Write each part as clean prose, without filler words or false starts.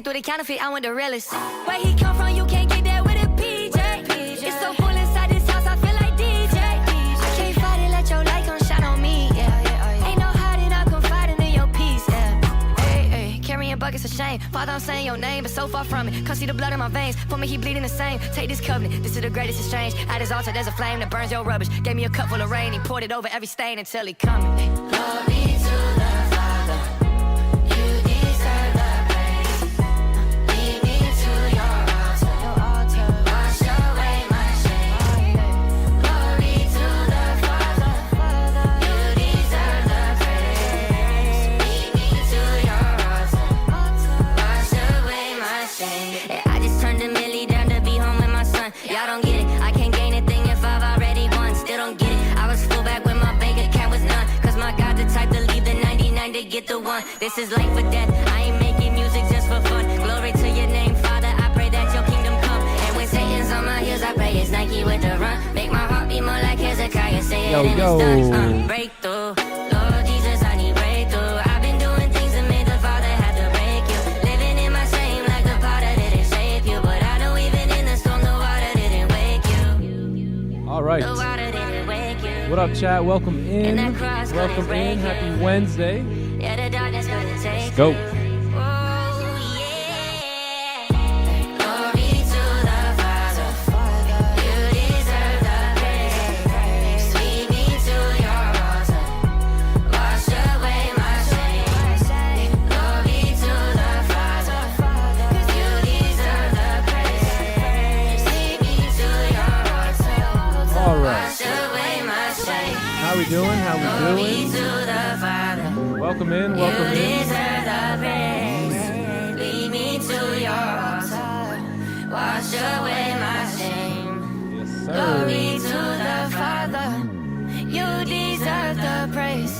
through the counterfeit, I want the realest. Where he come from, you can't get there with a PJ. It's so cool inside this house, I feel like DJ. I can't fight it, let your light come shine on me, yeah. Ain't no hiding, I'm confiding in your peace, yeah. Hey, carrying buckets of shame. Father, I'm saying your name, but so far from it. Can't see the blood in my veins. For me, he bleeding the same. Take this covenant, this is the greatest exchange. At his altar, there's a flame that burns your rubbish. Gave me a cup full of rain, he poured it over every stain until he coming. Glory to the Father, you deserve the praise. Lead me to your altar, wash away my shame. Glory to the Father, you deserve the praise. Lead me to your altar, wash away my shame. Yeah, I just turned a milli down to be home with my son. Y'all don't get it, I can't gain a thing if I've already won. Still don't get it, I was full back when my bank account was none. Cause my God the type to leave the 99 to get the one. This is life or death, I ain't making music just for fun. Glory to your name, Father, I pray that your kingdom come. And when Satan's on my heels, I pray it's Nike with the run. Make my heart be more like Hezekiah, say it and it's done. Breakthrough, Lord Jesus, I need breakthrough. I've been doing things that made the Father have to break you. Living in my shame like the potter didn't shape you. But I know even in the storm, the water didn't wake you. All right. The water didn't wake you. What up, chat? Welcome in. Welcome in. Happy Wednesday. Yeah, the darkness couldn't take Let's go. All right. How we doing? How we doing? Welcome in. Welcome in. Lead me to your altar. Wash away my shame. Yes, Glory sir. to the Father. You deserve the praise.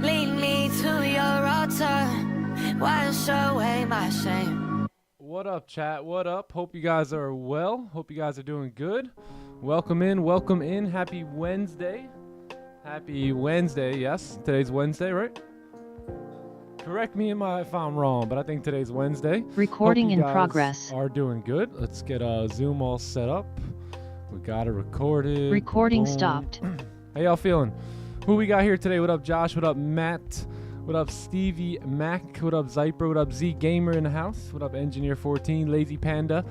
Lead me to your altar. Wash away my shame. What up, chat? What up? Hope you guys are well. Hope you guys are doing good. Welcome in. Welcome in. Happy Wednesday. Happy Wednesday. Yes, today's Wednesday, right? Correct me if I'm wrong, but I think today's Wednesday. Recording in progress. Are doing good. Let's get Zoom all set up. We got it recorded. Recording Boom. stopped. How y'all feeling? Who we got here today? What up, Josh? What up, Matt? What up, Stevie Mac? What up, Zyper? What up, Z Gamer in the house? What up, Engineer 14, Lazy Panda?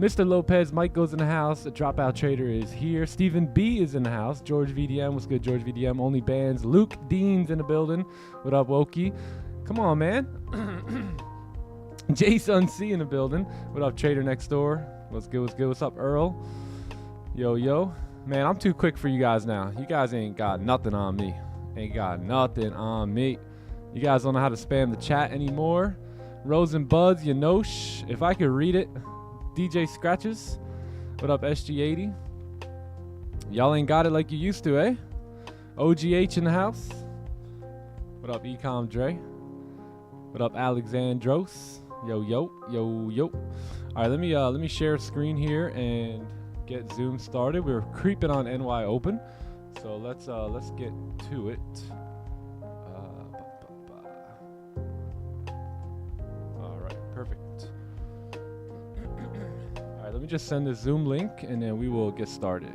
Mr. Lopez, Mike goes in the house. The Dropout Trader is here. Stephen B is in the house. George VDM, what's good, George VDM? Only Bands. Luke Dean's in the building. What up, Wokey? Come on, man. Jason C in the building. What up, Trader Next Door? What's good, what's good? What's up, Earl? Yo, yo. Man, I'm too quick for you guys now. You guys ain't got nothing on me. Ain't got nothing on me. You guys don't know how to spam the chat anymore. Rose and Buds, you know, if I could read it. DJ Scratches. What up, SG80? Y'all ain't got it like you used to, eh? OGH in the house. What up, Ecom Dre? What up, Alexandros? Yo, yo, yo, yo. All right, let me share screen here and get Zoom started. We're creeping on NY Open, so let's get to it. All right, perfect. All right, let me just send the Zoom link and then we will get started.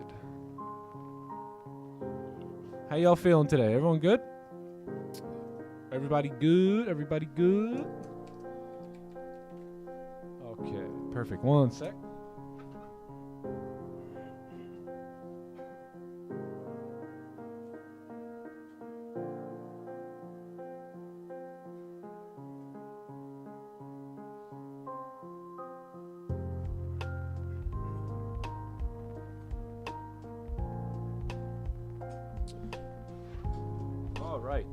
How y'all feeling today? Everyone good? Everybody good? Everybody good? Okay, perfect. One sec. All right.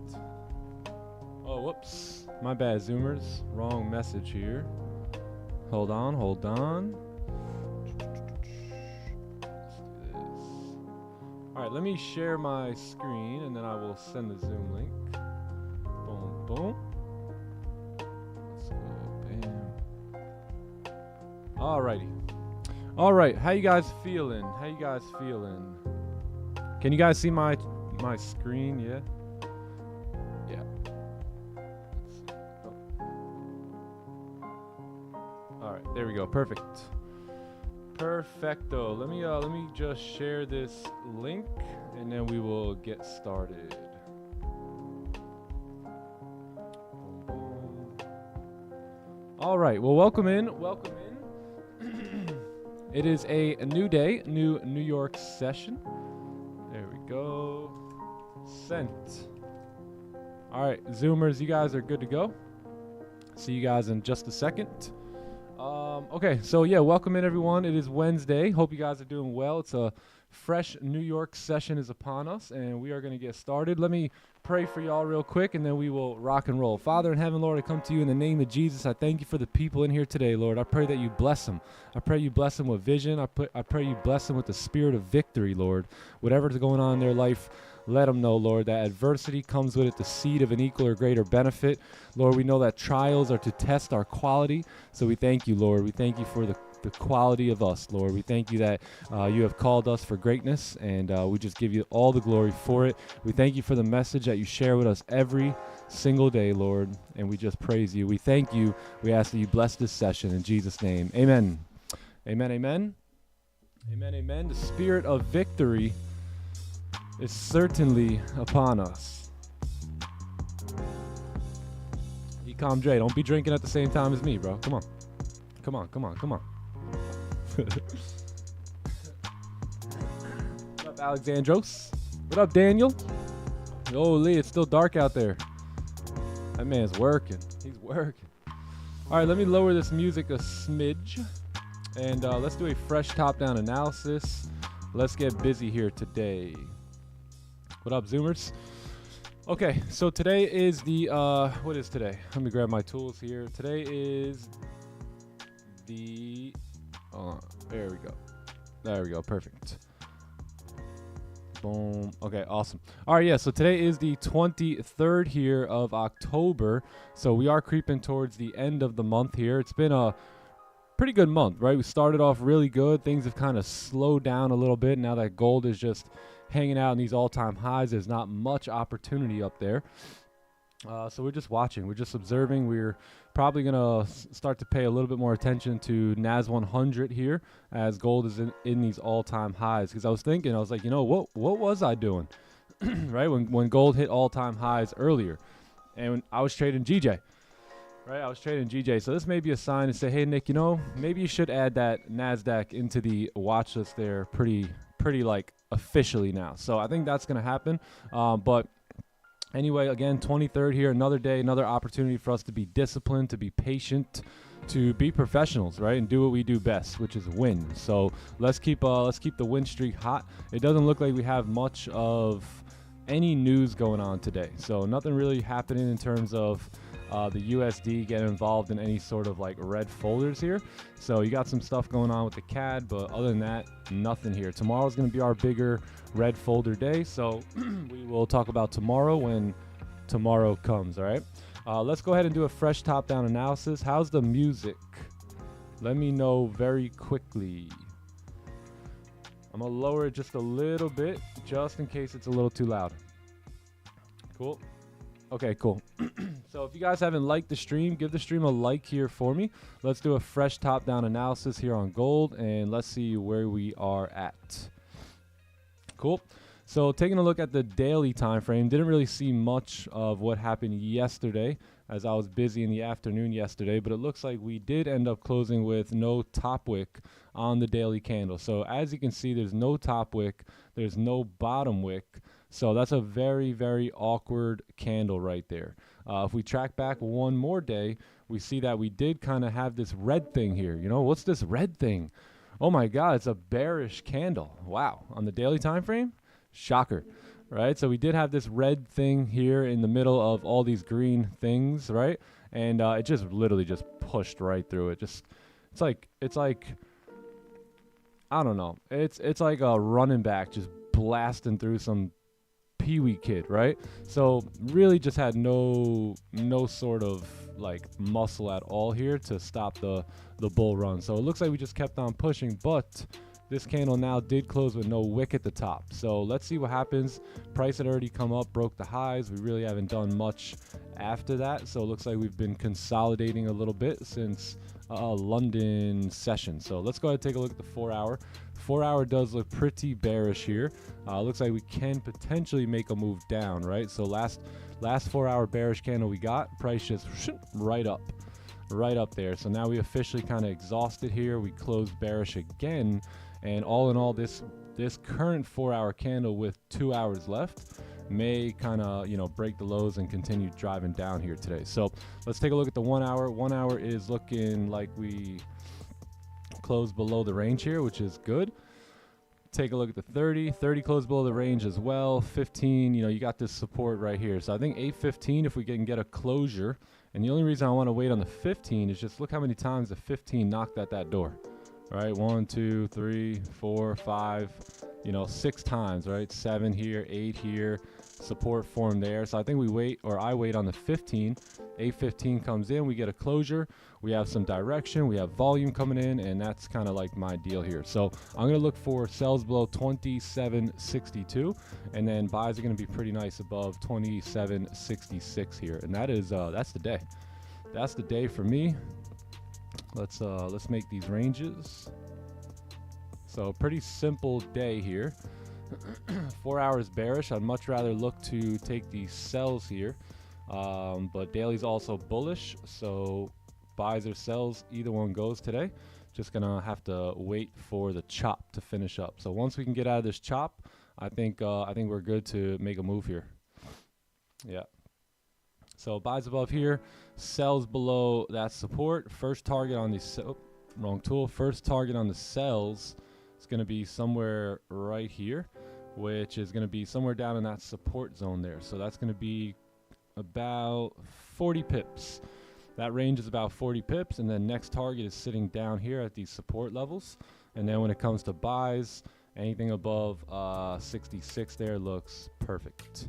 Oh, whoops. My bad, Zoomers. Wrong message here. Hold on, hold on. Let's do this. All right, let me share my screen and then I will send the Zoom link. Boom, boom. Let's go, bam. All righty. All right, how you guys feeling? How you guys feeling? Can you guys see my screen? Yeah. Yeah. Let's see. Oh. right, there we go. Perfect. Perfecto. Let me just share this link and then we will get started. All right. Well, welcome in. Welcome in. It is a new day, new New York session. There we go. Sent. All right, Zoomers, you guys are good to go. See you guys in just a second. Okay, so yeah, welcome in everyone. It is Wednesday. Hope you guys are doing well. It's a fresh New York session is upon us, and we are going to get started. Let me pray for y'all real quick, and then we will rock and roll. Father in heaven, Lord, I come to you in the name of Jesus. I thank you for the people in here today, Lord. I pray that you bless them. I pray you bless them with vision. I pray you bless them with the spirit of victory, Lord. Whatever's going on in their life, let them know, Lord, that adversity comes with it the seed of an equal or greater benefit. Lord, we know that trials are to test our quality. So we thank you, Lord. We thank you for the quality of us, Lord. We thank you that you have called us for greatness, and we just give you all the glory for it. We thank you for the message that you share with us every single day, Lord, and we just praise you. We thank you. We ask that you bless this session in Jesus' name. Amen. Amen, amen. Amen, amen. The spirit of victory is certainly upon us. Ecom Dre, don't be drinking at the same time as me, bro. Come on. Come on, come on, come on. What up, Alexandros? What up, Daniel? Holy, it's still dark out there. That man's working. He's working. All right, let me lower this music a smidge. And let's do a fresh top-down analysis. Let's get busy here today. What up, Zoomers? Okay, so today is the, what is today? Let me grab my tools here. Today is the, there we go. There we go, perfect. Boom. Okay, awesome. All right, yeah, so today is the 23rd here of October. So we are creeping towards the end of the month here. It's been a pretty good month, right? We started off really good. Things have kind of slowed down a little bit now that gold is just hanging out in these all-time highs. There's not much opportunity up there. So we're just watching. We're just observing. We're probably going to start to pay a little bit more attention to NAS100 here as gold is in these all-time highs. Because I was thinking, I was like, you know, what was I doing? Right? When gold hit all-time highs earlier. And when I was trading GJ. Right? I was trading GJ. So this may be a sign to say, hey, Nick, you know, maybe you should add that Nasdaq into the watch list there pretty like officially now. So I think that's going to happen. But anyway, again, 23rd here, another day, another opportunity for us to be disciplined, to be patient, to be professionals, right? And do what we do best, which is win. So let's keep the win streak hot. It doesn't look like we have much of any news going on today. So nothing really happening in terms of the USD getting involved in any sort of like red folders here. So you got some stuff going on with the CAD, but other than that, nothing here. Tomorrow's going to be our bigger red folder day. So we will talk about tomorrow when tomorrow comes. All right. Let's go ahead and do a fresh top-down analysis. How's the music? Let me know very quickly. I'm going to lower it just a little bit, just in case it's a little too loud. Cool. Okay, cool. So if you guys haven't liked the stream, give the stream a like here for me. Let's do a fresh top-down analysis here on gold, and let's see where we are at. Cool. So taking a look at the daily time frame, didn't really see much of what happened yesterday as I was busy in the afternoon yesterday, but it looks like we did end up closing with no top wick on the daily candle. So as you can see, there's no top wick, there's no bottom wick. So that's a very, very awkward candle right there. If we track back one more day, we see that we did kind of have this red thing here. You know, what's this red thing? Oh my God, it's a bearish candle. Wow. On the daily time frame? Shocker. Right? So we did have this red thing here in the middle of all these green things, right? And it just literally just pushed right through it. Just it's like I don't know. It's like a running back just blasting through some Pee-wee kid, right? So really just had no sort of like muscle at all here to stop the bull run. So it looks like we just kept on pushing, but This candle now did close with no wick at the top. So let's see what happens. Price had already come up, broke the highs. We really haven't done much after that. So it looks like we've been consolidating a little bit since London session. So let's go ahead and take a look at the 4 hour. 4 hour does look pretty bearish here. Looks like we can potentially make a move down, right? So last 4 hour bearish candle we got, price just right up there. So now we officially kind of exhausted here. We closed bearish again. And all in all, this current 4 hour candle with 2 hours left may kind of, you know, break the lows and continue driving down here today. So let's take a look at the 1 hour. 1 hour is looking like we closed below the range here, which is good. Take a look at the 30 closed below the range as well. 15, you know, you got this support right here. So I think 815, if we can get a closure. And the only reason I want to wait on the 15 is just look how many times the 15 knocked at that door. All right, 1, 2, 3, 4, 5, you know, 6 times, right? 7 here, 8 here, support formed there. So I think we wait, or I wait on the 15. 815 comes in, we get a closure, we have some direction, we have volume coming in, and that's kind of like my deal here. So I'm gonna look for sells below 2762, and then buys are gonna be pretty nice above 2766 here, and that is that's the day. That's the day for me. Let's make these ranges. So pretty simple day here. 4 hours bearish. I'd much rather look to take these sells here, but daily's also bullish. So buys or sells, either one goes today. Just gonna have to wait for the chop to finish up. So once we can get out of this chop, I think we're good to make a move here. Yeah. So buys above here, sells below that support. First target on the wrong tool. First target on the sells is going to be somewhere right here, which is going to be somewhere down in that support zone there. So that's going to be about 40 pips. That range is about 40 pips, and then next target is sitting down here at these support levels. And then when it comes to buys, anything above 66 there looks perfect.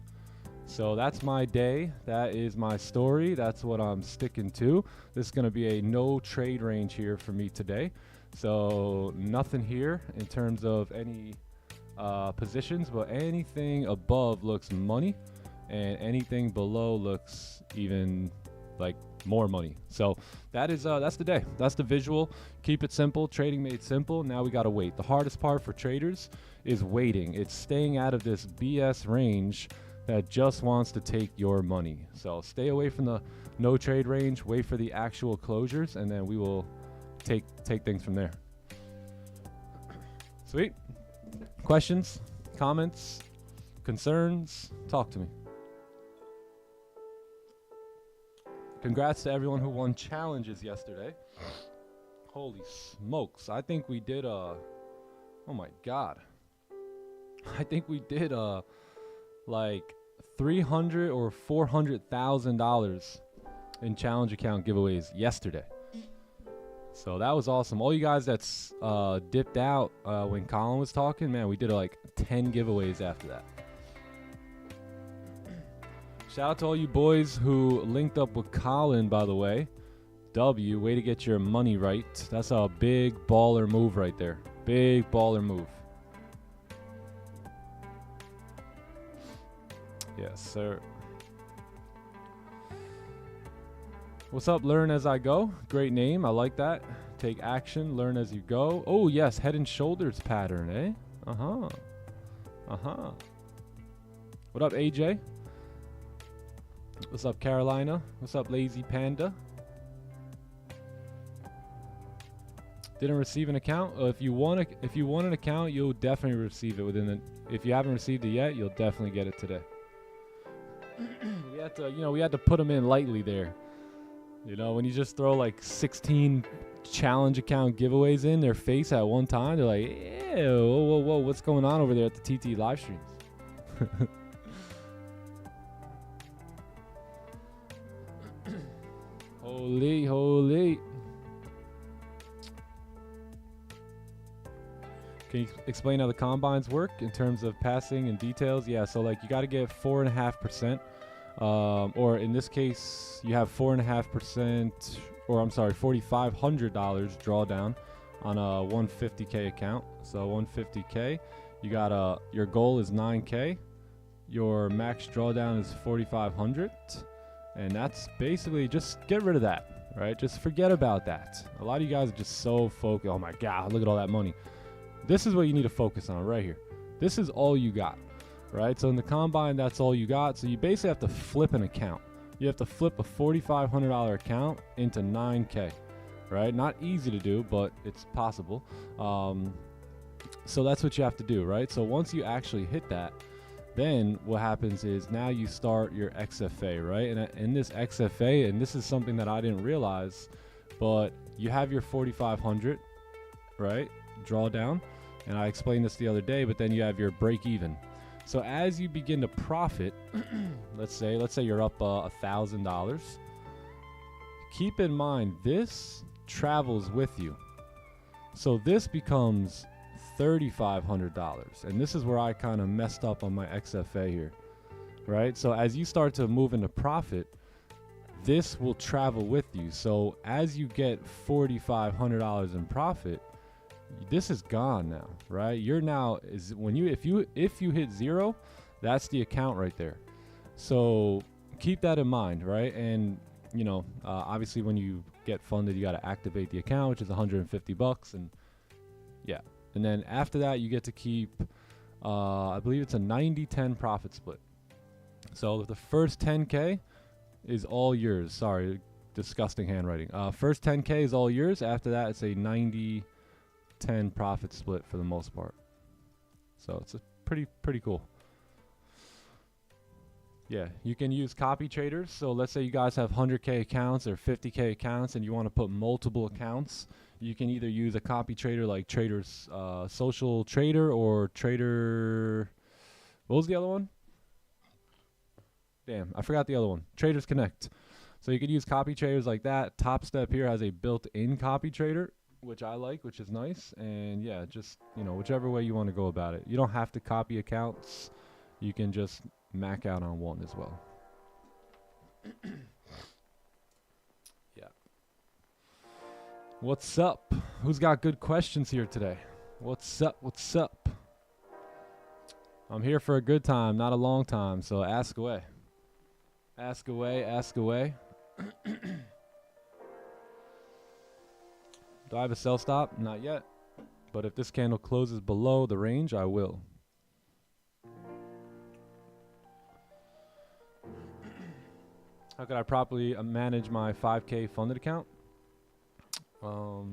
So that's my day. That is my story. That's what I'm sticking to. This is going to be a no trade range here for me today. So nothing here in terms of any positions, but anything above looks money, and anything below looks even like more money. So that is that's the day. That's the visual. Keep it simple. Trading made simple. Now we got to wait. The hardest part for traders is waiting. It's staying out of this BS range that just wants to take your money. So stay away from the no trade range, wait for the actual closures, and then we will take things from there. Sweet. Questions, comments, concerns, talk to me. Congrats to everyone who won challenges yesterday. Holy smokes. I think we did oh my God. I think we did like $300,000 or $400,000 in challenge account giveaways yesterday. So that was awesome. All you guys that's dipped out when Colin was talking, man, we did like 10 giveaways after that. Shout out to all you boys who linked up with Colin, by the way. W, way to get your money right. That's a big baller move right there. Big baller move. Yes, sir. What's up? Learn as I go. Great name. I like that. Take action. Learn as you go. Oh, yes. Head and shoulders pattern, eh? Uh-huh. Uh-huh. What up, AJ? What's up, Carolina? What's up, Lazy Panda? Didn't receive an account? If you want an account, you'll definitely receive it within the. If you haven't received it yet, you'll definitely get it today. We had to put them in lightly there. You know, when you just throw like 16 challenge account giveaways in their face at one time, they're like, "Ew, whoa, what's going on over there at the TT live streams?" Holy. Can you explain how the combines work in terms of passing and details? Yeah, so like you got to get 4.5%, or in this case, you have 4.5%, or I'm sorry, $4,500 drawdown on a 150K account. So 150K, you got your goal is 9K, your max drawdown is 4,500, and that's basically, just get rid of that, right? Just forget about that. A lot of you guys are just so focused. Oh my God, look at all that money. This is what you need to focus on right here. This is all you got, right? So in the combine, that's all you got. So you basically have to flip an account. You have to flip a $4,500 account into 9K, right? Not easy to do, but it's possible. So that's what you have to do, right? So once you actually hit that, then what happens is now you start your XFA, right? And in this XFA, and this is something that I didn't realize, but you have your 4,500, right? Drawdown. And I explained this the other day, but then you have your break even. So as you begin to profit, let's say you're up $1,000. Keep in mind, this travels with you. So this becomes $3,500, and this is where I kind of messed up on my XFA here, right? So as you start to move into profit, this will travel with you. So as you get $4,500 in profit, this is gone now, right? You're now is when you if you hit zero, that's the account right there. So keep that in mind, right? And you know, obviously when you get funded, you got to activate the account, which is $150, and yeah. And then after that, you get to keep, I believe it's a 90-10 profit split. So the first 10K is all yours. Sorry, disgusting handwriting. First 10K is all yours. After that, it's a 90-10 profit split for the most part. So it's a pretty cool. Yeah, you can use copy traders. So let's say you guys have 100K accounts or 50K accounts and you want to put multiple accounts. You can either use a copy trader like Traders Social Trader or Trader, what was the other one? Damn, I forgot the other one. Traders Connect. So you could use copy traders like that. Top Step here has a built-in copy trader, which I like, which is nice. And yeah, just, you know, whichever way you want to go about it. You don't have to copy accounts. You can just mac out on one as well. Yeah. What's up? Who's got good questions here today? What's up? What's up? I'm here for a good time, not a long time, so ask away. Ask away, ask away. Do I have a sell stop? Not yet. But if this candle closes below the range, I will. How could I properly manage my 5K funded account? How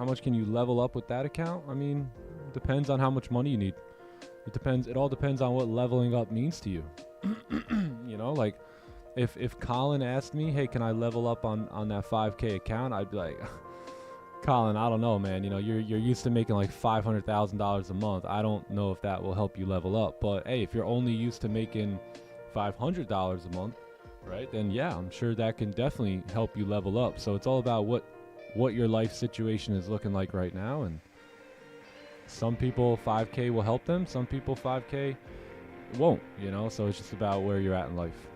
much can you level up with that account? I mean, it depends on how much money you need. It all depends on what leveling up means to you. You know, like if Colin asked me, hey, can I level up on that 5K account? I'd be like, Colin, I don't know, man. You know, you're used to making like $500,000 a month. I don't know if that will help you level up. But hey, if you're only used to making $500 a month, right, then yeah, I'm sure that can definitely help you level up. So it's all about what your life situation is looking like right now. And some people 5K will help them, some people 5K won't, you know, so it's just about where you're at in life.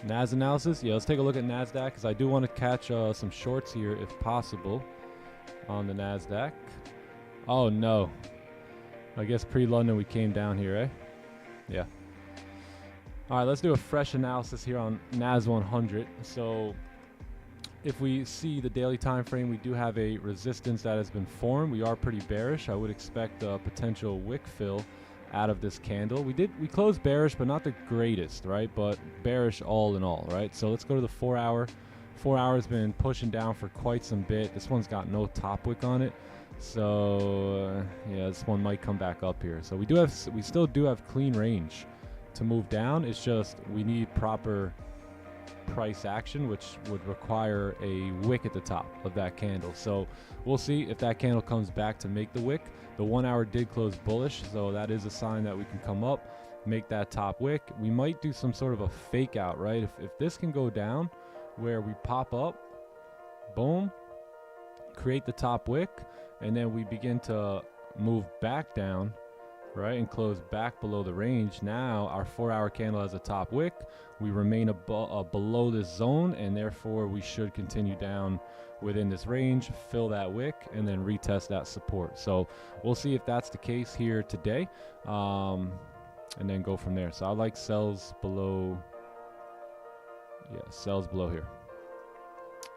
NAS analysis, yeah, let's take a look at Nasdaq, because I do want to catch some shorts here if possible on the Nasdaq. Oh no, I guess pre-London we came down here, eh? Yeah. All right, let's do a fresh analysis here on NAS100. So if we see the daily time frame, we do have a resistance that has been formed. We are pretty bearish. I would expect a potential wick fill out of this candle. We closed bearish, but not the greatest, right? But bearish all in all, right? So let's go to the 4 hour. 4 hours been pushing down for quite some bit. This one's got no top wick on it. So yeah, this one might come back up here. So we still do have clean range to move down. It's just we need proper price action, which would require a wick at the top of that candle. So we'll see if that candle comes back to make the wick. The 1 hour did close bullish, so that is a sign that we can come up, make that top wick. We might do some sort of a fake out, right? If this can go down where we pop up, boom, create the top wick, and then we begin to move back down, right, and close back below the range. Now our 4-hour candle has a top wick. We remain below this zone, and therefore we should continue down within this range, fill that wick, and then retest that support. So we'll see if that's the case here today, and then go from there. So I like sells below. Yeah, sells below here.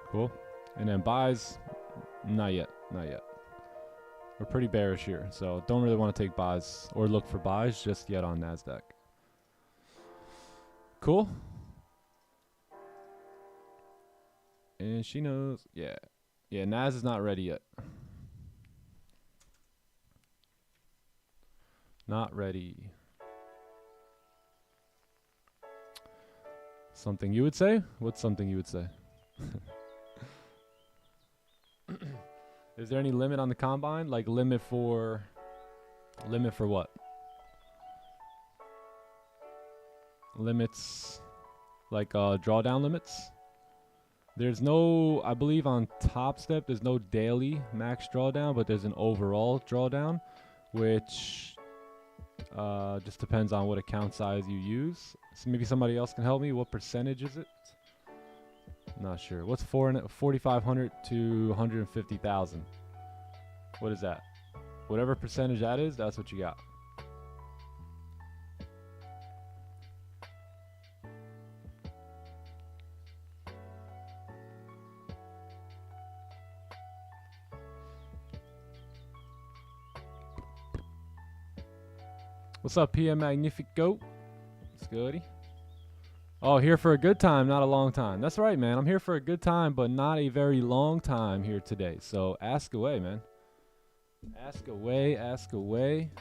Cool. And then buys, not yet, not yet. We're pretty bearish here, so don't really want to take buys or look for buys just yet on Nasdaq. Cool. And she knows, yeah. Yeah, Nas is not ready yet. Not ready. Something you would say? What's something you would say? Is there any limit on the combine? Like limit for what? Limits, like drawdown limits? There's no, I believe on Top Step, there's no daily max drawdown, but there's an overall drawdown, which just depends on what account size you use. So maybe somebody else can help me. What percentage is it? Not sure. What's 4,500 to 150,000? What is that? Whatever percentage that is, that's what you got. What's up, PM Magnifico? What's goody? Oh, here for a good time, not a long time. That's right, man. I'm here for a good time, but not a very long time here today. So ask away, man. Ask away, ask away.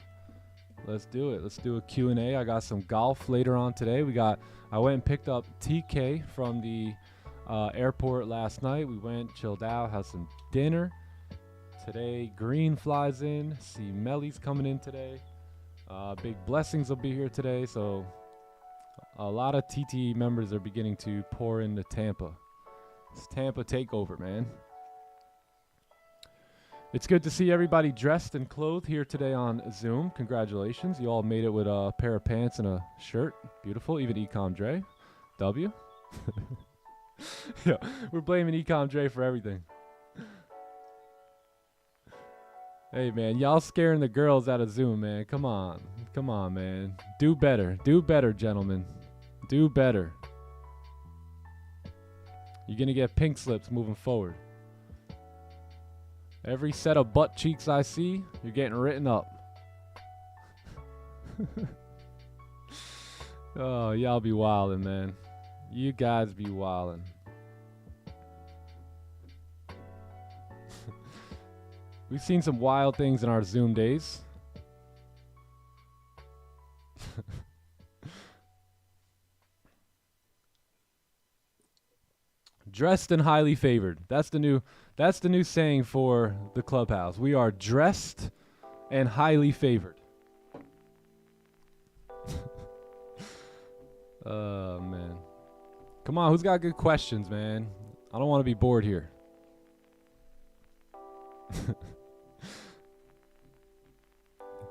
Let's do it. Let's do a Q&A. I got some golf later on today. I went and picked up TK from the airport last night. We went, chilled out, had some dinner. Today, Green flies in. See Melly's coming in today. Big Blessings will be here today, so a lot of TT members are beginning to pour into Tampa. It's Tampa takeover, man. It's good to see everybody dressed and clothed here today on Zoom. Congratulations. You all made it with a pair of pants and a shirt. Beautiful. Even Ecom Dre. W. Yeah, we're blaming Ecom Dre for everything. Hey, man, y'all scaring the girls out of Zoom, man. Come on. Come on, man. Do better. Do better, gentlemen. Do better. You're going to get pink slips moving forward. Every set of butt cheeks I see, you're getting written up. Oh, y'all be wildin', man. You guys be wildin'. We've seen some wild things in our Zoom days. Dressed and highly favored. That's the new saying for the Clubhouse. We are dressed and highly favored. Oh, man. Come on, who's got good questions, man? I don't want to be bored here.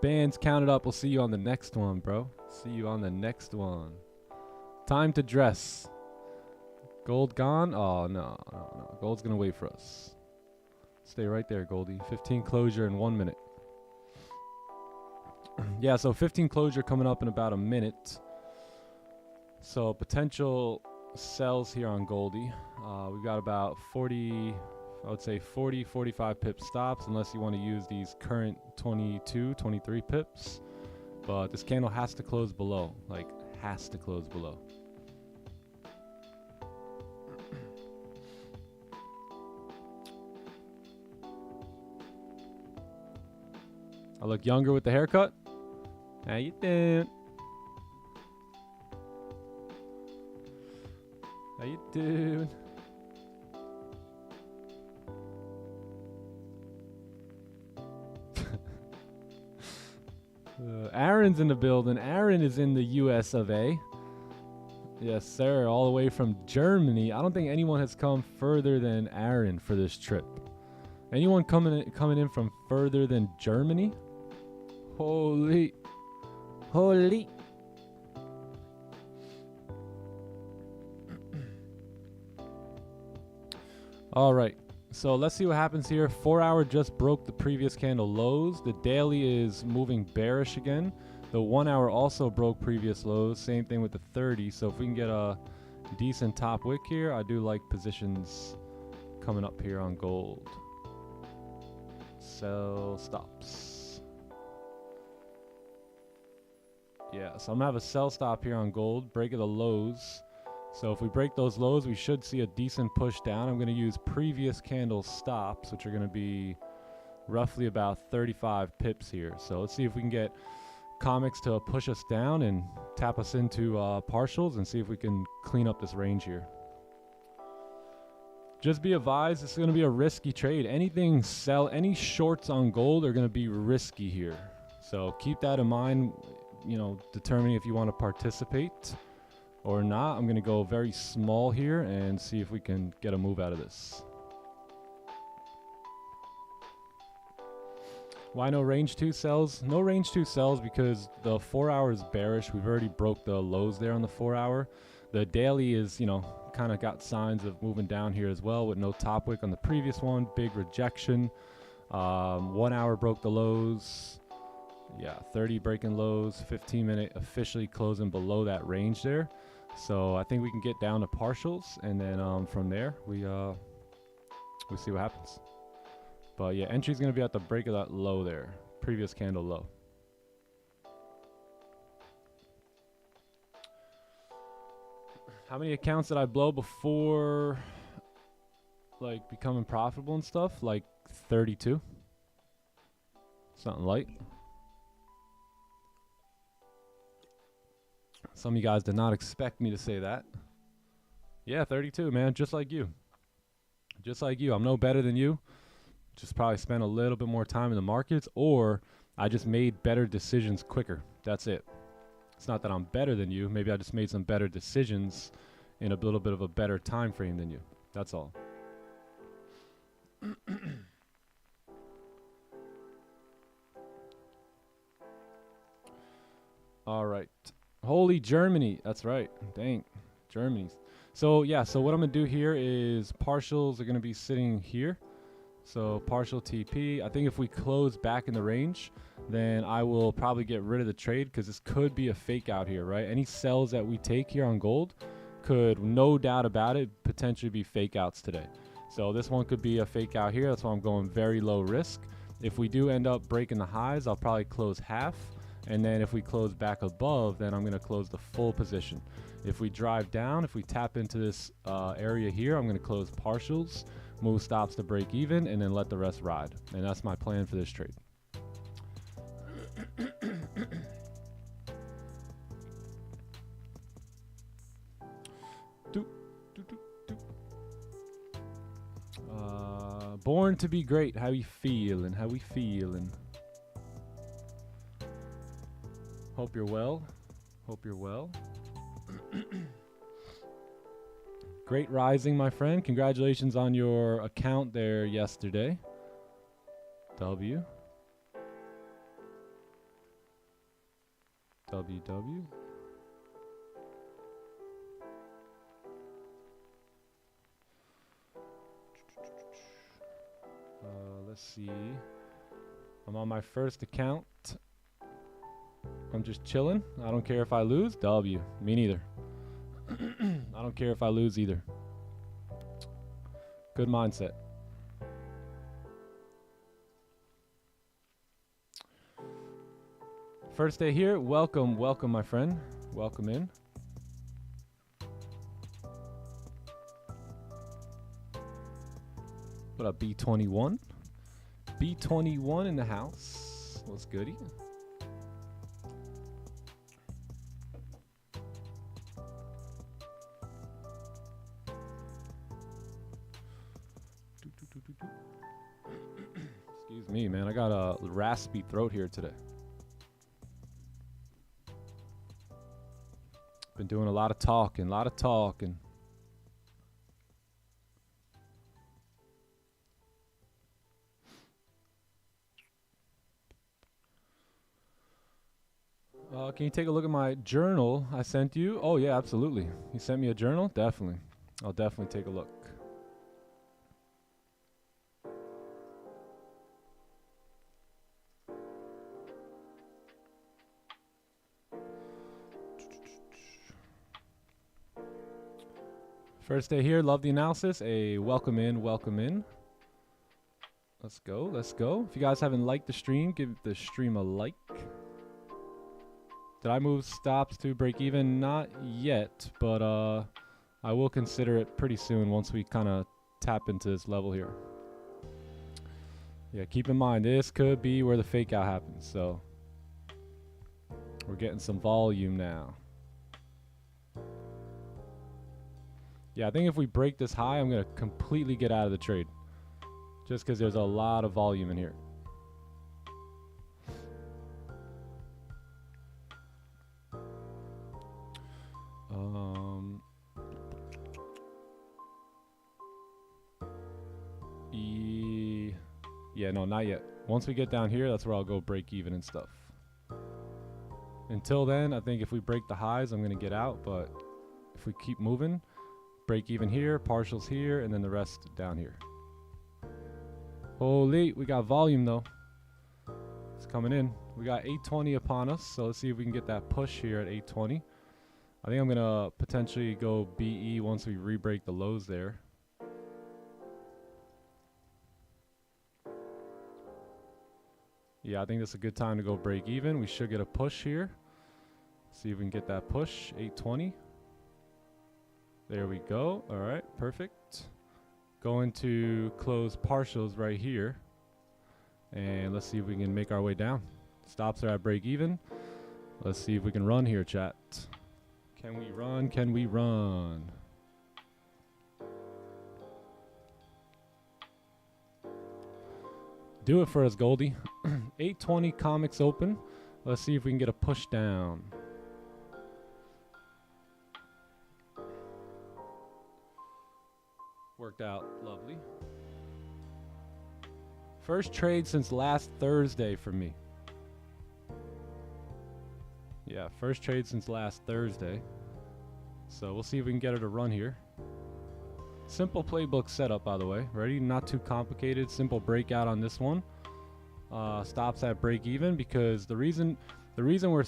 Bands counted up. We'll see you on the next one, bro. See you on the next one. Time to dress. Gold gone? Oh, no. Gold's going to wait for us. Stay right there, Goldie. 15 closure in 1 minute. Yeah, so 15 closure coming up in about a minute. So potential sells here on Goldie. We've got about 40... I would say 40, 45 pip stops unless you want to use these current 22, 23 pips. But this candle has to close below. Like, has to close below. I look younger with the haircut. How you doing? How you doing? Aaron's in the building. Aaron is in the US of A. Yes, sir. All the way from Germany. I don't think anyone has come further than Aaron for this trip. Anyone coming in from further than Germany? Holy. Holy. All right. So let's see what happens here. 4 hour just broke the previous candle lows. The daily is moving bearish again. The 1 hour also broke previous lows. Same thing with the 30. So if we can get a decent top wick here, I do like positions coming up here on gold. Sell stops. Yeah, so I'm gonna have a sell stop here on gold. Break of the lows. So if we break those lows, we should see a decent push down. I'm going to use previous candle stops, which are going to be roughly about 35 pips here. So let's see if we can get comics to push us down and tap us into partials and see if we can clean up this range here. Just be advised, this is going to be a risky trade. Anything sell, any shorts on gold are going to be risky here. So keep that in mind, you know, determining if you want to participate or not. I'm going to go very small here and see if we can get a move out of this. Why no range 2 sells? No range 2 sells because the 4 hour is bearish. We've already broke the lows there on the 4 hour. The daily is, you know, kind of got signs of moving down here as well with no top wick on the previous one. Big rejection. 1 hour broke the lows. Yeah, 30 breaking lows. 15-minute officially closing below that range there. So I think we can get down to partials, and then from there we see what happens. But yeah, entry's gonna be at the break of that low there, previous candle low. How many accounts did I blow before, like, becoming profitable and stuff? Like 32. Something light. Some of you guys did not expect me to say that. Yeah, 32, man. Just like you. Just like you. I'm no better than you. Just probably spent a little bit more time in the markets, or I just made better decisions quicker. That's it. It's not that I'm better than you. Maybe I just made some better decisions in a little bit of a better time frame than you. That's all. All right. Holy Germany. That's right. Dang. Germany's. So yeah, so what I'm going to do here is partials are going to be sitting here. So partial TP. I think if we close back in the range, then I will probably get rid of the trade because this could be a fake out here, right? Any sells that we take here on gold could, no doubt about it, potentially be fake outs today. So this one could be a fake out here. That's why I'm going very low risk. If we do end up breaking the highs, I'll probably close half. And then if we close back above, then I'm going to close the full position. If we drive down, if we tap into this area here, I'm going to close partials, move stops to break even, and then let the rest ride. And that's my plan for this trade. Born to be great. How you feeling? How we feeling? Hope you're well. Hope you're well. Great rising, my friend. Congratulations on your account there yesterday. W. WW. Let's see. I'm on my first account. I'm just chilling. I don't care if I lose. W. Me neither. I don't care if I lose either. Good mindset. First day here. Welcome, welcome, my friend. Welcome in. What up, B21? B21 in the house. What's goody? Excuse me, man. I got a raspy throat here today. Been doing a lot of talking, Can you take a look at my journal I sent you? Oh yeah, absolutely. You sent me a journal? Definitely. I'll definitely take a look. First day here, love the analysis. A welcome in, welcome in. Let's go, let's go. If you guys haven't liked the stream, give the stream a like. Did I move stops to break even? Not yet, but I will consider it pretty soon once we kind of tap into this level here. Yeah, keep in mind, this could be where the fake out happens, so we're getting some volume now. Yeah, I think if we break this high, I'm going to completely get out of the trade. Just because there's a lot of volume in here. Yeah, no, not yet. Once we get down here, that's where I'll go break even and stuff. Until then, I think if we break the highs, I'm going to get out. But if we keep moving, break even here, partials here, and then the rest down here. Holy, we got volume though. It's coming in. We got 820 upon us, so let's see if we can get that push here at 820. I think I'm going to potentially go BE once we re-break the lows there. Yeah, I think that's a good time to go break even. We should get a push here. See if we can get that push, 820. There we go. All right, perfect. Going to close partials right here. And let's see if we can make our way down. Stops are at break even. Let's see if we can run here, chat. Can we run? Can we run? Do it for us, Goldie. 820 comics open. Let's see if we can get a push down. Worked out lovely. First trade since last Thursday for me. Yeah, first trade since last Thursday. So we'll see if we can get her to run here. Simple playbook setup, by the way. Ready? Not too complicated. Simple breakout on this one. Stops at break even, because the reason we're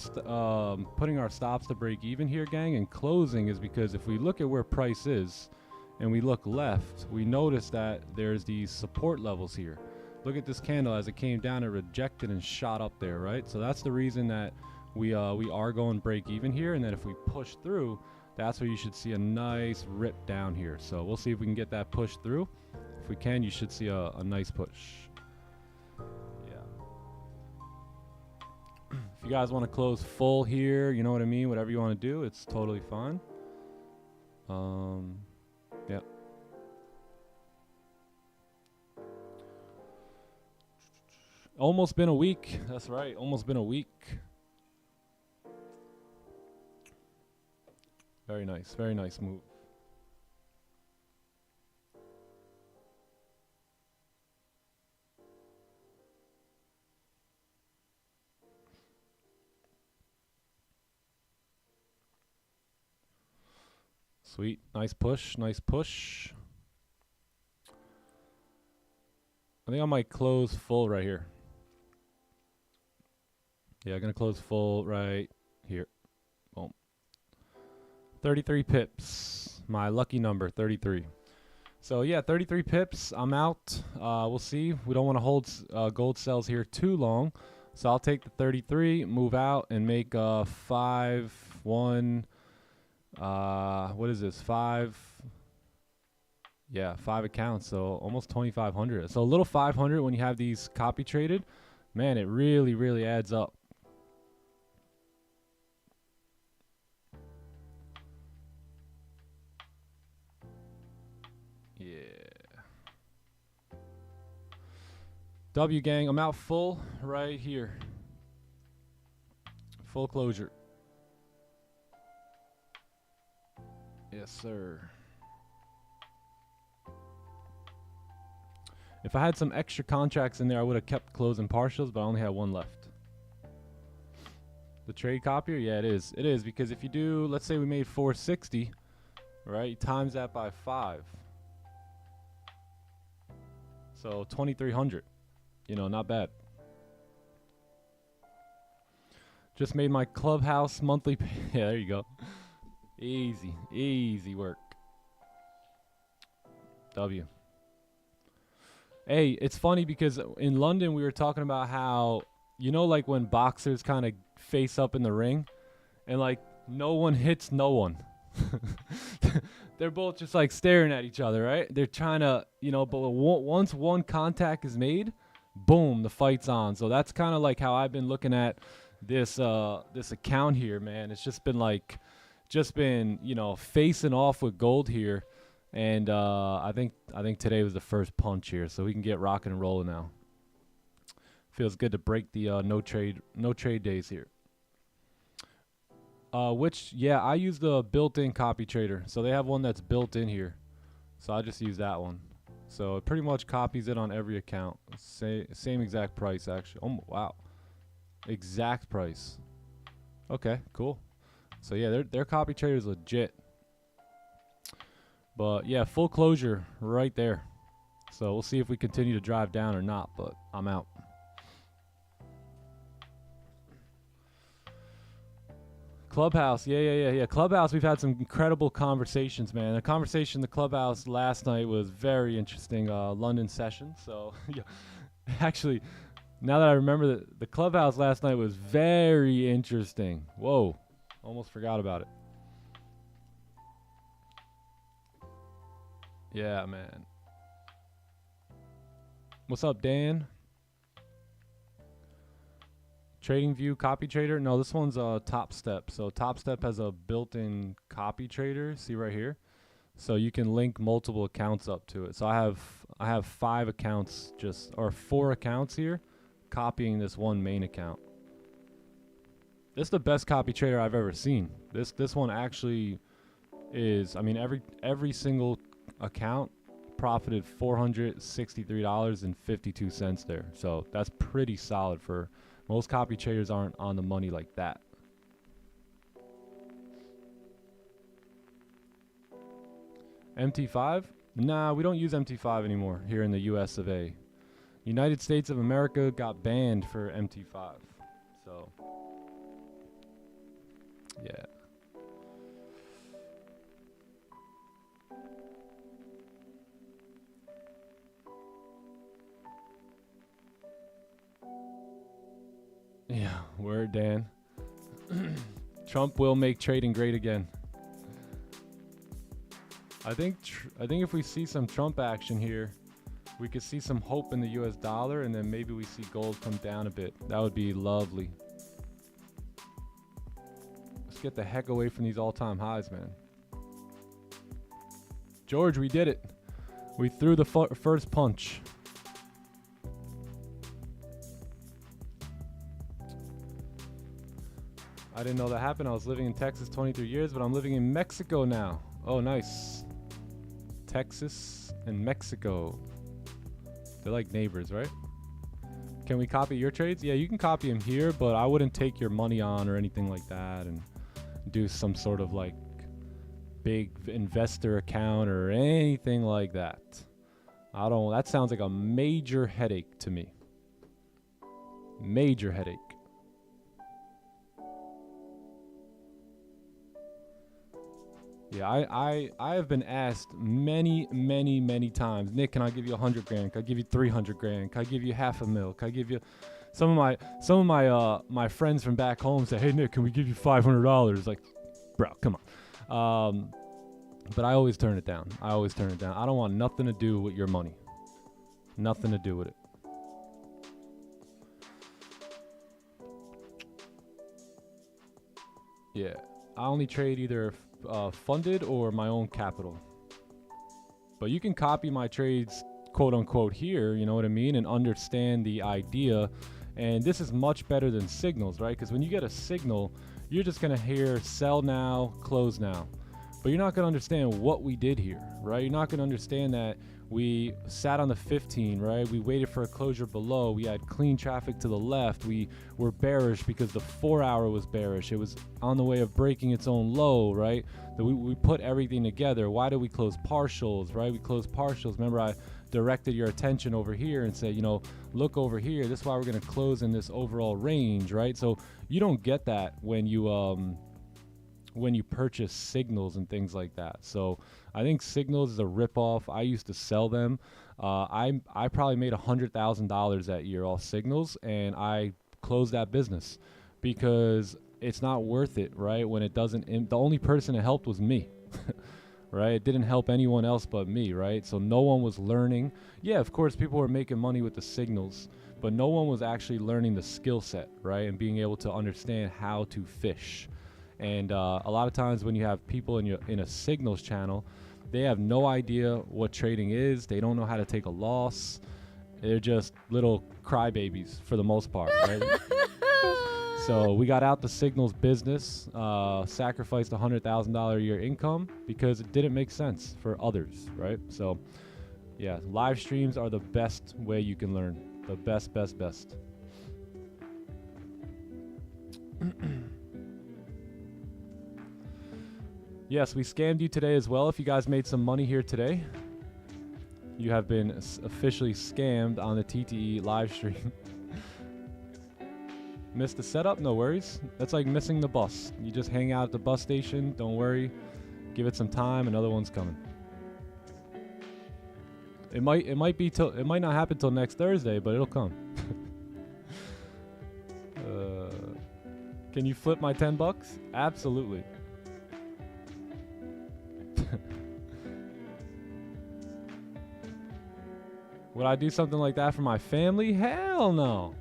putting our stops to break even here, gang, and closing is because if we look at where price is and we look left, we notice that there's these support levels here. Look at this candle as it came down and rejected and shot up there, right? So that's the reason that we are going break even here, and then if we push through, that's where you should see a nice rip down here. So we'll see if we can get that push through. If we can, you should see a nice push. Yeah. If you guys want to close full here, you know what I mean? Whatever you want to do, it's totally fine. Yeah. Almost been a week. That's right. Almost been a week. Very nice. Very nice move. Sweet. Nice push. Nice push. I think I might close full right here. Yeah, I'm going to close full right here. Boom. 33 pips. My lucky number, 33. So yeah, 33 pips. I'm out. We'll see. We don't want to hold gold sells here too long. So I'll take the 33, move out, and make 5, 1. What is this? 5. Yeah, 5 accounts. So almost 2,500. So a little 500 when you have these copy traded. Man, it really, really adds up. W gang, I'm out full right here. Full closure. Yes, sir. If I had some extra contracts in there, I would have kept closing partials, but I only had one left. The trade copier? Yeah, it is. It is, because if you do, let's say we made 460, right? You times that by 5. So 2,300. You know, not bad. Just made my Clubhouse monthly pay. Yeah, there you go. Easy. Easy work. W. Hey, it's funny because in London we were talking about how, you know, like when boxers kind of face up in the ring and like no one hits no one. They're both just like staring at each other, right? They're trying to, you know, but once one contact is made, boom, the fight's on. So that's kind of like how I've been looking at this this account here, man. It's just been you know, facing off with gold here. And I think today was the first punch here, so we can get rocking and rolling now. Feels good to break the no trade days here. Which, yeah, I use the built-in copy trader, so they have one that's built in here, so I just use that one. So it pretty much copies it on every account. Same exact price, actually. Oh wow, exact price. Okay, cool. So yeah, their copy trader is legit. But yeah, full closure right there. So we'll see if we continue to drive down or not, but I'm out. Clubhouse, yeah. Clubhouse, we've had some incredible conversations, man. The conversation in the Clubhouse last night was very interesting, London session. So yeah, actually, now that I remember, the Clubhouse last night was very interesting. Whoa, almost forgot about it. Yeah, man. What's up, Dan? Trading View copy trader? No, this one's Top Step. So Top Step has a built-in copy trader. See right here. So you can link multiple accounts up to it. So I have 5 accounts, or 4 accounts here, copying this one main account. This is the best copy trader I've ever seen. This one actually is. I mean, every single account profited $463.52 there. So that's pretty solid. For most copy traders aren't on the money like that. MT5? Nah, we don't use MT5 anymore here in the US of A. United States of America got banned for MT5. So yeah. Yeah, word, Dan. Trump will make trading great again. I think if we see some Trump action here, we could see some hope in the US dollar, and then maybe we see gold come down a bit. That would be lovely. Let's get the heck away from these all-time highs, man. George, we did it. We threw the first punch. I didn't know that happened. I was living in Texas 23 years, but I'm living in Mexico now. Oh, nice. Texas and Mexico. They're like neighbors, right? Can we copy your trades? Yeah, you can copy them here, but I wouldn't take your money on or anything like that and do some sort of like big investor account or anything like that. That sounds like a major headache to me. Major headache. Yeah, I have been asked many times, Nick, can I give you 100 grand? Can I give you 300 grand? Can I give you $500,000? Can I give you some of my friends from back home say, hey Nick, can we give you $500? Like, bro, come on. But I always turn it down. I don't want nothing to do with your money. Nothing to do with it. Yeah, I only trade either funded or my own capital. But you can copy my trades, quote unquote, here, you know what I mean, and understand the idea. And this is much better than signals, right? Because when you get a signal, you're just gonna hear sell now, close now. but you're not going to understand what we did here, right? You're not going to understand that we sat on the 15, right? We waited for a closure below. We had clean traffic to the left. We were bearish because the 4 hour was bearish. It was on the way of breaking its own low, right? We put everything together. Why did we close partials, right? We closed partials. Remember, I directed your attention over here and said, you know, look over here. This is why we're going to close in this overall range, right? So you don't get that when you purchase signals and things like that. So I think signals is a ripoff. I used to sell them. I probably made $100,000 that year off signals, and I closed that business because it's not worth it, right? When it doesn't, the only person it helped was me. Right? It didn't help anyone else but me, right? So no one was learning. Yeah, of course, people were making money with the signals, but no one was actually learning the skill set, right? And being able to understand how to fish. And a lot of times when you have people in a signals channel, they have no idea what trading is. They don't know how to take a loss. They're just little crybabies for the most part, right? So we got out the signals business, sacrificed $100,000 a year income because it didn't make sense for others, right? So yeah, live streams are the best way you can learn. The best. Yes, we scammed you today as well. If you guys made some money here today, you have been officially scammed on the TTE live stream. Missed the setup? No worries. That's like missing the bus. You just hang out at the bus station. Don't worry. Give it some time. Another one's coming. It might not happen till next Thursday, but it'll come. Can you flip my $10? Absolutely. Would I do something like that for my family? Hell no.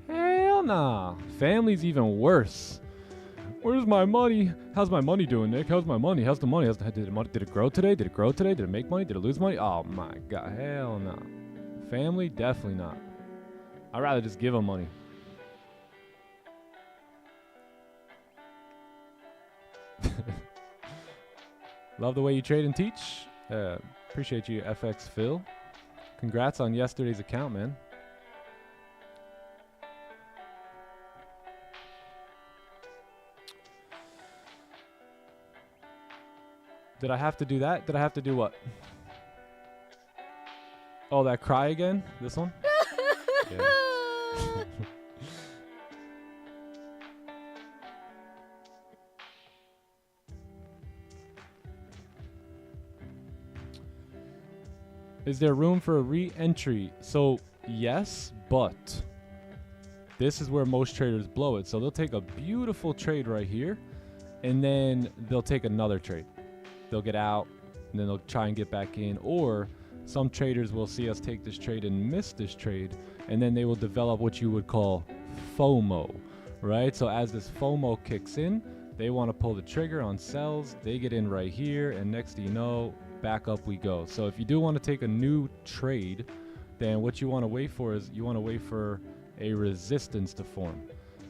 Hell nah. Family's even worse. Where's my money? How's my money doing, Nick? How's my money? How's the money? Did it grow today? Did it grow today? Did it make money? Did it lose money? Oh my God. Hell nah. Family? Definitely not. I'd rather just give them money. Love the way you trade and teach. Appreciate you, FX Phil. Congrats on yesterday's account, man. Did I have to do that? Did I have to do what? Oh, that cry again? This one? Yeah. Is there room for a re-entry? So, yes, but this is where most traders blow it. So they'll take a beautiful trade right here, and then they'll take another trade. They'll get out, and then they'll try and get back in. Or some traders will see us take this trade and miss this trade, and then they will develop what you would call FOMO, right? So as this FOMO kicks in, they want to pull the trigger on sells. They get in right here, and next thing you know, back up we go. So if you do want to take a new trade, then what you want to wait for is you want to wait for a resistance to form,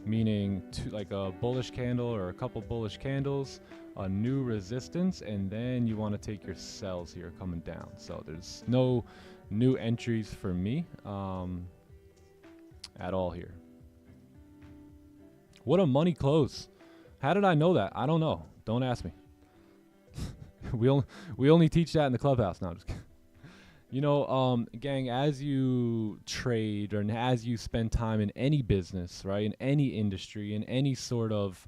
meaning like a bullish candle or a couple bullish candles, a new resistance, and then you want to take your sells here coming down. So there's no new entries for me at all here. What a money close. How did I know that? I don't know. Don't ask me. We only teach that in the clubhouse. No, I'm just kidding. You know, gang, as you trade or as you spend time in any business, right, in any industry, in any sort of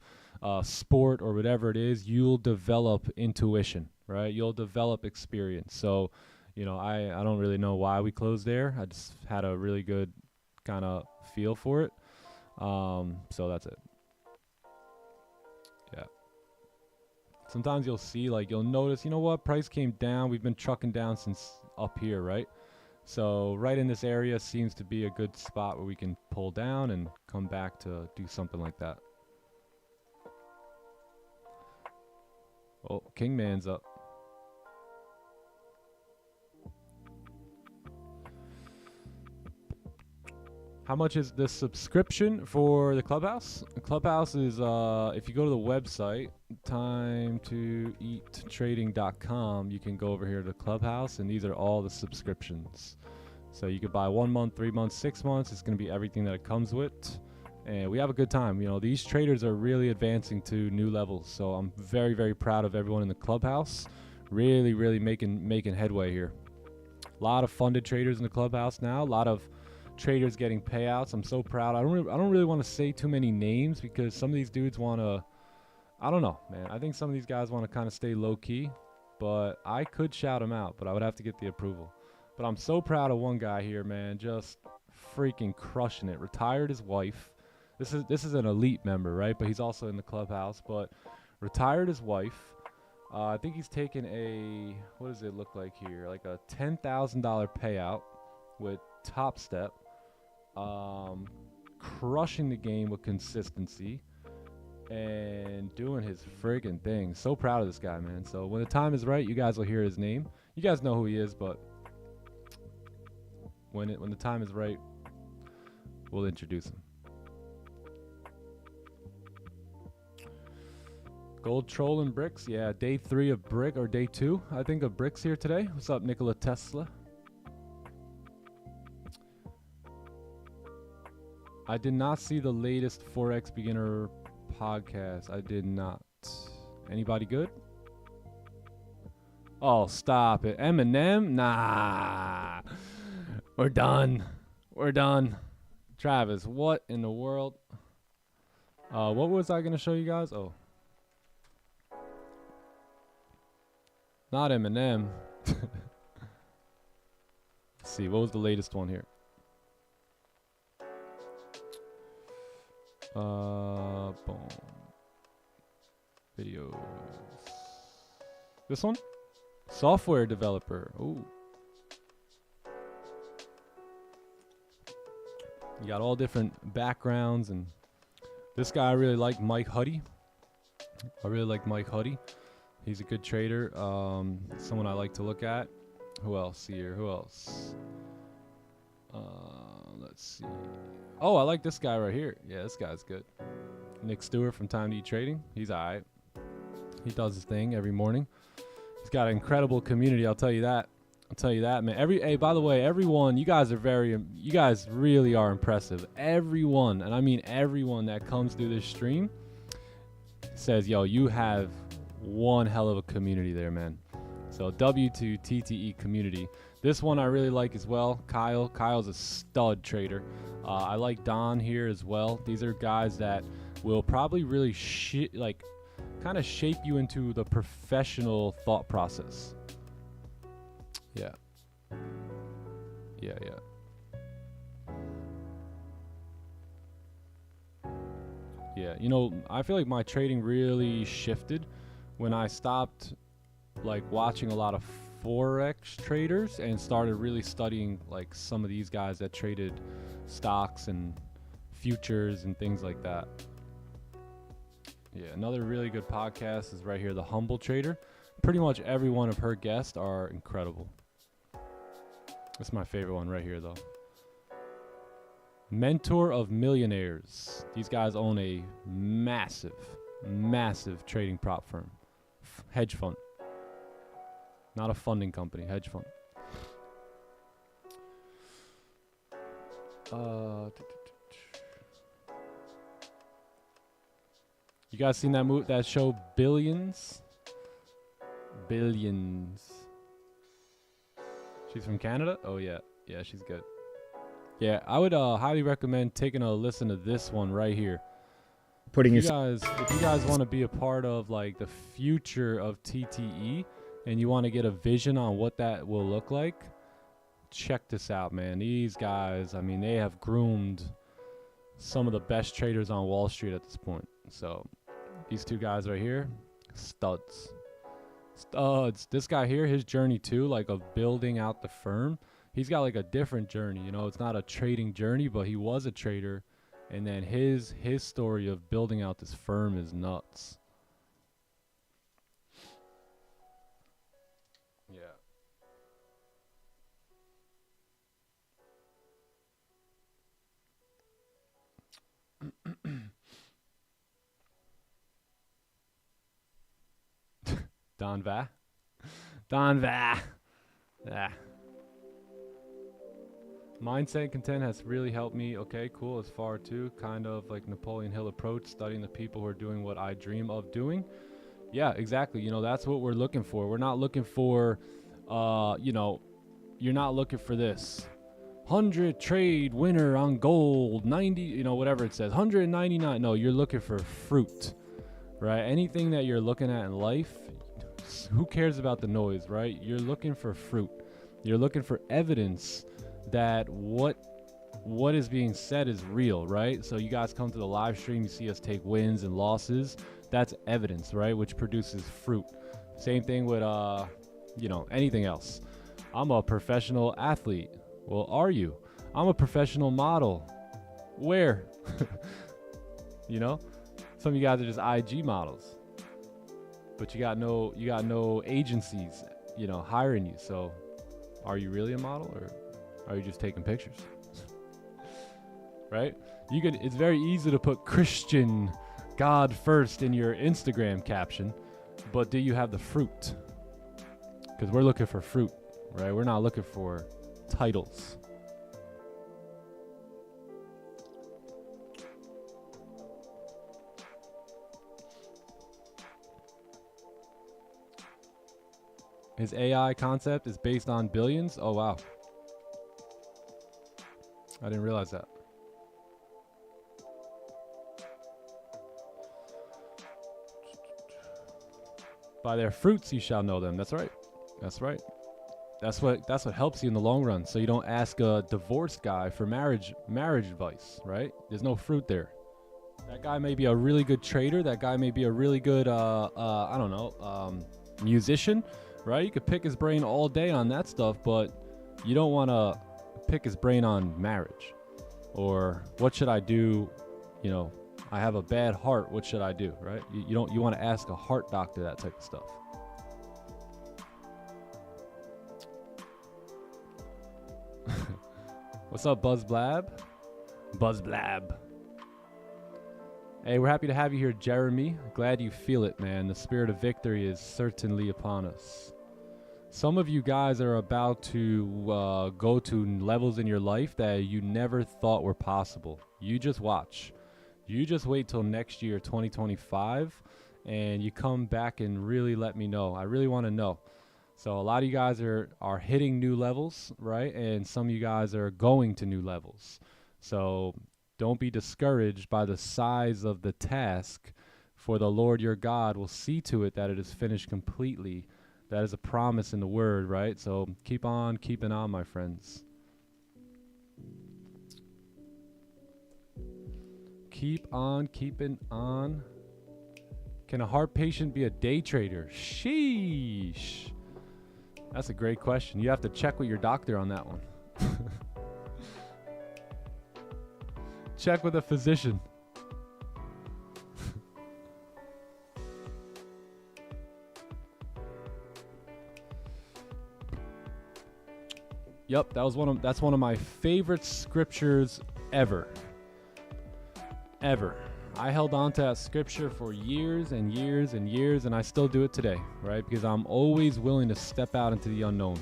sport or whatever it is, you'll develop intuition, right? You'll develop experience. So, you know, I don't really know why we closed there. I just had a really good kind of feel for it. So that's it. Yeah. Sometimes you'll see, like, you'll notice, you know what, price came down. We've been trucking down since up here, right? So right in this area seems to be a good spot where we can pull down and come back to do something like that. Oh, Kingman's up. How much is the subscription for the Clubhouse? The Clubhouse is, if you go to the website, timetoeattrading.com, you can go over here to Clubhouse, and these are all the subscriptions. So you could buy 1 month, 3 months, 6 months. It's going to be everything that it comes with. And we have a good time. You know, these traders are really advancing to new levels. So I'm very, very proud of everyone in the Clubhouse. Really, really making headway here. A lot of funded traders in the Clubhouse now. A lot of traders getting payouts. I'm so proud. I don't really want to say too many names because some of these dudes want to, I don't know, man. I think some of these guys want to kind of stay low key, but I could shout them out, but I would have to get the approval. But I'm so proud of one guy here, man. Just freaking crushing it. Retired his wife. This is an elite member, right? But he's also in the Clubhouse. But retired his wife. I think he's taken a, what does it look like here? Like a $10,000 payout with Top Step. Crushing the game with consistency. And doing his friggin' thing. So proud of this guy, man. So when the time is right, you guys will hear his name. You guys know who he is, but when the time is right, we'll introduce him. Gold Troll and Bricks. Yeah, day 3 of Brick, or day 2, I think, of Bricks here today. What's up, Nikola Tesla? I did not see the latest forex beginner podcast. I did not. Anybody good? Oh, stop it. Eminem? Nah. We're done. We're done. Travis, what in the world? What was I going to show you guys? Oh. Not Eminem. Let's see. What was the latest one here? Boom. Videos. This one? Software developer. Ooh. You got all different backgrounds, and this guy I really like, Mike Huddy. I really like Mike Huddy. He's a good trader. Someone I like to look at. Who else here? Who else? Let's see. Oh, I like this guy right here. Yeah, this guy's good. Nick Stewart from Time to Eat Trading. He's alright. He does his thing every morning. He's got an incredible community. I'll tell you that. I'll tell you that, man. Hey, by the way, everyone, you guys really are impressive. Everyone, and I mean everyone that comes through this stream says, yo, you have one hell of a community there, man. So W2TTE community. This one I really like as well. Kyle's a stud trader. I like Don here as well. These are guys that will probably really kind of shape you into the professional thought process. Yeah. Yeah. Yeah, you know, I feel like my trading really shifted when I stopped like watching a lot of forex traders and started really studying like some of these guys that traded stocks and futures and things like that. Yeah, another really good podcast is right here, The Humble Trader. Pretty much every one of her guests are incredible. That's my favorite one right here, though. Mentor of Millionaires. These guys own a massive trading prop firm. Hedge fund. Not a funding company, hedge fund. You guys seen that show Billions? Billions. She's from Canada? Oh yeah. Yeah, she's good. Yeah, I would highly recommend taking a listen to this one right here. If you guys want to be a part of like the future of TTE and you want to get a vision on what that will look like, check this out, man. These guys, I mean, they have groomed some of the best traders on Wall Street at this point. So these two guys right here, studs. This guy here, his journey too, like of building out the firm, he's got like a different journey. You know, it's not a trading journey, but he was a trader, and then his story of building out this firm is nuts. Yeah. Don Va. Don Va. Ah. Mindset content has really helped me. Okay, cool. As far too, kind of like Napoleon Hill approach, studying the people who are doing what I dream of doing. Yeah, exactly. You know, that's what we're looking for. We're not looking for, you know, you're not looking for this 100 trade winner on gold, 90, you know, whatever it says, 199. No, you're looking for fruit, right? Anything that you're looking at in life, who cares about the noise, right? You're looking for fruit. You're looking for evidence that what is being said is real, right? So you guys come to the live stream, you see us take wins and losses. That's evidence, right? Which produces fruit. Same thing with, you know, anything else. I'm a professional athlete. Well, are you? I'm a professional model. Where? You know, some of you guys are just IG models, but you got no agencies, you know, hiring you. So are you really a model, or are you just taking pictures? Right? It's very easy to put Christian, God first in your Instagram caption, but do you have the fruit? Because we're looking for fruit, right? We're not looking for titles. His AI concept is based on billions? Oh, wow. I didn't realize that. By their fruits you shall know them. That's right. That's right. That's what helps you in the long run. So you don't ask a divorced guy for marriage advice, right? There's no fruit there. That guy may be a really good trader. That guy may be a really good I don't know, musician, right? You could pick his brain all day on that stuff, but you don't want to pick his brain on marriage or what should I do, you know, I have a bad heart, what should I do, right? You want to ask a heart doctor that type of stuff. What's up, Buzz Blab? Buzz Blab. Hey, we're happy to have you here, Jeremy. Glad you feel it, man. The spirit of victory is certainly upon us. Some of you guys are about to go to levels in your life that you never thought were possible. You just watch. You just wait till next year, 2025, and you come back and really let me know. I really want to know. So a lot of you guys are hitting new levels, right? And some of you guys are going to new levels. So don't be discouraged by the size of the task, for the Lord your God will see to it that it is finished completely. That is a promise in the word, right? So keep on keeping on, my friends. Keep on keeping on. Can a heart patient be a day trader? Sheesh. That's a great question. You have to check with your doctor on that one. Check with a physician. Yep, that's one of my favorite scriptures ever. I held on to that scripture for years and years and years, and I still do it today, right? Because I'm always willing to step out into the unknown,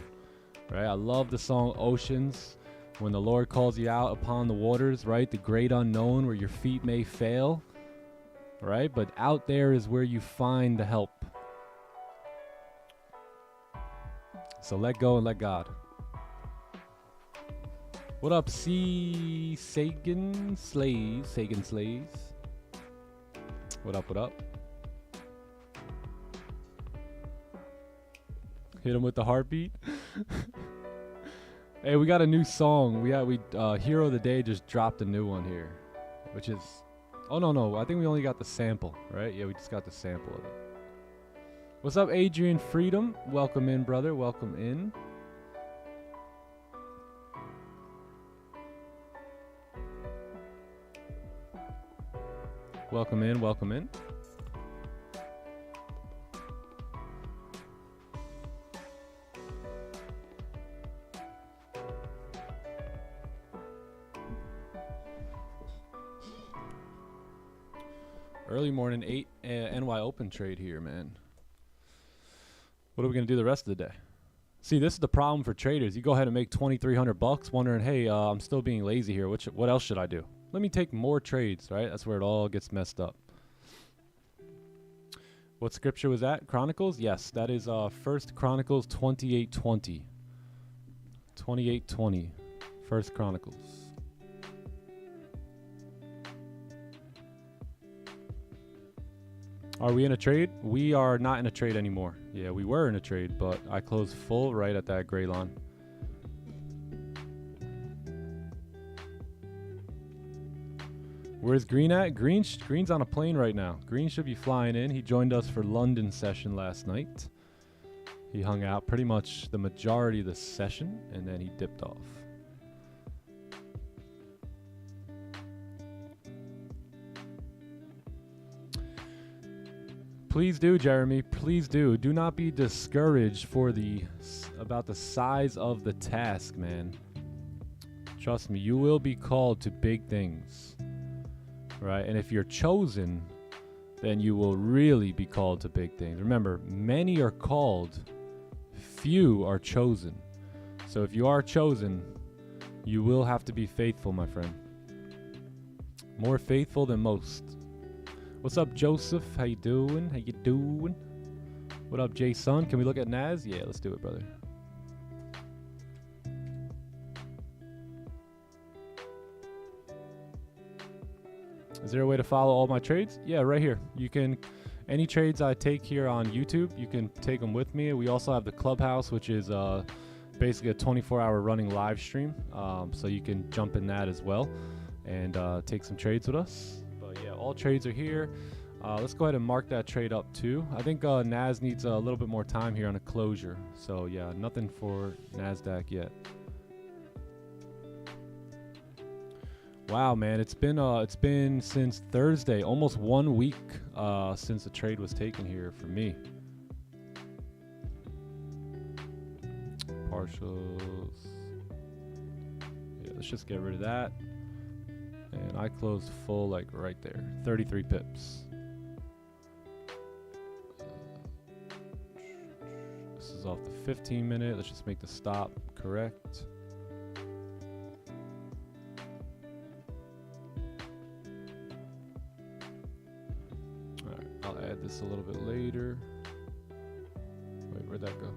right? I love the song Oceans, when the Lord calls you out upon the waters, right? The great unknown where your feet may fail, right? But out there is where you find the help. So let go and let God. What up, Sagan Slays? What up? Hit him with the heartbeat. Hey, we got a new song. We Hero of the Day just dropped a new one here, which is, oh no, I think we only got the sample, right? Yeah, we just got the sample of it. What's up, Adrian Freedom? Welcome in, brother. Welcome in. Welcome in. Early morning 8 NY open trade here, man. What are we going to do the rest of the day? See, this is the problem for traders. You go ahead and make 2,300 bucks wondering, hey, I'm still being lazy here. What else should I do? Let me take more trades, right? That's where it all gets messed up. What scripture was that? Chronicles? Yes, that is 1 Chronicles 28:20. 28:20. 1 Chronicles. Are we in a trade? We are not in a trade anymore. Yeah, we were in a trade, but I closed full right at that gray line. Where's Green at? Green's on a plane right now. Green should be flying in. He joined us for London session last night. He hung out pretty much the majority of the session, and then he dipped off. Please do, Jeremy. Please do. Do not be discouraged about the size of the task, man. Trust me, you will be called to big things, right? And if you're chosen, then you will really be called to big things. Remember, many are called, few are chosen. So if you are chosen, you will have to be faithful, my friend. More faithful than most. What's up, Joseph? How you doing? How you doing? What up, Jason? Can we look at NAS? Yeah, let's do it, brother. Is there a way to follow all my trades? Yeah, right here. You can, any trades I take here on YouTube, you can take them with me. We also have the Clubhouse, which is basically a 24-hour running live stream. So you can jump in that as well and take some trades with us. Yeah, all trades are here. Let's go ahead and mark that trade up too. I think NAS needs a little bit more time here on a closure. So yeah, nothing for Nasdaq yet. Wow, man, it's been since Thursday, almost 1 week since the trade was taken here for me. Partials. Yeah, let's just get rid of that. And I closed full like right there, 33 pips. This is off the 15-minute. Let's just make the stop correct. All right, I'll add this a little bit later. Wait, where'd that go?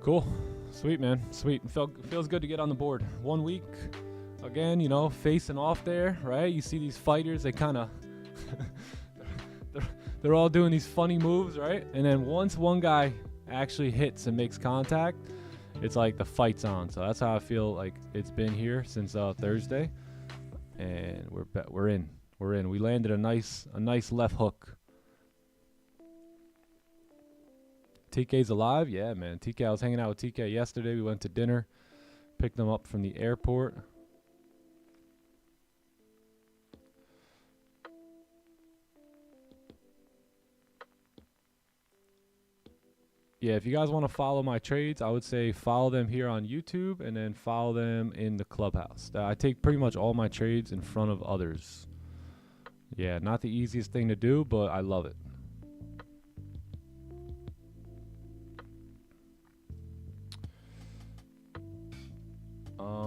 Cool. Sweet, man. Sweet. Feels good to get on the board. 1 week. Again, you know, facing off there, right? You see these fighters, they kind of... they're all doing these funny moves, right? And then once one guy actually hits and makes contact, it's like the fight's on. So that's how I feel like it's been here since Thursday. And we're in. We're in. We landed a nice left hook. TK's alive? Yeah, man. TK, I was hanging out with TK yesterday. We went to dinner, picked them up from the airport. Yeah, if you guys want to follow my trades, I would say follow them here on YouTube and then follow them in the Clubhouse. I take pretty much all my trades in front of others. Yeah, not the easiest thing to do, but I love it.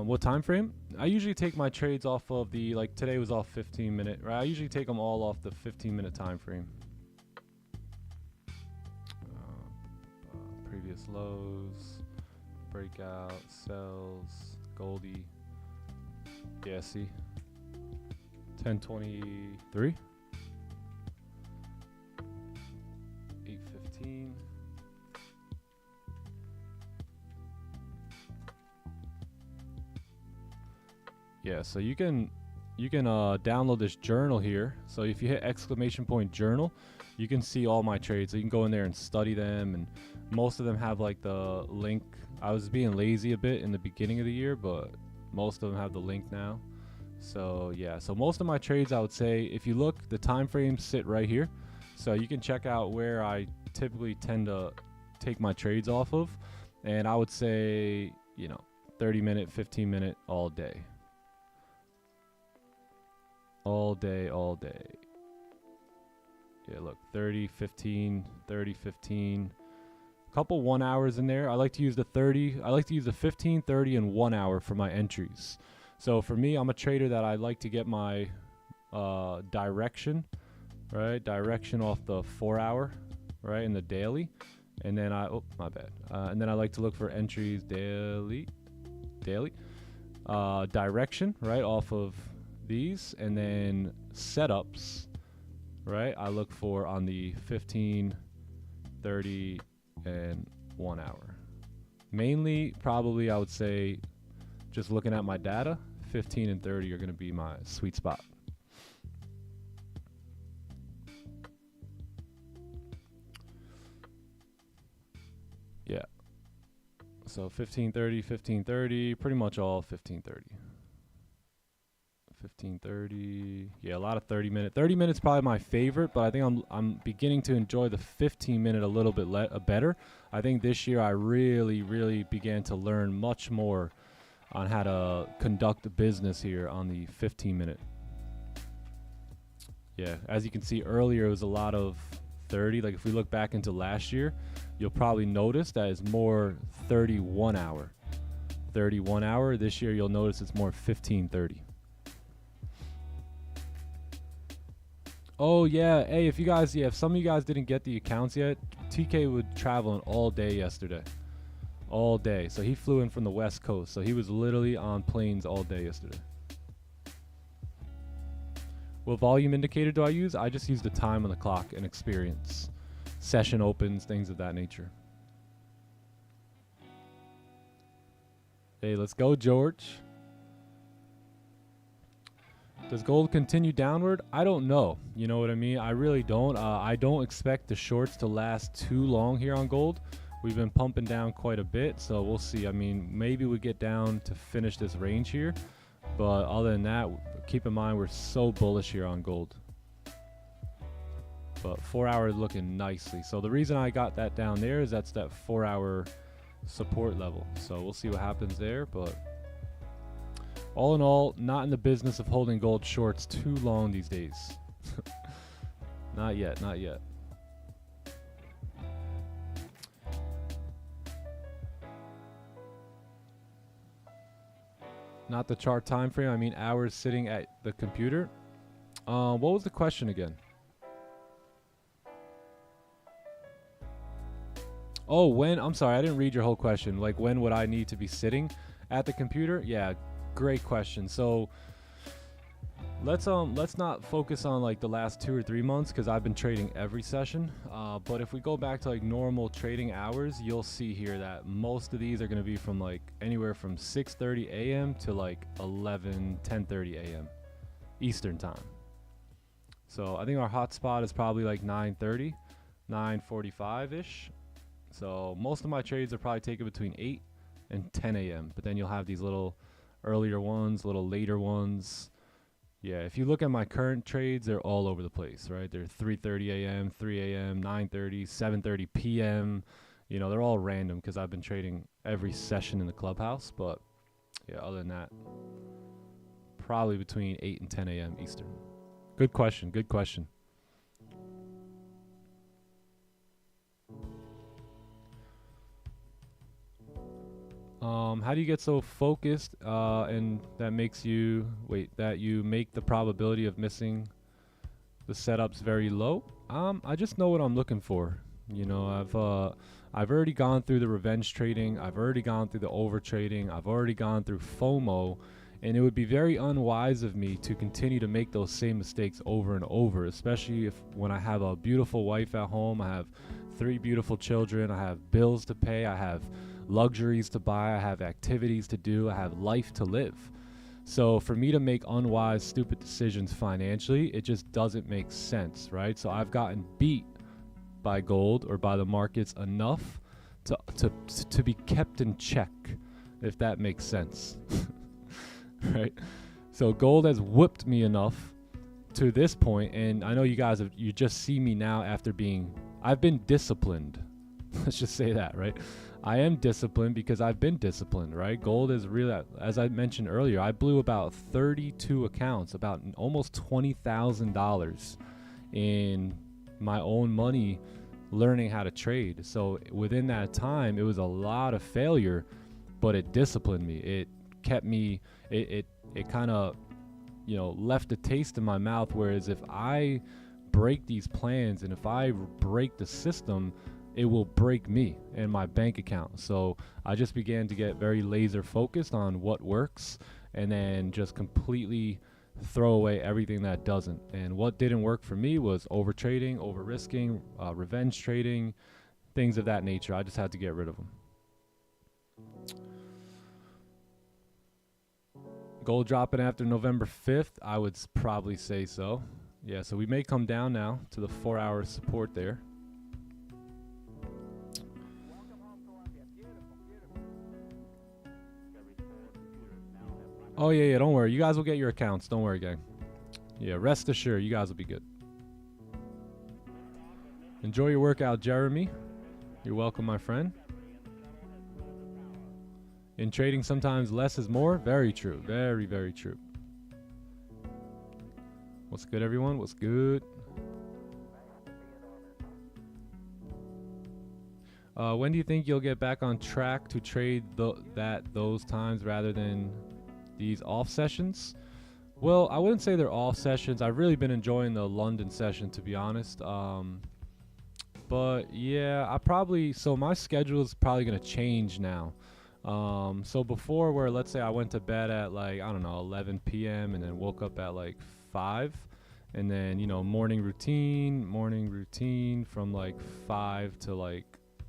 What time frame? I usually take my trades off of the, like today was off 15-minute, right? I usually take them all off the 15-minute time frame. Previous lows, breakout, sells, Goldie. Yeah, see? 1023. 815. Yeah, so you can download this journal here. So if you hit ! journal, you can see all my trades. So you can go in there and study them, and most of them have like the link. I was being lazy a bit in the beginning of the year, but most of them have the link now. So yeah, so most of my trades, I would say, if you look, the time frames sit right here. So you can check out where I typically tend to take my trades off of. And I would say, you know, 30-minute, 15-minute all day. All day, all day. Yeah, look, 30, 15, 30, 15. Couple 1 hours in there. I like to use the 30. I like to use the 15, 30, and 1 hour for my entries. So for me, I'm a trader that I like to get my direction, right? Direction off the 4 hour, right? In the daily. And then my bad. And then I like to look for entries daily. Direction, right? Off of these. And then setups, right? I look for on the 15, 30, and 1 hour. Mainly, probably, I would say, just looking at my data, 15 and 30 are going to be my sweet spot. Yeah. So 1530, 1530, pretty much all 1530. 1530. Yeah, a lot of 30 minute. 30 minutes probably my favorite, but I think I'm beginning to enjoy the 15 minute a little bit better. I think this year I really began to learn much more on how to conduct a business here on the 15 minute. Yeah, as you can see earlier, it was a lot of 30. Like if we look back into last year, you'll probably notice that it's more 31 hour. 31 hour. This year you'll notice it's more 1530. Oh yeah, hey, if some of you guys didn't get the accounts yet, TK would traveling all day yesterday. All day. So he flew in from the West Coast. So he was literally on planes all day yesterday. What volume indicator do I use? I just use the time on the clock and experience. Session opens, things of that nature. Hey, let's go, George. Does gold continue downward? I don't know. You know what I mean? I really don't. I don't expect the shorts to last too long here on gold. We've been pumping down quite a bit, so we'll see. I mean, maybe we get down to finish this range here. But other than that, keep in mind we're so bullish here on gold. But 4 hours looking nicely. So the reason I got that down there is that's that 4 hour support level. So we'll see what happens there. But all in all, not in the business of holding gold shorts too long these days. Not yet, not yet. Not the chart time frame, I mean hours sitting at the computer. What was the question again? Oh, when? I'm sorry, I didn't read your whole question. Like, when would I need to be sitting at the computer? Yeah, great question. So let's not focus on like the last 2 or 3 months because I've been trading every session. But if we go back to like normal trading hours, you'll see here that most of these are going to be from like anywhere from 6:30 a.m. to like 10:30 a.m. Eastern time. So I think our hot spot is probably like 9:30, 9:45-ish. So most of my trades are probably taken between 8 and 10 a.m. But then you'll have these little earlier ones, little later ones. Yeah, if you look at my current trades, they're all over the place, right? They're 3:30 a.m., 3 a.m., 9:30, 7:30 p.m. You know, they're all random because I've been trading every session in the Clubhouse. But yeah, other than that, probably between 8 and 10 a.m. Eastern. Good question, good question. How do you get so focused and that makes you that you make the probability of missing the setups very low? I just know what I'm looking for. You know, I've already gone through the revenge trading. I've already gone through the over trading. I've already gone through FOMO, and it would be very unwise of me to continue to make those same mistakes over and over, especially when I have a beautiful wife at home. I have 3 beautiful children. I have bills to pay. I have luxuries to buy, I have activities to do, I have life to live. So for me to make unwise, stupid decisions financially, it just doesn't make sense, right? So I've gotten beat by gold or by the markets enough to be kept in check, if that makes sense. Right? So gold has whipped me enough to this point, and I know you guys you just see me now after I've been disciplined. Let's just say that, right? I am disciplined because I've been disciplined, right? Gold is really, as I mentioned earlier, I blew about 32 accounts, about almost $20,000 in my own money learning how to trade. So within that time, it was a lot of failure, but it disciplined me. It kept me, it kind of, you know, left a taste in my mouth. Whereas if I break these plans and if I break the system, it will break me and my bank account. So I just began to get very laser focused on what works and then just completely throw away everything that doesn't. And what didn't work for me was over trading, over risking, revenge trading, things of that nature. I just had to get rid of them. Gold dropping after November 5th, I would probably say so. Yeah, so we may come down now to the 4-hour support there. Oh, yeah, don't worry. You guys will get your accounts. Don't worry, gang. Yeah, rest assured, you guys will be good. Enjoy your workout, Jeremy. You're welcome, my friend. In trading, sometimes less is more. Very true. Very, very true. What's good, everyone? What's good? When do you think you'll get back on track to trade those times rather than these off sessions? Well, I wouldn't say they're off sessions. I've really been enjoying the London session, to be honest. But yeah, so my schedule is probably going to change now. So before, where let's say I went to bed at like, I don't know, 11 p.m. and then woke up at like 5, and then, you know, morning routine from like 5 to like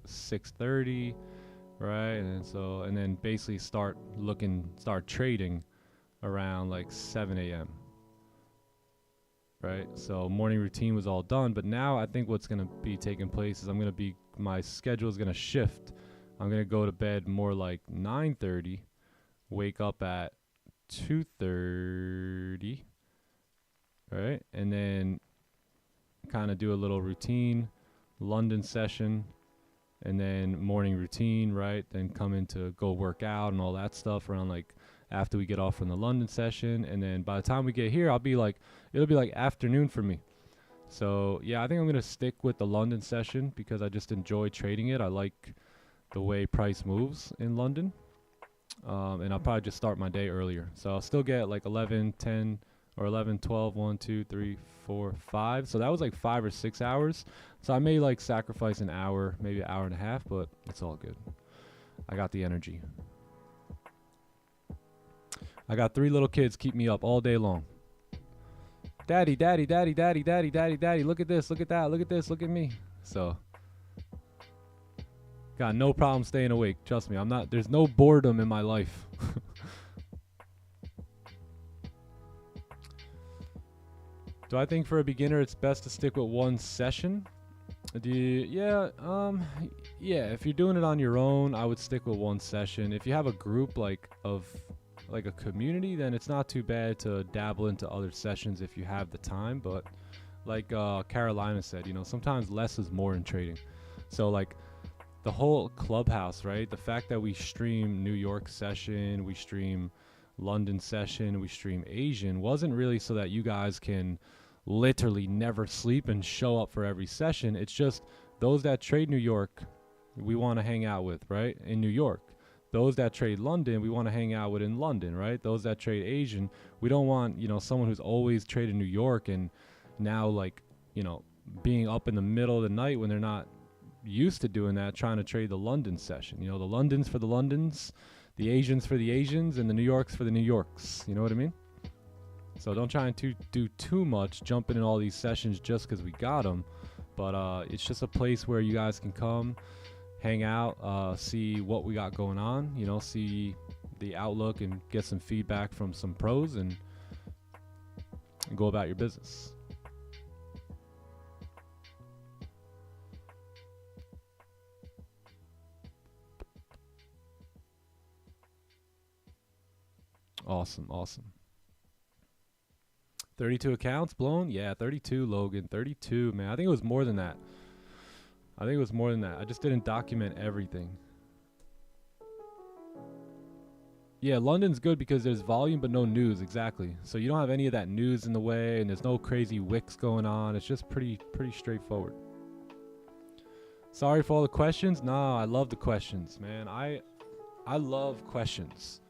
6:30, right? And then basically start trading around like 7 a.m. right? So morning routine was all done, but now I think what's going to be taking place is my schedule is going to shift. I'm going to go to bed more like 9:30, wake up at 2:30, right? And then kind of do a little routine, London session, and then morning routine, right? Then come in to go work out and all that stuff around like after we get off from the London session. And then by the time we get here, it'll be like afternoon for me. So yeah, I think I'm going to stick with the London session because I just enjoy trading it. I like the way price moves in London. And I'll probably just start my day earlier. So I'll still get like 11, 10, or 11, 12, 1, 2, 3, 4, 5. So that was like 5 or 6 hours. So I may like sacrifice an hour, maybe an hour and a half, but it's all good. I got the energy. I got 3 little kids keep me up all day long. Daddy, daddy, daddy, daddy, daddy, daddy, daddy. Look at this, look at that, look at this, look at me. So got no problem staying awake. Trust me, there's no boredom in my life. Do I think for a beginner it's best to stick with one session? Yeah, if you're doing it on your own, I would stick with one session. If you have a group like a community, then it's not too bad to dabble into other sessions if you have the time. But like Carolina said, you know, sometimes less is more in trading. So like the whole Clubhouse, right? The fact that we stream New York session, we stream London session, we stream Asian, wasn't really so that you guys can literally never sleep and show up for every session. It's just those that trade New York, we want to hang out with, right? In New York. Those that trade London, we want to hang out with in London, right? Those that trade Asian, we don't want, you know, someone who's always traded New York and now like, you know, being up in the middle of the night when they're not used to doing that, trying to trade the London session. You know, the Londons for the Londons, the Asians for the Asians, and the New Yorks for the New Yorks. You know what I mean? So don't try and do too much jumping in all these sessions just because we got them. But it's just a place where you guys can come, hang out, see what we got going on, you know, see the outlook and get some feedback from some pros and go about your business. Awesome, awesome. 32 accounts blown? Yeah, 32, Logan. 32, man. I think it was more than that. I just didn't document everything. Yeah, London's good because there's volume but no news, exactly. So you don't have any of that news in the way, and there's no crazy wicks going on. It's just pretty straightforward. Sorry for all the questions. Nah, I love the questions, man. I love questions.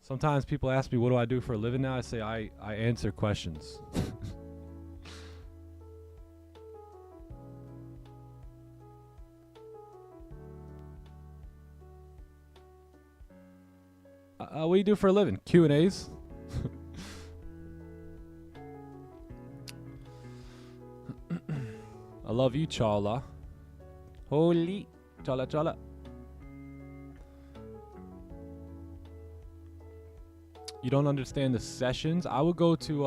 Sometimes people ask me, what do I do for a living now? I say I answer questions. What do you do for a living? Q&As? I love you, Chala. Holy Chala Chala. You don't understand the sessions? I would go to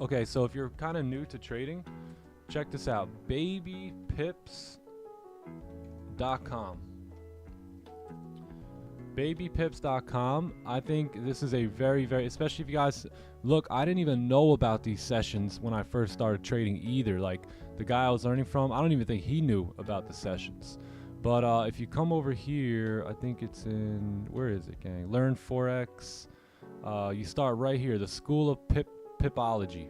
okay, so if you're kind of new to trading, check this out. babypips.com. babypips.com. I think this is a very, especially if you guys look, I didn't even know about these sessions when I first started trading either. Like the guy I was learning from, I don't even think he knew about the sessions. But if you come over here, I think it's in, where is it, gang? Learn forex. You start right here, the School of Pipology.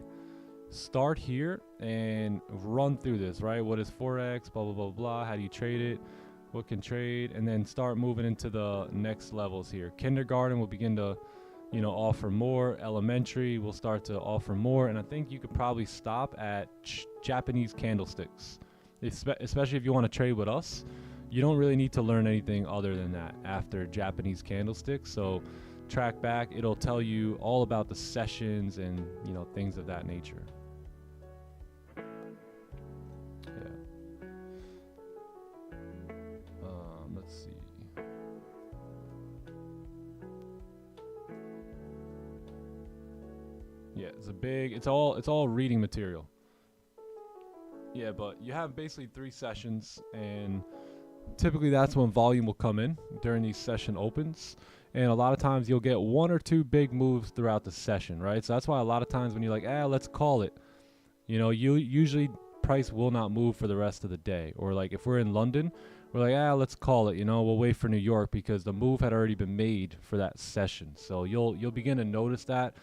Start here and run through this, right? What is forex? Blah blah blah blah. How do you trade it? What can trade? And then start moving into the next levels here. Kindergarten will begin to, you know, offer more. Elementary will start to offer more. And I think you could probably stop at Japanese candlesticks, especially if you want to trade with us. You don't really need to learn anything other than that after Japanese candlesticks. So track back, it'll tell you all about the sessions and, you know, things of that nature. Yeah. Let's see. Yeah, it's all reading material. Yeah, but you have basically 3 sessions, and typically that's when volume will come in during these session opens. And a lot of times you'll get 1 or 2 big moves throughout the session, right? So that's why a lot of times when you're like, let's call it, you know, usually price will not move for the rest of the day. Or like if we're in London, we're like, let's call it, you know, we'll wait for New York because the move had already been made for that session. So you'll begin to notice that.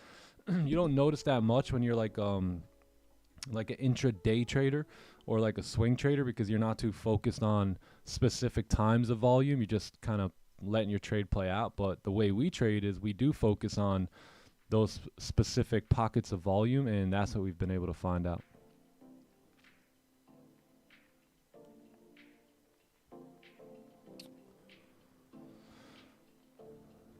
You don't notice that much when you're like an intraday trader or like a swing trader, because you're not too focused on specific times of volume. You're just kind of letting your trade play out. But the way we trade is we do focus on those specific pockets of volume, and that's what we've been able to find out.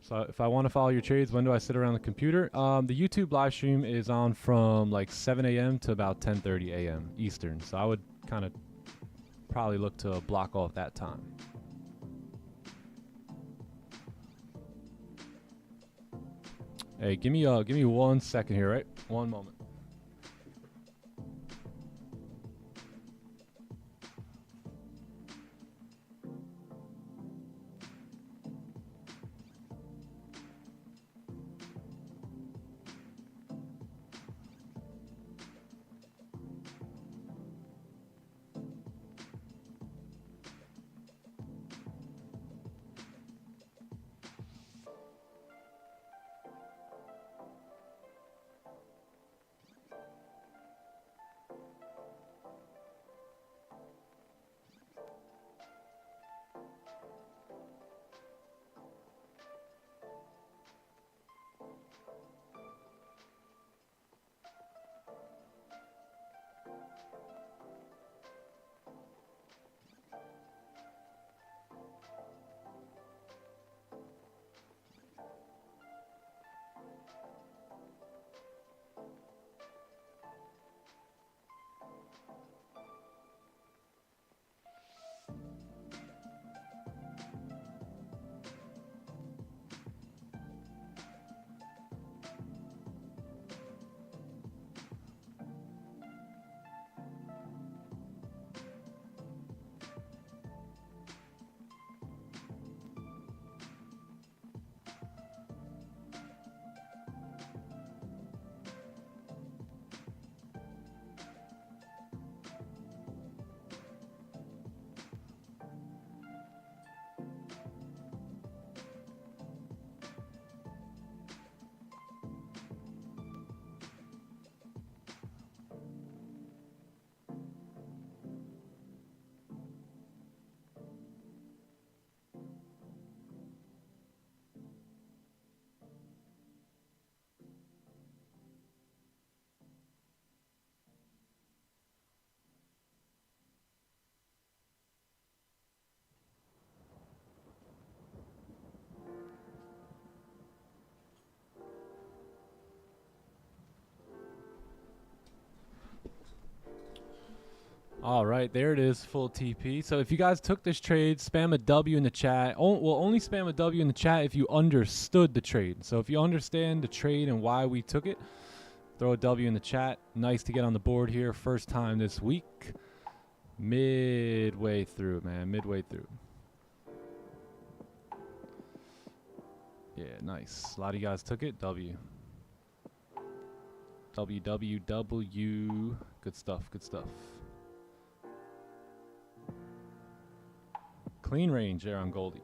So if I want to follow your trades, when do I sit around the computer? The YouTube live stream is on from like 7 a.m. to about 10:30 a.m. Eastern. So I would kind of probably look to block off that time. Hey, give me 1 second here, right? 1 moment. All right, there it is, full TP. So if you guys took this trade, spam a W in the chat. We'll only spam a W in the chat if you understood the trade. So if you understand the trade and why we took it, throw a W in the chat. Nice to get on the board here. First time this week. Midway through, man. Midway through. Yeah, nice. A lot of you guys took it. W. WWW. Good stuff, good stuff. Clean range there on Goldie.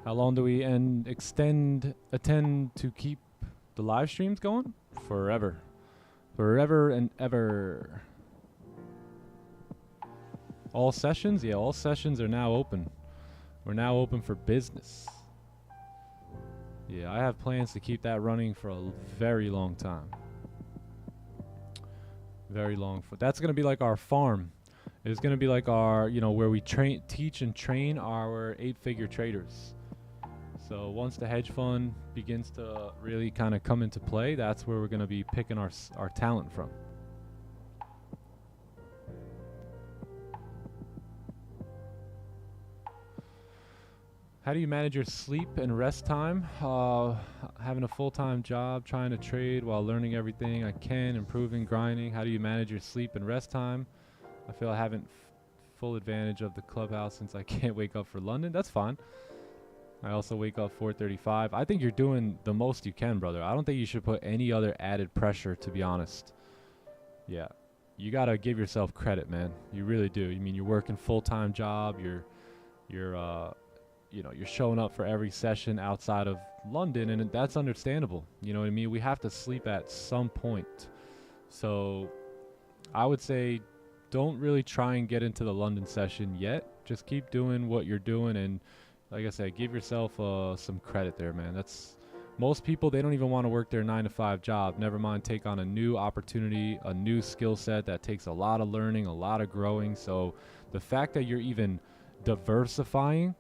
How long do we attend to keep the live streams going? Forever. Forever and ever. All sessions? Yeah, all sessions are now open. We're now open for business. Yeah, I have plans to keep that running for a very long time. Very long. That's going to be like our farm. It's going to be like our, you know, where we teach and train our 8-figure traders. So once the hedge fund begins to really kind of come into play, that's where we're going to be picking our talent from. How do you manage your sleep and rest time? Having a full-time job, trying to trade while learning everything I can, improving, grinding. How do you manage your sleep and rest time? I feel I haven't full advantage of the Clubhouse since I can't wake up for London. That's fine. I also wake up 4:35. I think you're doing the most you can, brother. I don't think you should put any other added pressure, to be honest. Yeah, you gotta give yourself credit, man. You really do. I mean, you're working full-time job. You're you know, you're showing up for every session outside of London, and that's understandable. You know what I mean? We have to sleep at some point. So I would say don't really try and get into the London session yet. Just keep doing what you're doing, and like I said, give yourself some credit there, man. That's most people, they don't even want to work their 9-to-5 job. Never mind take on a new opportunity, a new skill set that takes a lot of learning, a lot of growing. So the fact that you're even diversifying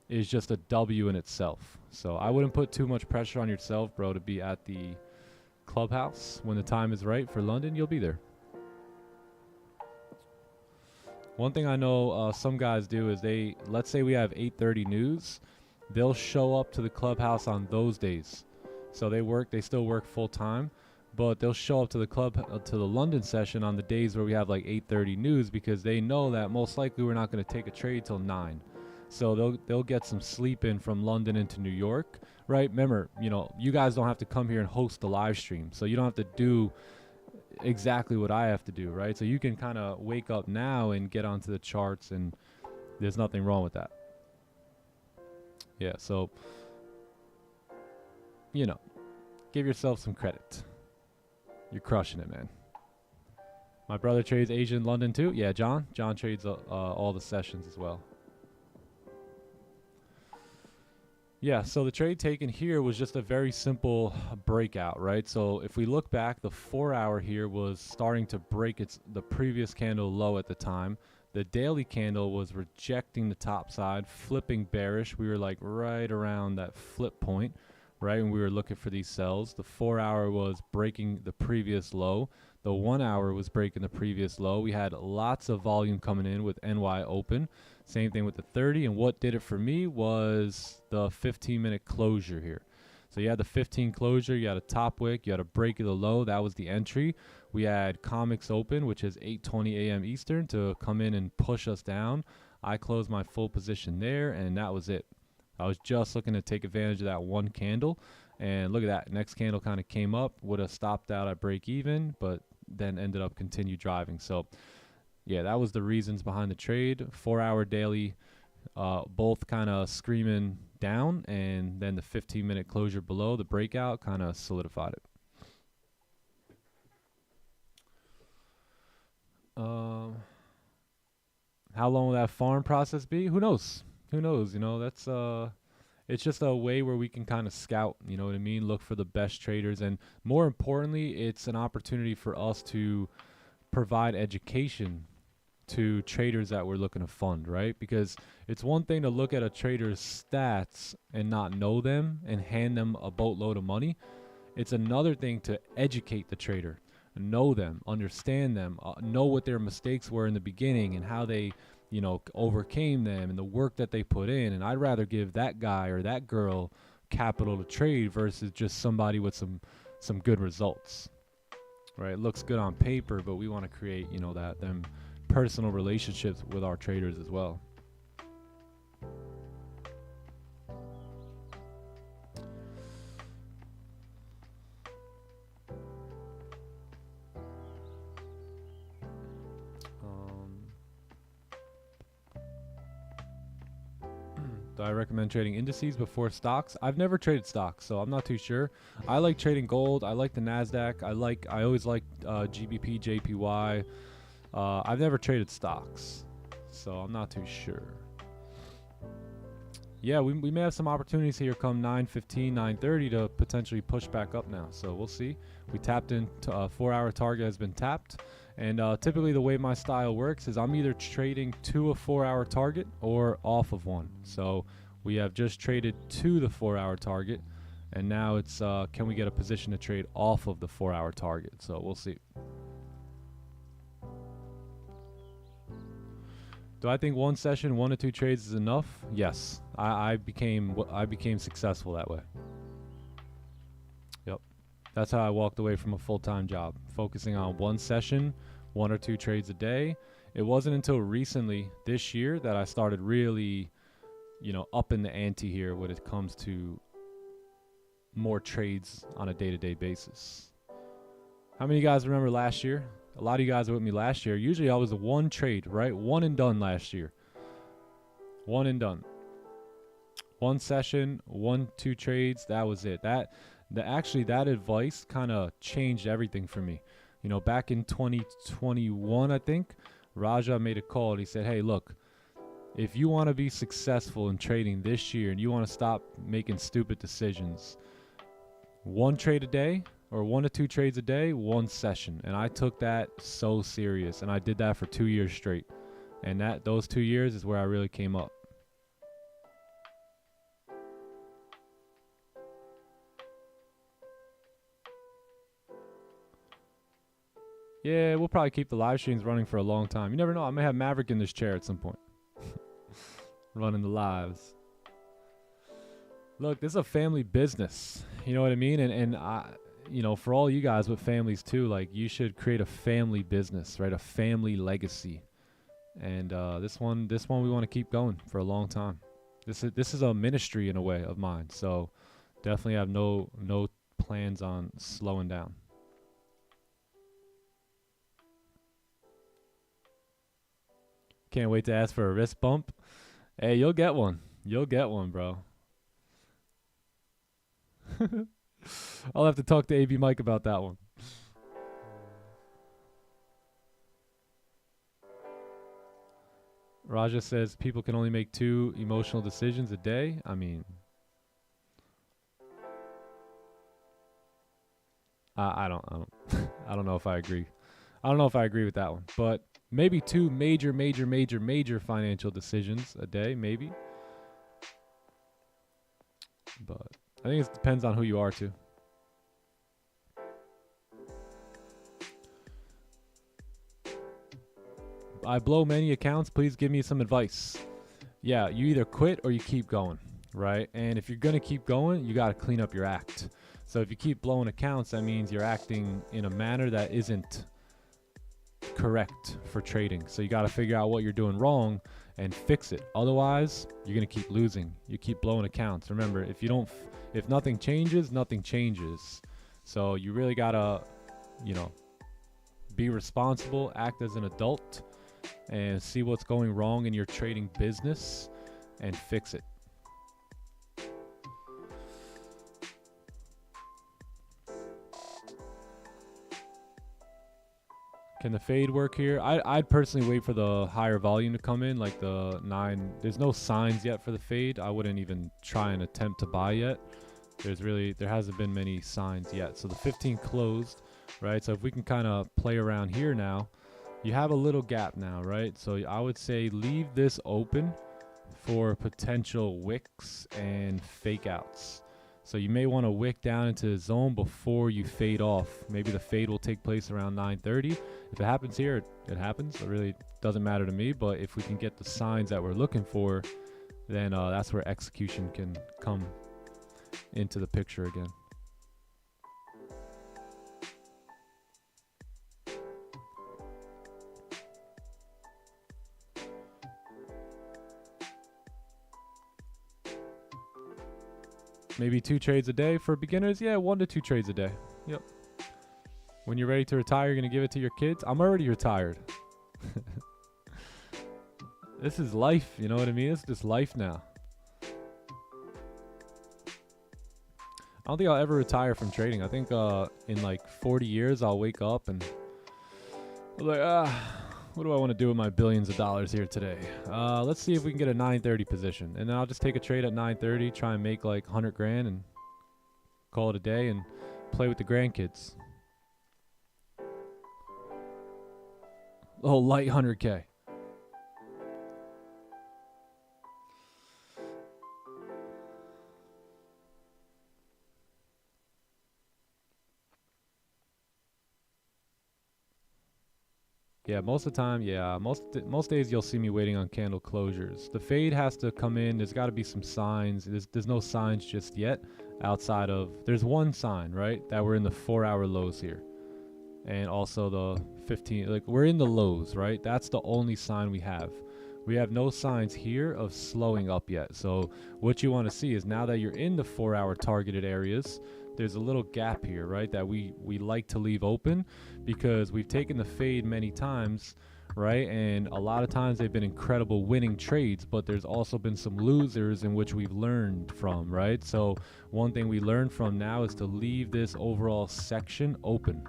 is just a W in itself. So I wouldn't put too much pressure on yourself, bro, to be at the Clubhouse. When the time is right for London, you'll be there. One thing I know some guys do is let's say we have 8:30 news, they'll show up to the Clubhouse on those days. So they still work full time, but they'll show up to the London session on the days where we have like 8:30 news, because they know that most likely we're not going to take a trade till 9. So they'll get some sleep in from London into New York, right? Remember, you know, you guys don't have to come here and host the live stream, so you don't have to do exactly what I have to do, right? So you can kind of wake up now and get onto the charts, and there's nothing wrong with that. Yeah, so, you know, give yourself some credit. You're crushing it, man. My brother trades Asia in London too. Yeah, John trades all the sessions as well. Yeah, so the trade taken here was just a very simple breakout, right? So if we look back, the 4-hour here was starting to break the previous candle low at the time. The daily candle was rejecting the top side, flipping bearish. We were like right around that flip point, right? And we were looking for these sells. The 4-hour was breaking the previous low. The 1-hour was breaking the previous low. We had lots of volume coming in with NY open. Same thing with the 30, and what did it for me was the 15-minute closure here. So you had the 15 closure, you had a top wick, you had a break of the low, that was the entry. We had comics open, which is 8:20 a.m. Eastern, to come in and push us down. I closed my full position there, and that was it. I was just looking to take advantage of that one candle, and look at that. Next candle kind of came up, would have stopped out at break even, but then ended up continue driving. So yeah, that was the reasons behind the trade. 4-hour daily, both kind of screaming down, and then the 15-minute closure below the breakout kind of solidified it. How long will that farm process be? Who knows? Who knows? You know, that's it's just a way where we can kind of scout, you know what I mean? Look for the best traders, and more importantly, it's an opportunity for us to provide education to traders that we're looking to fund, right? Because it's one thing to look at a trader's stats and not know them and hand them a boatload of money. It's another thing to educate the trader, know them, understand them, know what their mistakes were in the beginning and how they, you know, overcame them and the work that they put in. And I'd rather give that guy or that girl capital to trade versus just somebody with some good results, right? It looks good on paper, but we want to create, you know, them personal relationships with our traders as well. Do I recommend trading indices before stocks? I've never traded stocks, so I'm not too sure. I like trading gold. I like the Nasdaq. I always like GBP, JPY. I've never traded stocks, so I'm not too sure. Yeah, we may have some opportunities here come 9:15, 9:30 to potentially push back up now. So we'll see. We tapped into a 4-hour target has been tapped. And typically the way my style works is I'm either trading to a 4-hour target or off of one. So we have just traded to the 4-hour target. And now it's can we get a position to trade off of the 4-hour target? So we'll see. Do I think one session, 1 to 2 trades is enough? Yes. I became successful that way. Yep. That's how I walked away from a full-time job, focusing on one session, 1 or 2 trades a day. It wasn't until recently this year that I started really, you know, upping the ante here when it comes to more trades on a day-to-day basis. How many of you guys remember last year? A lot of you guys were with me last year. Usually I was a one trade, right? One and done last year. One and done. One session, 1, 2 trades. That was it. Actually, that advice kind of changed everything for me. You know, back in 2021, I think, Raja made a call and he said, hey, look, if you want to be successful in trading this year and you want to stop making stupid decisions, 1 trade a day or 1 to 2 trades a day, 1 session. And I took that so serious, and I did that for 2 years straight. And those 2 years is where I really came up. Yeah, we'll probably keep the live streams running for a long time. You never know. I may have Maverick in this chair at some point. Running the lives. Look, this is a family business. You know what I mean? And I, you know, for all you guys with families too, like, you should create a family business, right? A family legacy. And this one we want to keep going for a long time. This is a ministry in a way of mine. So definitely have no plans on slowing down. Can't wait to ask for a wrist bump. Hey, you'll get one. You'll get one, bro. I'll have to talk to AB Mike about that one. Raja says people can only make 2 emotional decisions a day. I mean, I don't I don't know if I agree. I don't know if I agree with that one, but maybe 2 major financial decisions a day, maybe. But I think it depends on who you are too. I blow many accounts. Please give me some advice. Yeah, you either quit or you keep going, right? And if you're going to keep going, you got to clean up your act. So if you keep blowing accounts, that means you're acting in a manner that isn't correct for trading. So you got to figure out what you're doing wrong and fix it. Otherwise, you're going to keep losing. You keep blowing accounts. Remember, if nothing changes, nothing changes. So you really got to, you know, be responsible, act as an adult, and see what's going wrong in your trading business and fix it. Can the fade work here? I'd personally wait for the higher volume to come in, like the 9. There's no signs yet for the fade. I wouldn't even try and attempt to buy yet. There hasn't been many signs yet. So the 15 closed, right? So if we can kind of play around here now, you have a little gap now, right? So I would say leave this open for potential wicks and fake outs. So you may want to wick down into the zone before you fade off. Maybe the fade will take place around 9:30. If it happens here, it happens. It really doesn't matter to me. But if we can get the signs that we're looking for, then that's where execution can come into the picture again. Maybe 2 trades a day for beginners. Yeah, 1 to 2 trades a day. Yep. When you're ready to retire, you're going to give it to your kids. I'm already retired. This is life. You know what I mean? It's just life now. I don't think I'll ever retire from trading. I think in like 40 years, I'll wake up and be like, what do I want to do with my billions of dollars here today? Let's see if we can get a 9:30 position. And then I'll just take a trade at 9:30, try and make like 100 grand and call it a day and play with the grandkids. Oh, light 100K. Yeah, most of the time, yeah, most days you'll see me waiting on candle closures. The fade has to come in. There's got to be some signs. There's no signs just yet outside of, there's one sign, right? That we're in the 4-hour lows here. And also the 15, like we're in the lows, right? That's the only sign we have. We have no signs here of slowing up yet. So what you want to see is now that you're in the 4-hour targeted areas, there's a little gap here, right, that we like to leave open because we've taken the fade many times, right? And a lot of times they've been incredible winning trades, but there's also been some losers in which we've learned from, right? So one thing we learned from now is to leave this overall section open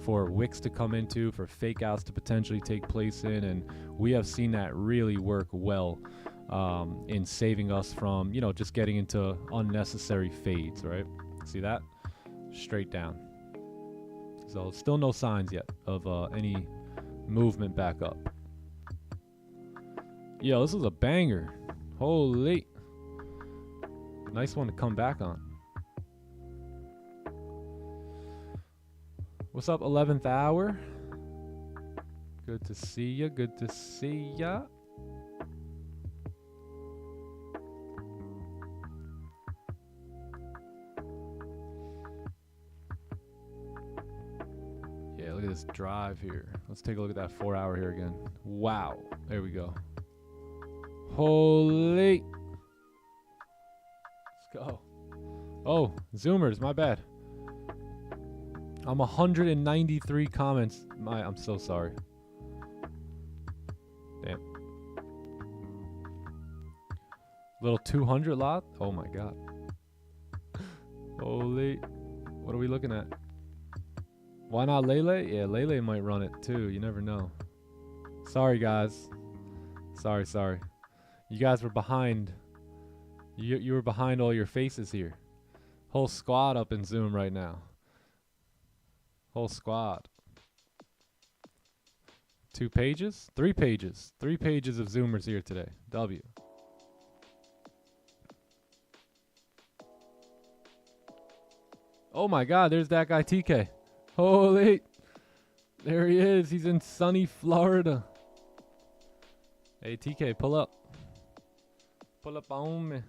for wicks to come into, for fake outs to potentially take place in, and we have seen that really work well in saving us from, you know, just getting into unnecessary fades, right? See that? Straight down. So still no signs yet of any movement back up. Yo, this is a banger. Holy. Nice one to come back on. What's up, 11th hour? Good to see ya. Good to see ya. Yeah, look at this drive here. Let's take a look at that 4-hour here again. Wow. There we go. Holy. Let's go. Oh, Zoomers, my bad. I'm 193 comments. I'm so sorry. Damn. Little 200 lot? Oh my god. Holy. What are we looking at? Why not Lele? Yeah, Lele might run it too. You never know. Sorry, guys. Sorry. You guys were behind. You were behind all your faces here. Whole squad up in Zoom right now. Whole squad. 2 pages? 3 pages. 3 pages of Zoomers here today. W. Oh my god, there's that guy TK. Holy. There he is. He's in sunny Florida. Hey TK, pull up. Pull up on me.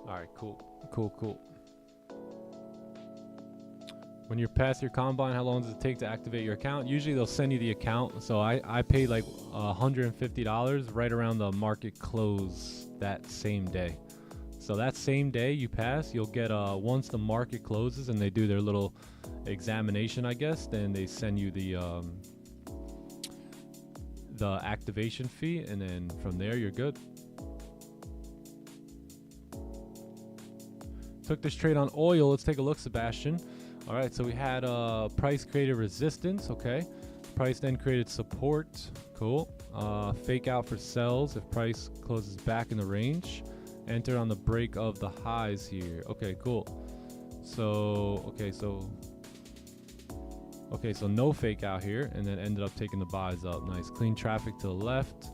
Alright, cool. When you're past your combine, how long does it take to activate your account? Usually they'll send you the account. So I paid like $150 right around the market close that same day. So that same day you pass, you'll get once the market closes and they do their little examination, I guess, then they send you the activation fee, and then from there you're good. Took this trade on oil. Let's take a look, Sebastian. All right, so we had price created resistance. Okay, price then created support. Cool. Fake out for sells if price closes back in the range. Enter on the break of the highs here. Okay, cool. So so no fake out here, and then ended up taking the buys up. Nice clean traffic to the left.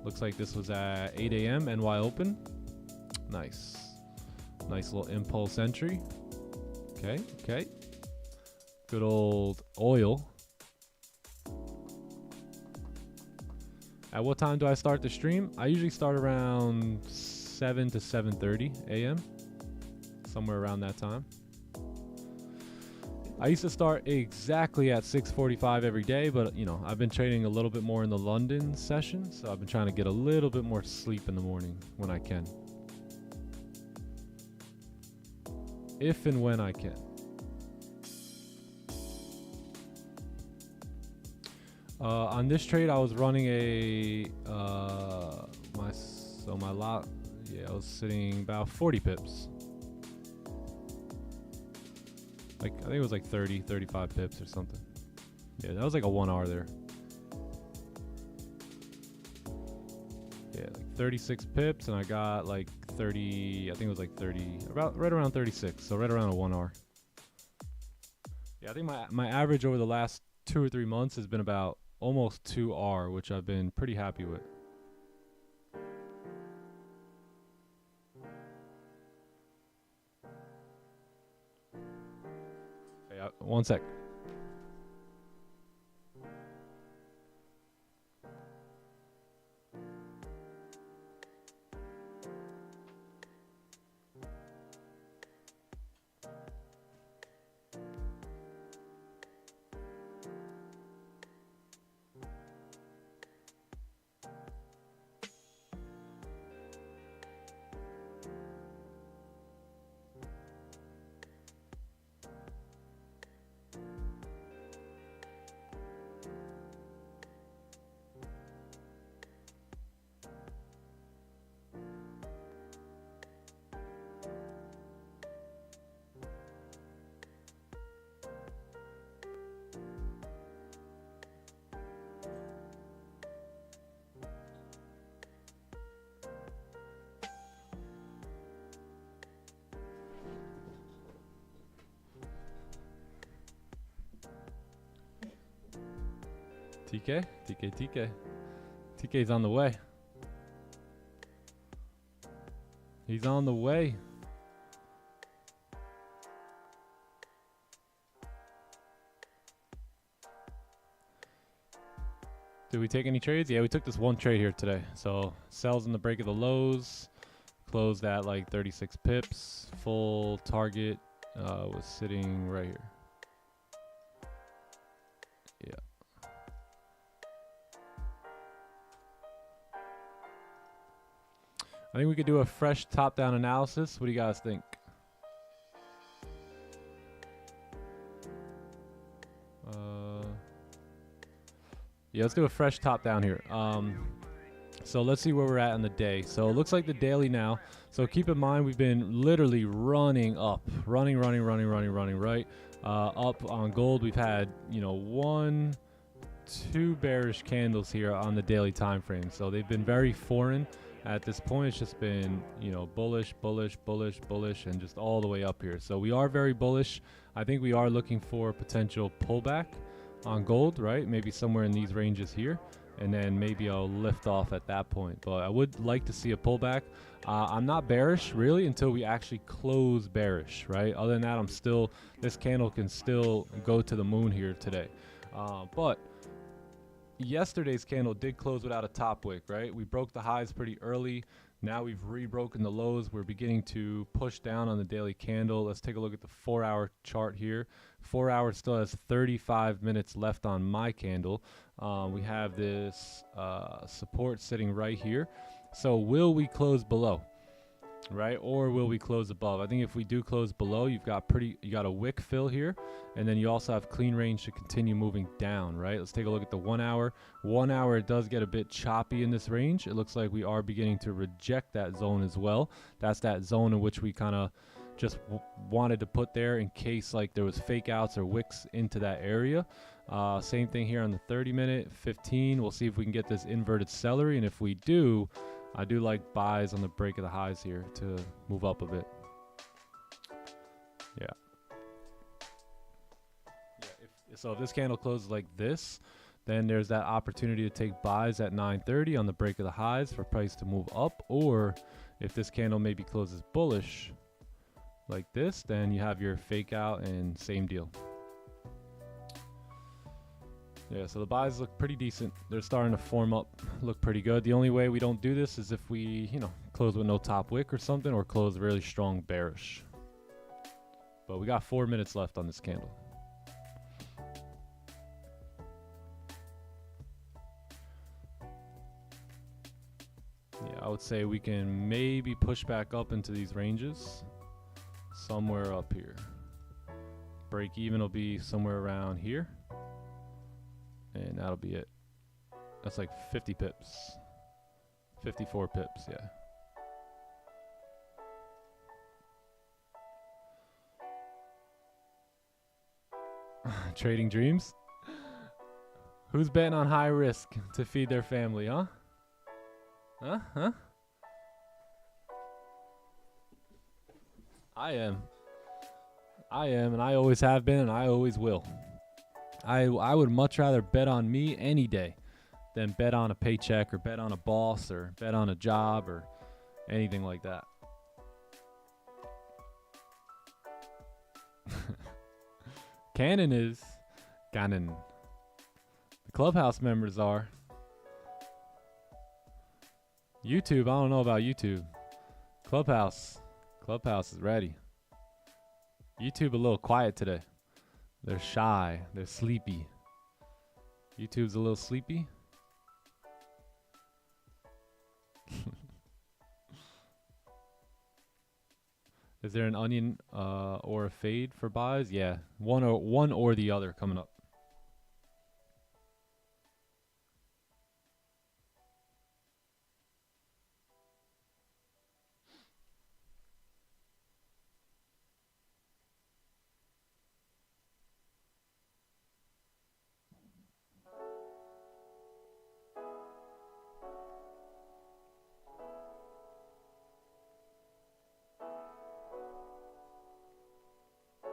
Looks like this was at 8 a.m. NY open. Nice little impulse entry. Okay. Good old oil. At what time do I start the stream? I usually start around 7 to 7:30 a.m. somewhere around that time. I used to start exactly at 6:45 every day, but you know, I've been trading a little bit more in the London session, so I've been trying to get a little bit more sleep in the morning when I can. If and when I can. On this trade, I was running my lot. Yeah, I was sitting about 40 pips. Like, I think it was like 30, 35 pips or something. Yeah, that was like a 1 hour there. Yeah, like 36 pips, and I got like 30, I think it was like 30, right around 36, so right around a 1 hour. Yeah, I think my average over the last 2 or 3 months has been about almost 2 R, which I've been pretty happy with. Hey, one sec. TK's on the way. He's on the way. Did we take any trades? Yeah, we took this one trade here today. So sells in the break of the lows, closed at like 36 pips. Full target was sitting right here. Yeah. I think we could do a fresh top-down analysis. What do you guys think? Yeah, let's do a fresh top-down here. So let's see where we're at on the day. So it looks like the daily now. So keep in mind, we've been literally running up, running, right? Up on gold, we've had, you know, 1, 2 bearish candles here on the daily time frame. So they've been very foreign. At this point, it's just been, you know, bullish, and just all the way up here. So we are very bullish. I think we are looking for a potential pullback on gold, right? Maybe somewhere in these ranges here. And then maybe I'll lift off at that point. But I would like to see a pullback. I'm not bearish, really, until we actually close bearish, right? Other than that, this candle can still go to the moon here today. But yesterday's candle did close without a top wick, right? We broke the highs pretty early. Now we've rebroken the lows. We're beginning to push down on the daily candle. Let's take a look at the 4-hour chart here. 4 hours still has 35 minutes left on my candle. We have this support sitting right here. So will we close below, right? Or will we close above? I think if we do close below, you got a wick fill here, and then you also have clean range to continue moving down, right? Let's take a look at the 1 hour. 1 hour, it does get a bit choppy in this range. It looks like we are beginning to reject that zone as well. That's that zone in which we kind of just wanted to put there in case like there was fake outs or wicks into that area. Same thing here on the 30-minute, 15. We'll see if we can get this inverted celery, and if we do, I do like buys on the break of the highs here to move up a bit. Yeah. So if this candle closes like this, then there's that opportunity to take buys at 9:30 on the break of the highs for price to move up. Or if this candle maybe closes bullish like this, then you have your fake out and same deal. Yeah, so the buys look pretty decent. They're starting to form up, look pretty good. The only way we don't do this is if we, you know, close with no top wick or something, or close really strong bearish. But we got 4 minutes left on this candle. Yeah, I would say we can maybe push back up into these ranges. Somewhere up here. Break even will be somewhere around here. And that'll be it. That's like 50 pips. 54 pips, yeah. Trading dreams? Who's betting on high risk to feed their family, huh? Huh? I am, and I always have been, and I always will. I would much rather bet on me any day than bet on a paycheck or bet on a boss or bet on a job or anything like that. Canon is. The Clubhouse members are. YouTube, I don't know about YouTube. Clubhouse is ready. YouTube a little quiet today. They're shy. They're sleepy. YouTube's a little sleepy. Is there an onion or a fade for buys? Yeah, one or the other coming up.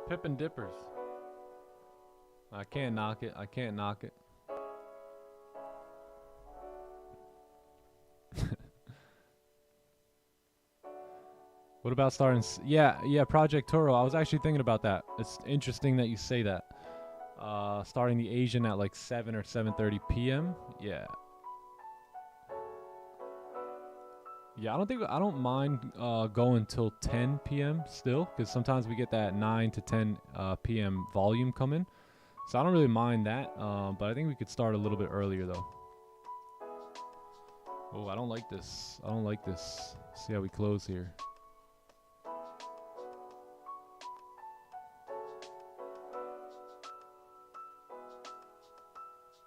Pip and dippers. I can't knock it. What about starting? Yeah, Project Toro. I was actually thinking about that. It's interesting that you say that. Starting the Asian at like 7 or 7:30 p.m. Yeah. Yeah, I don't mind going till 10 p.m. still, because sometimes we get that 9 to 10 p.m. volume coming. So I don't really mind that, but I think we could start a little bit earlier though. Oh, I don't like this. See how we close here.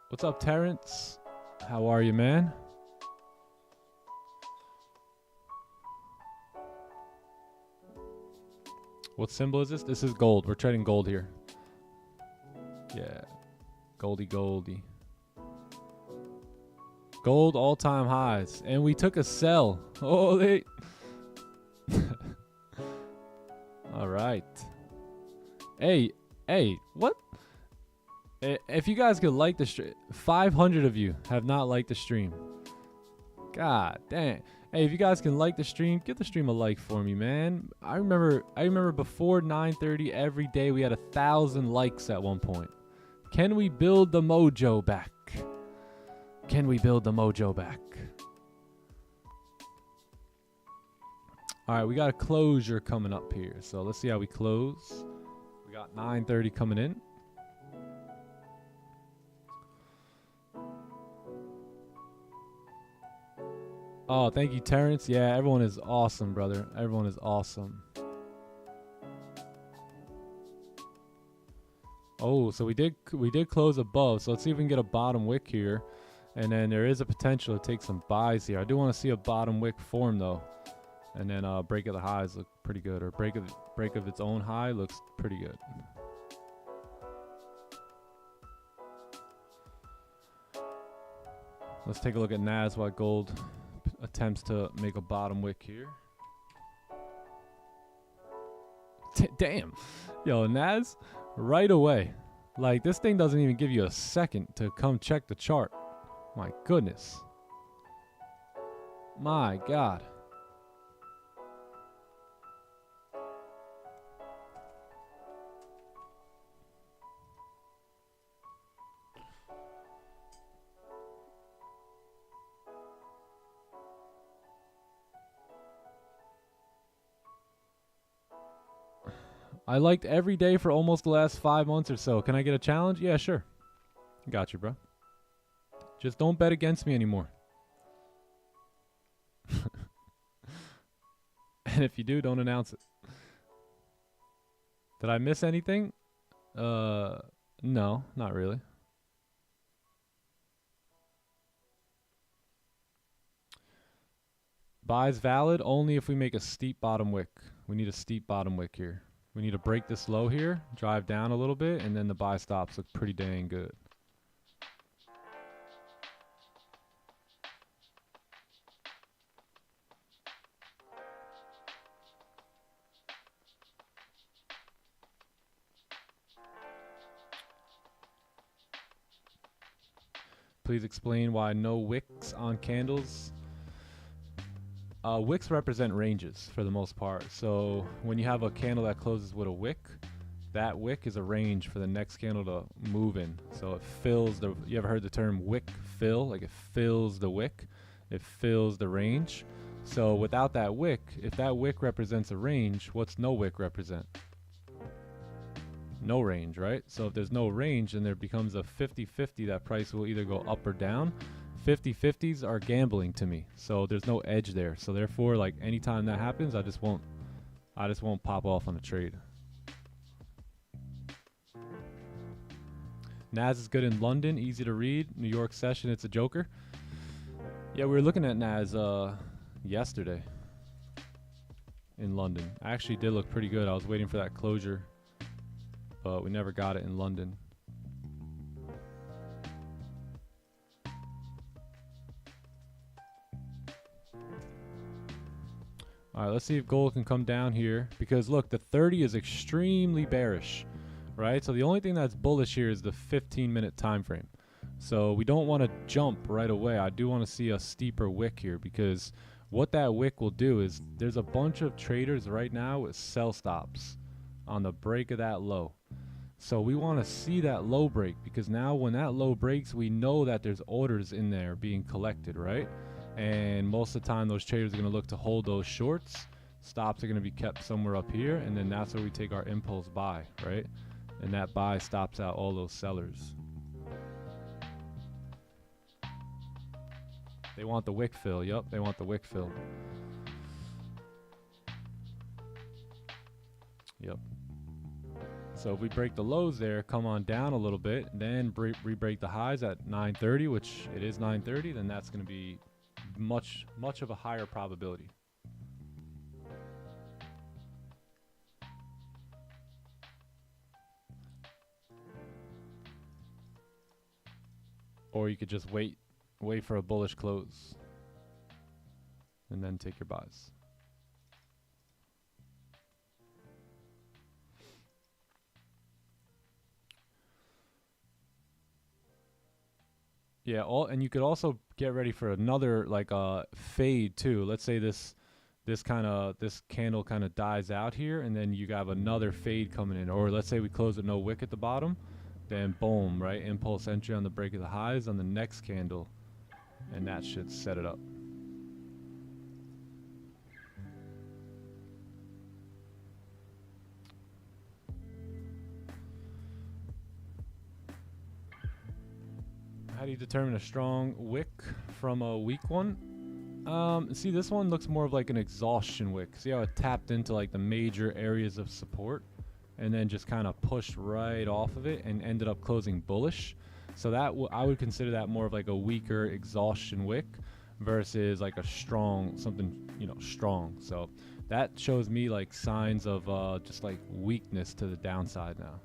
What's up, Terrence? How are you, man? What symbol is this? This is gold. We're trading gold here. Yeah. Goldie. Gold all-time highs. And we took a sell. Holy. All right. Hey, what? If you guys could like the stream, 500 of you have not liked the stream. God dang. Hey, if you guys can like the stream, give the stream a like for me, man. I remember before 9:30 every day we had 1,000 likes at one point. Can we build the mojo back? All right, we got a closure coming up here. So let's see how we close. We got 9:30 coming in. Oh, thank you, Terrence. Yeah, everyone is awesome, brother. Everyone is awesome. Oh, so we did close above. So let's see if we can get a bottom wick here. And then there is a potential to take some buys here. I do want to see a bottom wick form though. And then break of the highs look pretty good. Or break of break of its own high looks pretty good. Let's take a look at NAS while gold attempts to make a bottom wick here. Damn. Yo, NAS, right away. Like, this thing doesn't even give you a second to come check the chart. My goodness. My God. I liked every day for almost the last 5 months or so. Can I get a challenge? Yeah, sure. Got you, bro. Just don't bet against me anymore. And if you do, don't announce it. Did I miss anything? No, not really. Buys valid only if we make a steep bottom wick. We need a steep bottom wick here. We need to break this low here, drive down a little bit, and then the buy stops look pretty dang good. Please explain why no wicks on candles. Wicks represent ranges for the most part. So when you have a candle that closes with a wick, that wick is a range for the next candle to move in. So it fills the, you ever heard the term wick fill? Like it fills the wick, it fills the range. So without that wick, if that wick represents a range, what's no wick represent? No range, right? So if there's no range, then there becomes a 50-50. That price will either go up or down. 50-50s are gambling to me, so there's no edge there. So therefore, like anytime that happens, I just won't pop off on a trade. NAS is good in London, easy to read. New York session, it's a joker. Yeah, we were looking at NAS yesterday in London. Actually did look pretty good. I was waiting for that closure, but we never got it in London. All right, let's see if gold can come down here, because look, the 30 is extremely bearish, right? So the only thing that's bullish here is the 15-minute time frame. So we don't want to jump right away. I do want to see a steeper wick here, because what that wick will do is there's a bunch of traders right now with sell stops on the break of that low. So we want to see that low break, because now when that low breaks, we know that there's orders in there being collected, right? And most of the time those traders are going to look to hold those shorts. Stops are going to be kept somewhere up here, and then that's where we take our impulse buy, right? And that buy stops out all those sellers. They want the wick fill. Yup, they want the wick fill. Yep. So if we break the lows there, come on down a little bit, then re-break the highs at 930, which it is 930, then that's going to be much of a higher probability. Or you could just wait for a bullish close and then take your buys. Yeah, and you could also get ready for another like fade too. Let's say this candle kind of dies out here, and then you have another fade coming in. Or let's say we close with no wick at the bottom, then boom, right? Impulse entry on the break of the highs on the next candle, and that should set it up. How do you determine a strong wick from a weak one? See, this one looks more of like an exhaustion wick. See how it tapped into like the major areas of support and then just kind of pushed right off of it and ended up closing bullish. So that I would consider that more of like a weaker exhaustion wick versus like a strong, something, you know, strong. So That shows me like signs of just like weakness to the downside now.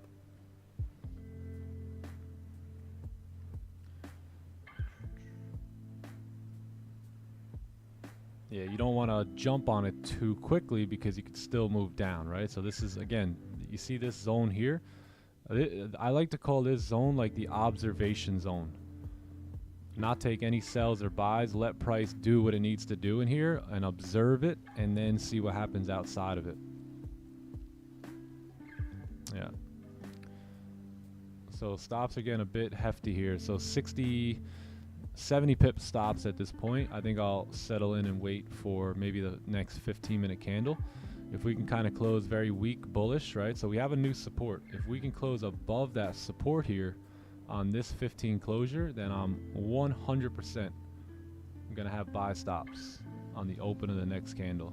Yeah, you don't want to jump on it too quickly because you could still move down, right? So this is, again, you see this zone here? I like to call this zone like the observation zone. Not take any sells or buys, let price do what it needs to do in here and observe it and then see what happens outside of it. Yeah. So stops are getting a bit hefty here. So 70 pip stops at this point. I think I'll settle in and wait for maybe the next 15-minute candle. If we can kind of close very weak bullish, right? So we have a new support. If we can close above that support here on this 15 closure, then I'm 100% going to have buy stops on the open of the next candle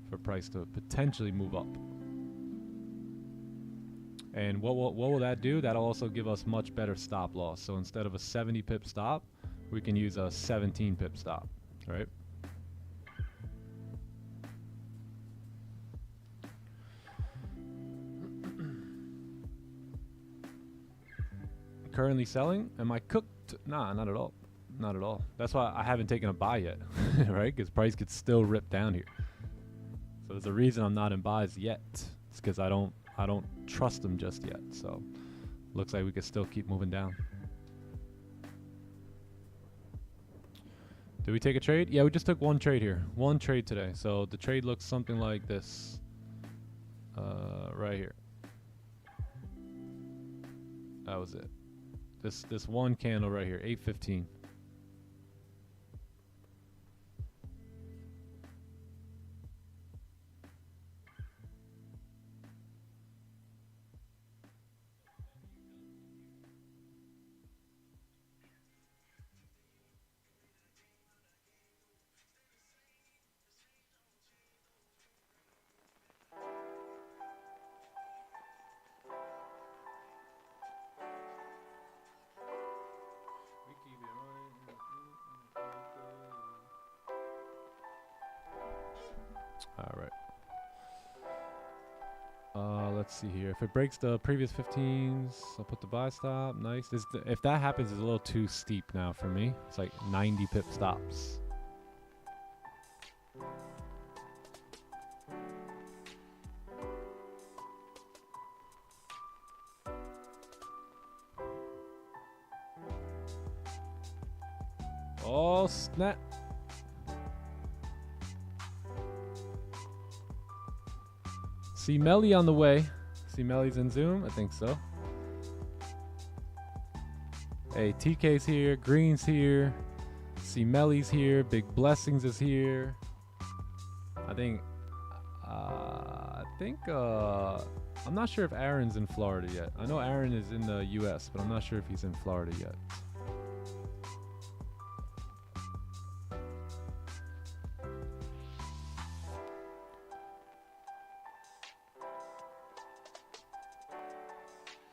for price to potentially move up. And what will that do? That'll also give us much better stop loss. So instead of a 70 pip stop, we can use a 17 pip stop, right? Currently selling. Am I cooked? Nah, not at all. Not at all. That's why I haven't taken a buy yet, right? Because price could still rip down here. So there's a reason I'm not in buys yet. It's because I don't trust them just yet. So looks like we could still keep moving down. Did we take a trade? Yeah, we just took one trade here. One trade today. So the trade looks something like this. Right here. That was it. This one candle right here, 8:15. All right. Let's see here. If it breaks the previous 15s, I'll put the buy stop. Nice. If that happens, it's a little too steep now for me. It's like 90 pip stops. Oh, snap. See Melly on the way. See Melly's in Zoom? I think so. Hey, TK's here. Green's here. See Melly's here. Big Blessings is here. I'm not sure if Aaron's in Florida yet. I know Aaron is in the US, but I'm not sure if he's in Florida yet.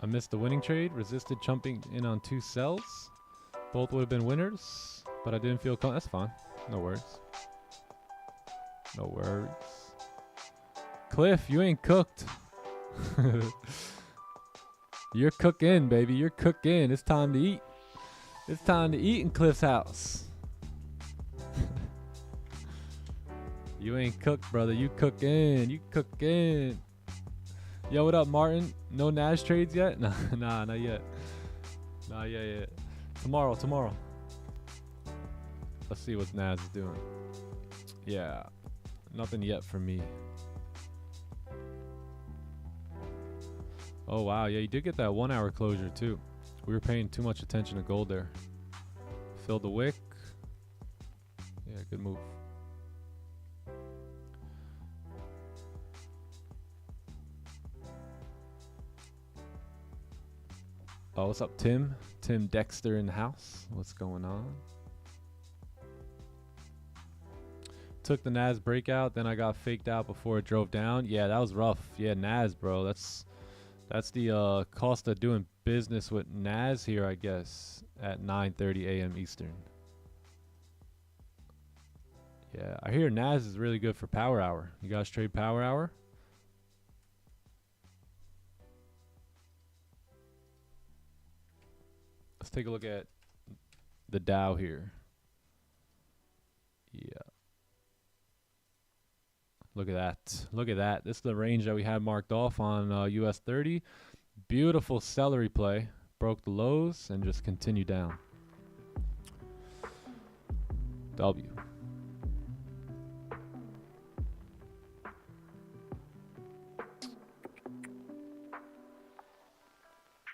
I missed the winning trade, resisted jumping in on 2 sells. Both would have been winners, but I didn't feel that's fine. No worries. No worries. Cliff, you ain't cooked. You're cooking, baby. You're cooking. It's time to eat. It's time to eat in Cliff's house. You ain't cooked, brother. You cooking. You cooking. Yo, what up, Martin? No NAS trades yet? Nah, not yet. Nah, yeah. Tomorrow. Let's see what NAS is doing. Yeah, nothing yet for me. Oh, wow. Yeah, you did get that 1 hour closure, too. We were paying too much attention to gold there. Filled the wick. Yeah, good move. Oh, what's up, Tim? Tim Dexter in the house. What's going on? Took the NAS breakout, then I got faked out before it drove down. Yeah, that was rough. Yeah, NAS, bro. That's the cost of doing business with NAS here, I guess, at 9:30 a.m. Eastern. Yeah, I hear NAS is really good for power hour. You guys trade power hour? Let's take a look at the Dow here. Yeah. Look at that. Look at that. This is the range that we had marked off on US 30. Beautiful celery play. Broke the lows and just continued down. W.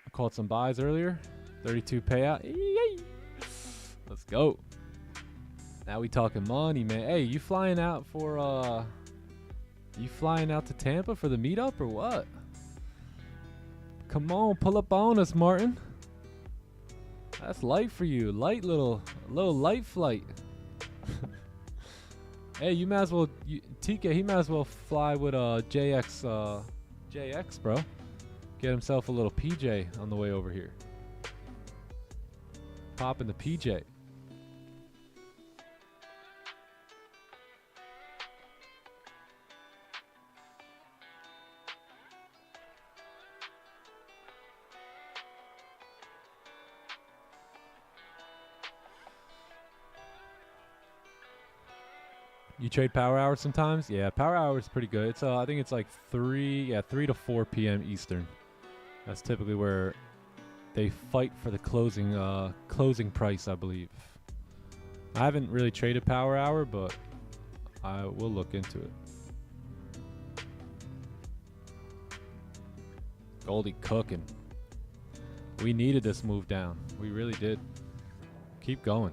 I called some buys earlier. 32 payout. Yay! Let's go. Now we talking money, man. Hey, you flying out for you flying out to Tampa for the meetup or what? Come on, pull up on us, Martin. That's light for you. Light little light flight. Hey, you might as well TK, he might as well fly with JX bro. Get himself a little PJ on the way over here. Pop in the PJ. You trade power hours sometimes? Yeah, power hour is pretty good. It's I think it's like 3 to 4 p.m. Eastern. That's typically where they fight for the closing price, I believe. I haven't really traded power hour, but I will look into it. Goldie cooking. We needed this move down. We really did. Keep going.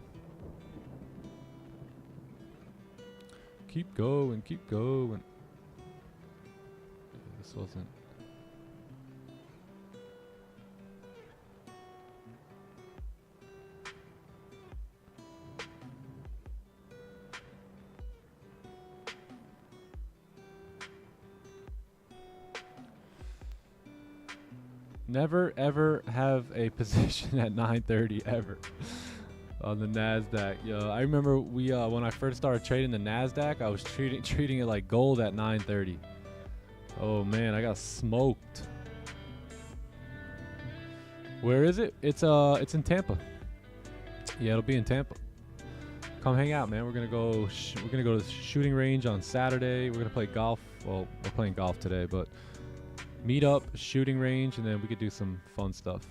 Keep going, keep going. This wasn't. Never ever have a position at 9:30 ever on the Nasdaq. Yo, I remember we when I first started trading the Nasdaq, I was treating it like gold at 9:30. Oh man, I got smoked. Where is it? It's in Tampa. Yeah, it'll be in Tampa. Come hang out, man. We're gonna go. We're gonna go to the shooting range on Saturday. We're gonna play golf. Well, we're playing golf today, but meet up, shooting range, and then we could do some fun stuff.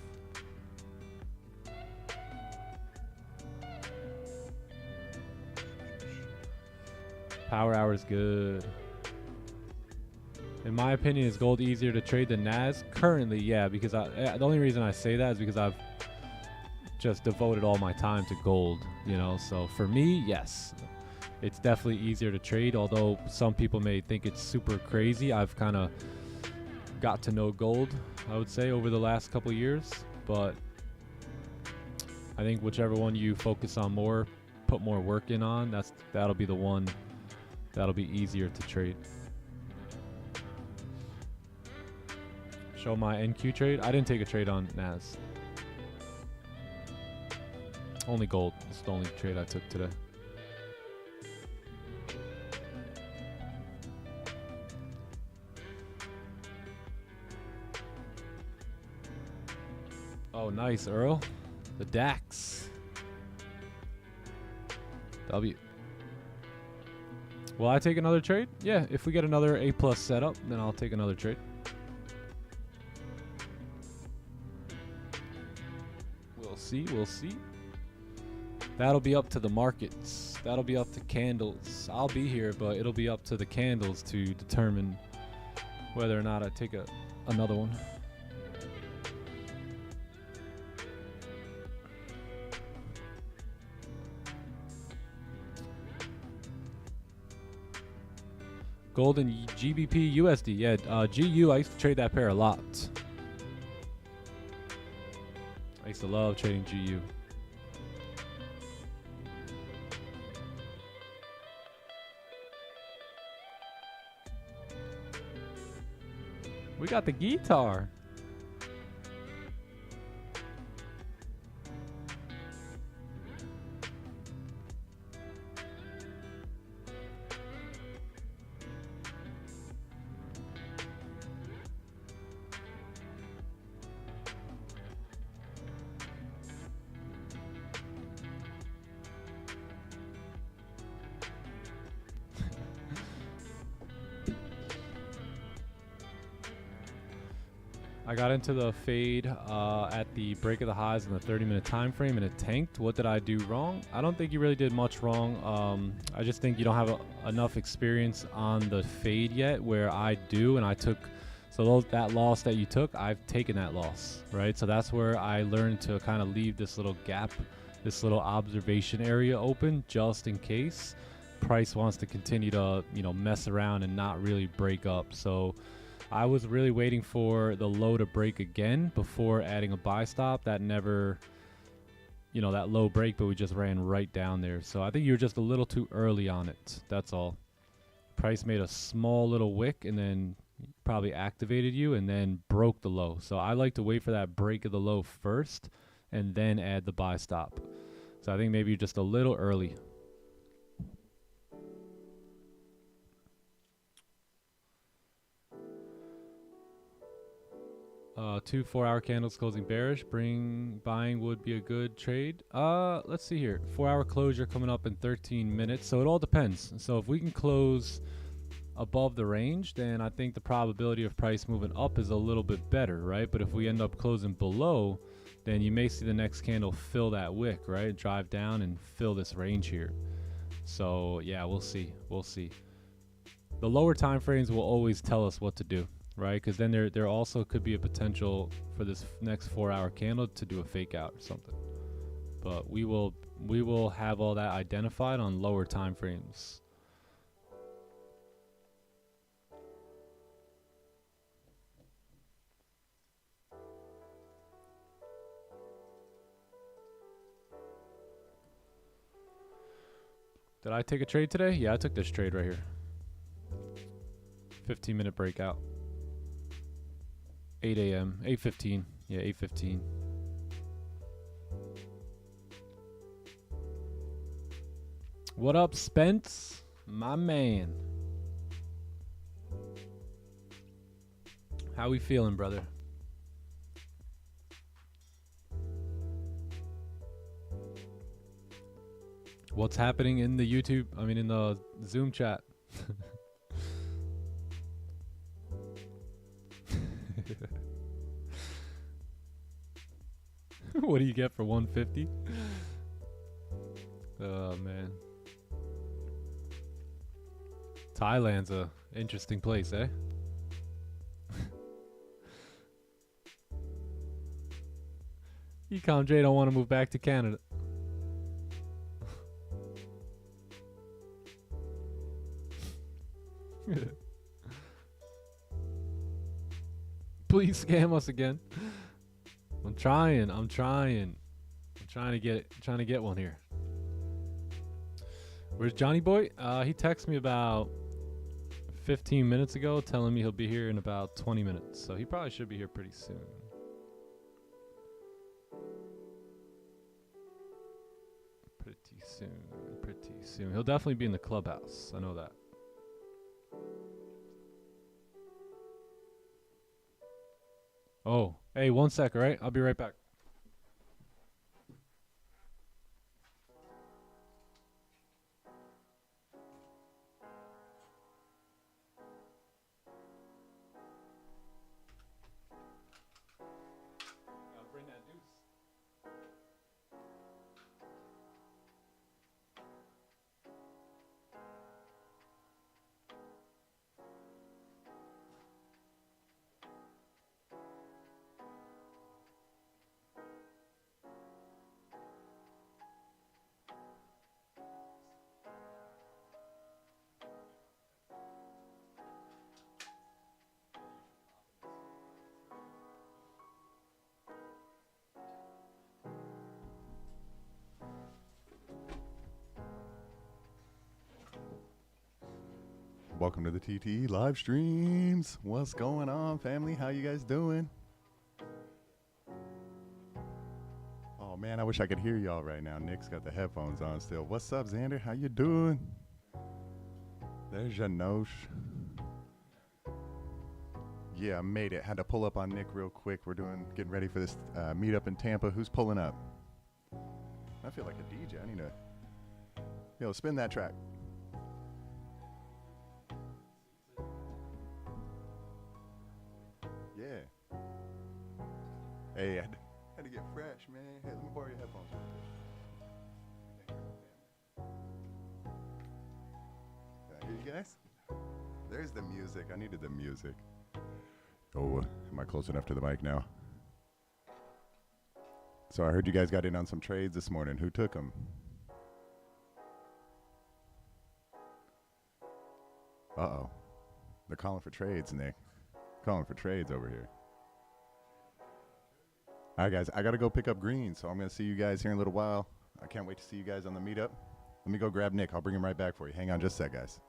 Power hour is good. In my opinion, is gold easier to trade than NAS? Currently, yeah, because the only reason I say that is because I've just devoted all my time to gold, you know. So for me, yes, it's definitely easier to trade, although some people may think it's super crazy. I've kind of got to know gold, I would say, over the last couple years, but I think whichever one you focus on more, put more work in on, that'll be the one that'll be easier to trade. Show my NQ trade. I didn't take a trade on NAS. Only gold. It's the only trade I took today. Oh, nice, Earl. The DAX. W. Will I take another trade? Yeah, if we get another A+ setup, then I'll take another trade. We'll see, we'll see. That'll be up to the markets. That'll be up to candles. I'll be here, but it'll be up to the candles to determine whether or not I take another one. Gold and GBP USD. Yeah, GU, I used to trade that pair a lot. I used to love trading GU. We got the guitar. I got into the fade at the break of the highs in the 30-minute time frame, and it tanked. What did I do wrong? I don't think you really did much wrong. I just think you don't have enough experience on the fade yet, where I do, and I took. So that loss that you took, I've taken that loss, right? So that's where I learned to kind of leave this little gap, this little observation area open, just in case price wants to continue to, you know, mess around and not really break up. So I was really waiting for the low to break again before adding a buy stop. That never, you know, that low break, but we just ran right down there. So I think you were just a little too early on it. That's all. Price made a small little wick and then probably activated you and then broke the low. So I like to wait for that break of the low first and then add the buy stop. So I think maybe you're just a little early. Two 4-hour candles closing bearish. Buying would be a good trade. Let's see here. 4-hour closure coming up in 13 minutes. So it all depends. So if we can close above the range, then I think the probability of price moving up is a little bit better, right? But if we end up closing below, then you may see the next candle fill that wick, right? Drive down and fill this range here. So yeah, we'll see. We'll see. The lower time frames will always tell us what to do, right? Because then there also could be a potential for this next 4-hour candle to do a fake out or something. But we will have all that identified on lower time frames. Did I take a trade today? Yeah, I took this trade right here. 15-minute breakout. 8 a.m. 8:15. Yeah, 8:15. What up, Spence? My man. How we feeling, brother? What's happening in the YouTube? I mean, in the Zoom chat. What do you get for 150? Oh man. Thailand's a interesting place, eh? Ecom J don't want to move back to Canada. Please scam us again. I'm trying to get one here. Where's Johnny Boy? He texted me about 15 minutes ago telling me he'll be here in about 20 minutes. So he probably should be here pretty soon. Pretty soon. He'll definitely be in the clubhouse. I know that. Oh, hey, 1 sec, all right? I'll be right back. Bring that deuce. Welcome to the TTE live streams. What's going on, family? How you guys doing? Oh man, I wish I could hear y'all right now. Nick's got the headphones on still. What's up, Xander? How you doing? There's Janosh. Yeah, I made it. Had to pull up on Nick real quick. We're getting ready for this meetup in Tampa. Who's pulling up? I feel like a DJ. I need to, spin that track. Yeah. Hey, I had to get fresh, man. Hey, let me borrow your headphones. Can I hear you guys? There's the music. I needed the music. Oh, am I close enough to the mic now? So I heard you guys got in on some trades this morning. Who took them? Uh-oh. They're calling for trades, Nick. Calling for trades over here. All right, guys, I got to go pick up green, so I'm going to see you guys here in a little while. I can't wait to see you guys on the meetup. Let me go grab Nick. I'll bring him right back for you. Hang on just a sec, guys.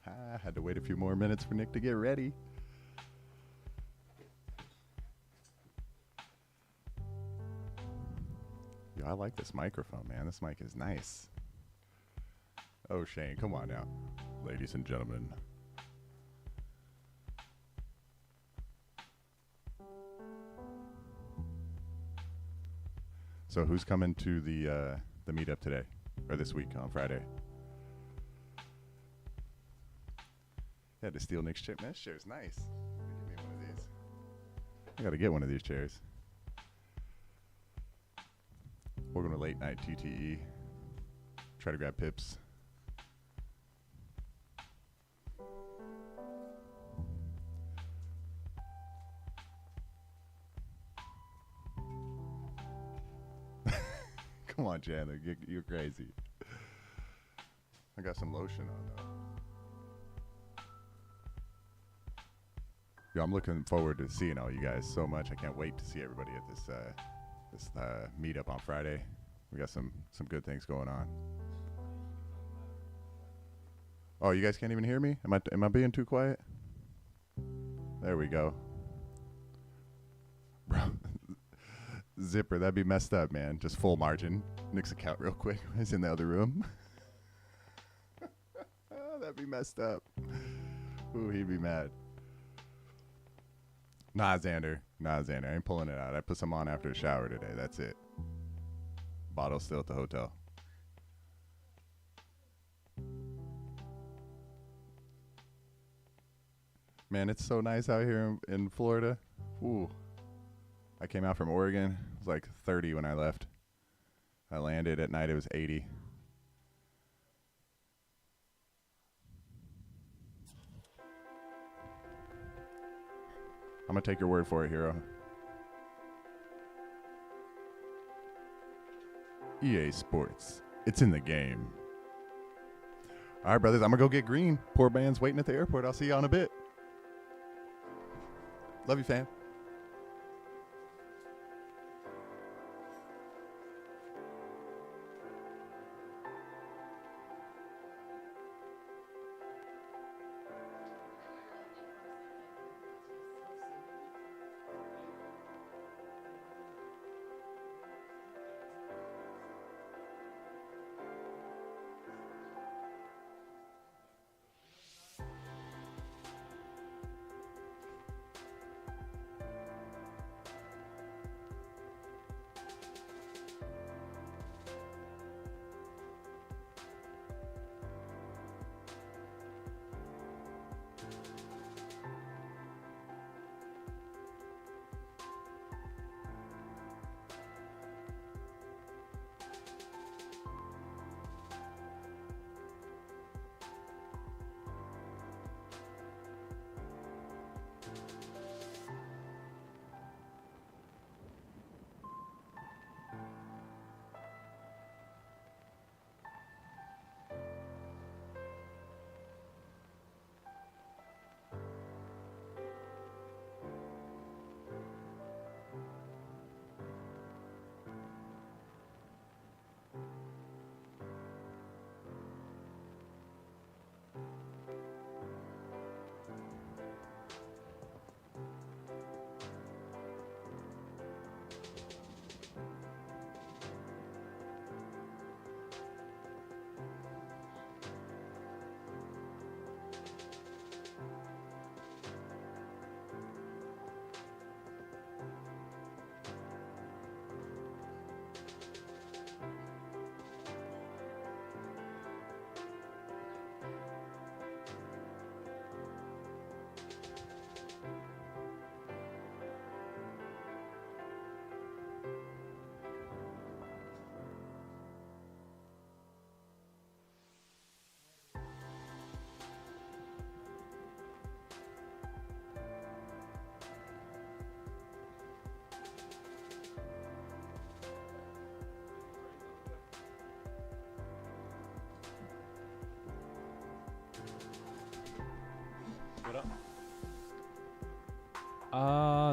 I had to wait a few more minutes for Nick to get ready. Yo, I like this microphone, man. This mic is nice. Oh, Shane, come on now. Ladies and gentlemen. So who's coming to the meetup today? Or this week on Friday? I had to steal Nick's chair. Man, this chair's nice. Give me one of these. I gotta get one of these chairs. We're going to late night TTE. Try to grab pips. Come on, Chandler. You're crazy. I got some lotion on, though. Yo, I'm looking forward to seeing all you guys so much. I can't wait to see everybody at this meetup on Friday. We got some good things going on. Oh, you guys can't even hear me? Am I being too quiet? There we go. Bro, Zipper, that'd be messed up, man. Just full margin. Nick's account real quick. He's in the other room. Oh, that'd be messed up. Ooh, he'd be mad. Nah, Xander. I ain't pulling it out. I put some on after a shower today. That's it. Bottle's still at the hotel. Man, it's so nice out here in Florida. Ooh. I came out from Oregon. It was like 30 when I left. I landed at night. It was 80. I'm going to take your word for it, hero. EA Sports. It's in the game. All right, brothers. I'm going to go get green. Poor man's waiting at the airport. I'll see you on a bit. Love you, fam.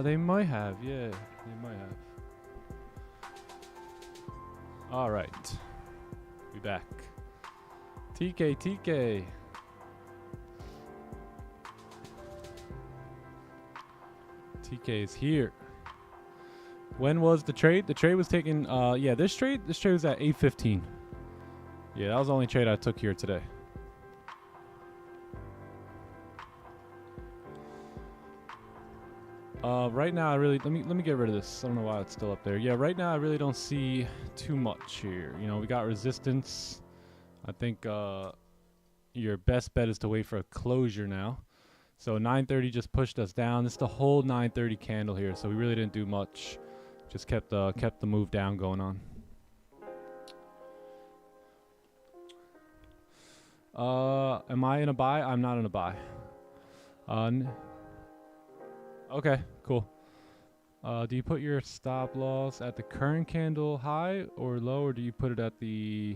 They might have, yeah. They might have. Alright. We back. TK. TK is here. When was the trade? The trade was taken, yeah, this trade was at 8:15. Yeah, that was the only trade I took here today. Right now I really, let me get rid of this. I don't know why it's still up there. Yeah, right now I really don't see too much here. You know, we got resistance. I think your best bet is to wait for a closure now. So 930 just pushed us down. This is the whole 930 candle here, so we really didn't do much. Just kept the move down going on. Am I in a buy? I'm not in a buy. Okay, cool. Do you put your stop loss at the current candle high or low, or do you put it at the...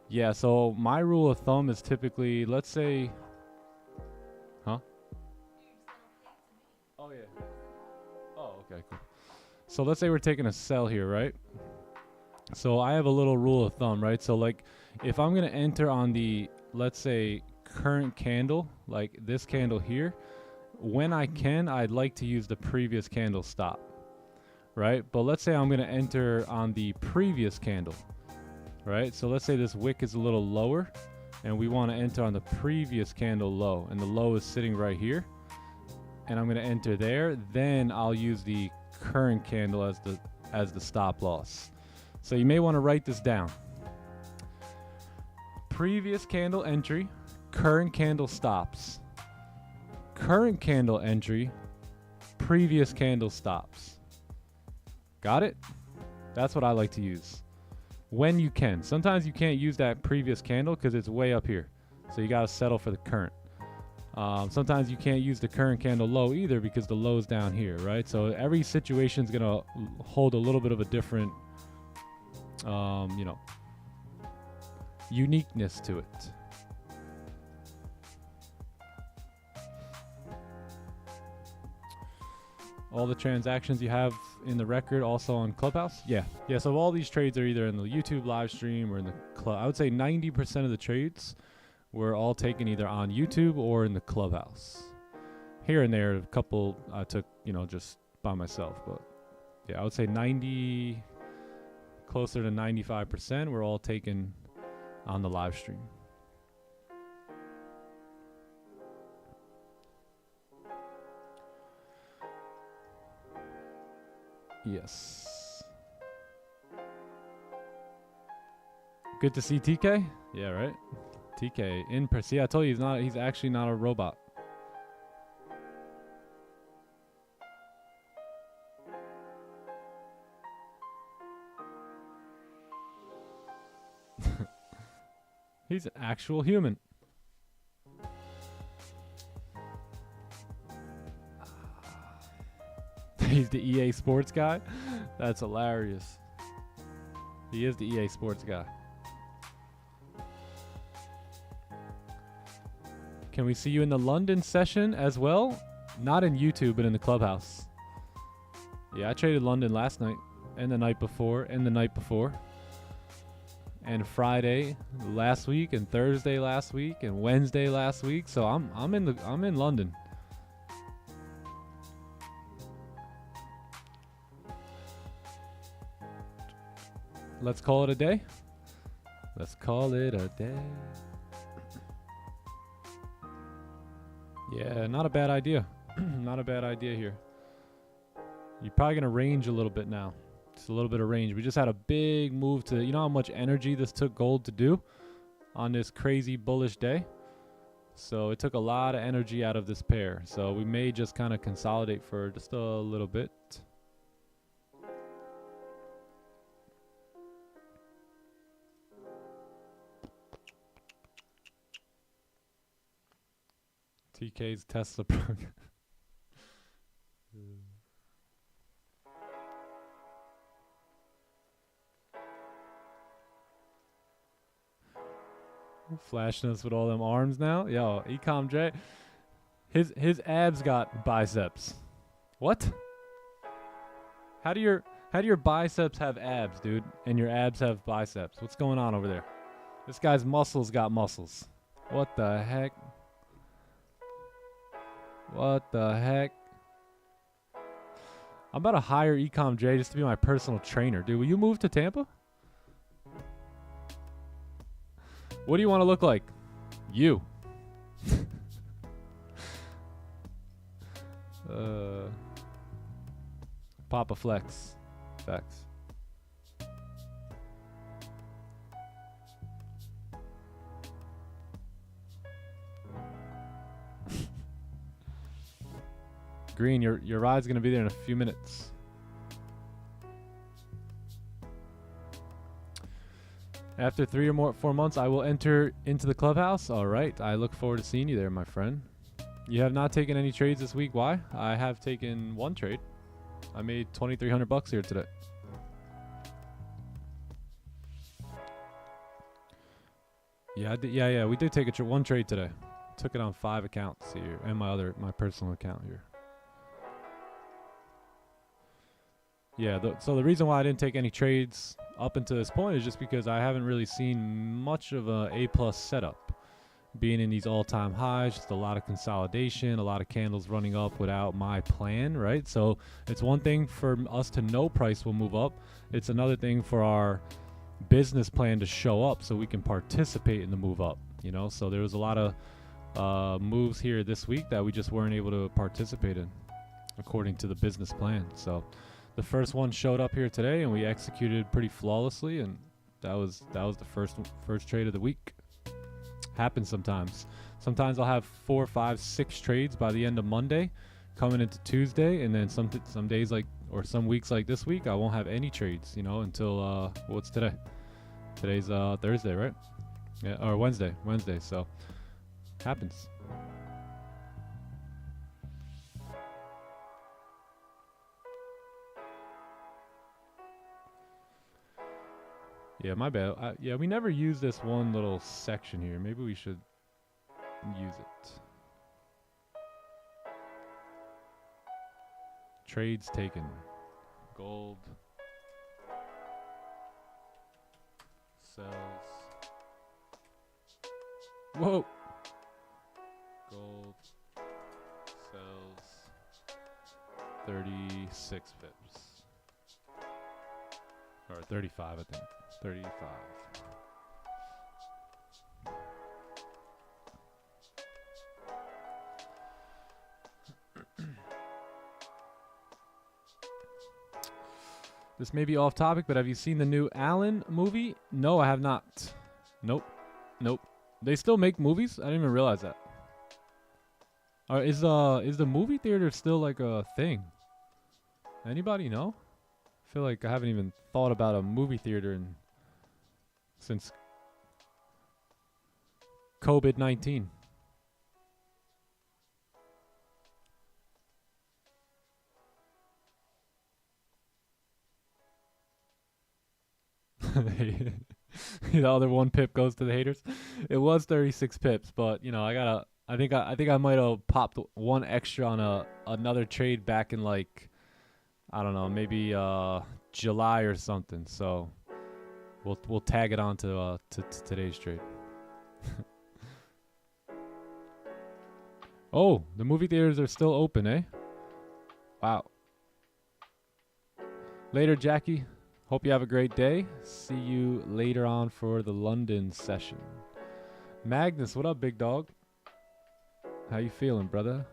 Yeah, so my rule of thumb is typically, let's say... Huh? Oh, yeah. Oh, okay, cool. So let's say we're taking a sell here, right? So I have a little rule of thumb, right? So like if I'm going to enter on the, let's say, current candle, like this candle here, when I can, I'd like to use the previous candle stop, right? But let's say I'm going to enter on the previous candle, right? So let's say this wick is a little lower and we want to enter on the previous candle low, and the low is sitting right here, and I'm going to enter there. Then I'll use the current candle as the stop loss. So you may want to write this down. Previous candle entry, current candle stops. Current candle entry, previous candle stops. Got it? That's what I like to use. When you can. Sometimes you can't use that previous candle because it's way up here. So you got to settle for the current. Sometimes you can't use the current candle low either because the low's down here, right? So every situation is going to hold a little bit of a different, you know, uniqueness to it. All the transactions you have in the record also on Clubhouse? Yeah. Yeah, so all these trades are either in the YouTube live stream or in the club. I would say 90% of the trades were all taken either on YouTube or in the Clubhouse. Here and there, a couple I took, you know, just by myself. But yeah, I would say closer to 95% were all taken on the live stream. Yes. Good to see TK. Yeah, right. TK in person. See, I told you he's actually not a robot. He's an actual human. He's the EA Sports guy. That's hilarious. He is the EA Sports guy. Can we see you in the London session as well? Not in YouTube, but in the Clubhouse. Yeah, I traded London last night and the night before and the night before. And Friday last week and Thursday last week and Wednesday last week. So I'm in London. Let's call it a day. Let's call it a day. Yeah, not a bad idea. Not a bad idea here. You're probably going to range a little bit now. Just a little bit of range. We just had a big move to, you know how much energy this took gold to do on this crazy bullish day? So it took a lot of energy out of this pair. So we may just kind of consolidate for just a little bit. TK's Tesla program. Flashing us with all them arms now. Yo, Ecom J. His abs got biceps. What? How do your biceps have abs, dude? And your abs have biceps? What's going on over there? This guy's muscles got muscles. What the heck? What the heck? I'm about to hire Ecom J just to be my personal trainer. Dude, will you move to Tampa? What do you want to look like? You. Papa Flex. Facts. Green, your ride's gonna be there in a few minutes. After 3 or 4 months, I will enter into the clubhouse. All right, I look forward to seeing you there, my friend. You have not taken any trades this week. Why? I have taken 1 trade. I made $2,300 here today. Yeah, we did take 1 trade today. Took it on 5 accounts here and my personal account here. Yeah, so the reason why I didn't take any trades up until this point is just because I haven't really seen much of a A+ setup. Being in these all-time highs, just a lot of consolidation, a lot of candles running up without my plan, right? So it's one thing for us to know price will move up. It's another thing for our business plan to show up so we can participate in the move up, you know? So there was a lot of moves here this week that we just weren't able to participate in according to the business plan. So the first one showed up here today and we executed pretty flawlessly, and that was the first trade of the week. Happens sometimes. Sometimes I'll have 4, 5, 6 trades by the end of Monday coming into Tuesday, and then some days or some weeks like this week I won't have any trades, you know, until what's today? Today's Thursday, right? Yeah, or Wednesday, so happens. Yeah, my bad. Yeah, we never use this one little section here. Maybe we should use it. Trades taken. Gold. Sells. Whoa. Gold. Sells. 36 pips. Or 35, I think. 35. This may be off topic, but have you seen the new Allen movie? No, I have not. Nope. They still make movies? I didn't even realize that. Is the movie theater still like a thing? Anybody know? I feel like I haven't even thought about a movie theater since COVID-19. The other 1 pip goes to the haters. It was 36 pips, but you know, I think I might have popped 1 extra on another trade back in like, I don't know, maybe July or something. So we'll tag it on to today's trade. Oh, the movie theaters are still open, eh? Wow. Later, Jackie. Hope you have a great day. See you later on for the London session. Magnus, what up, big dog? How you feeling, brother?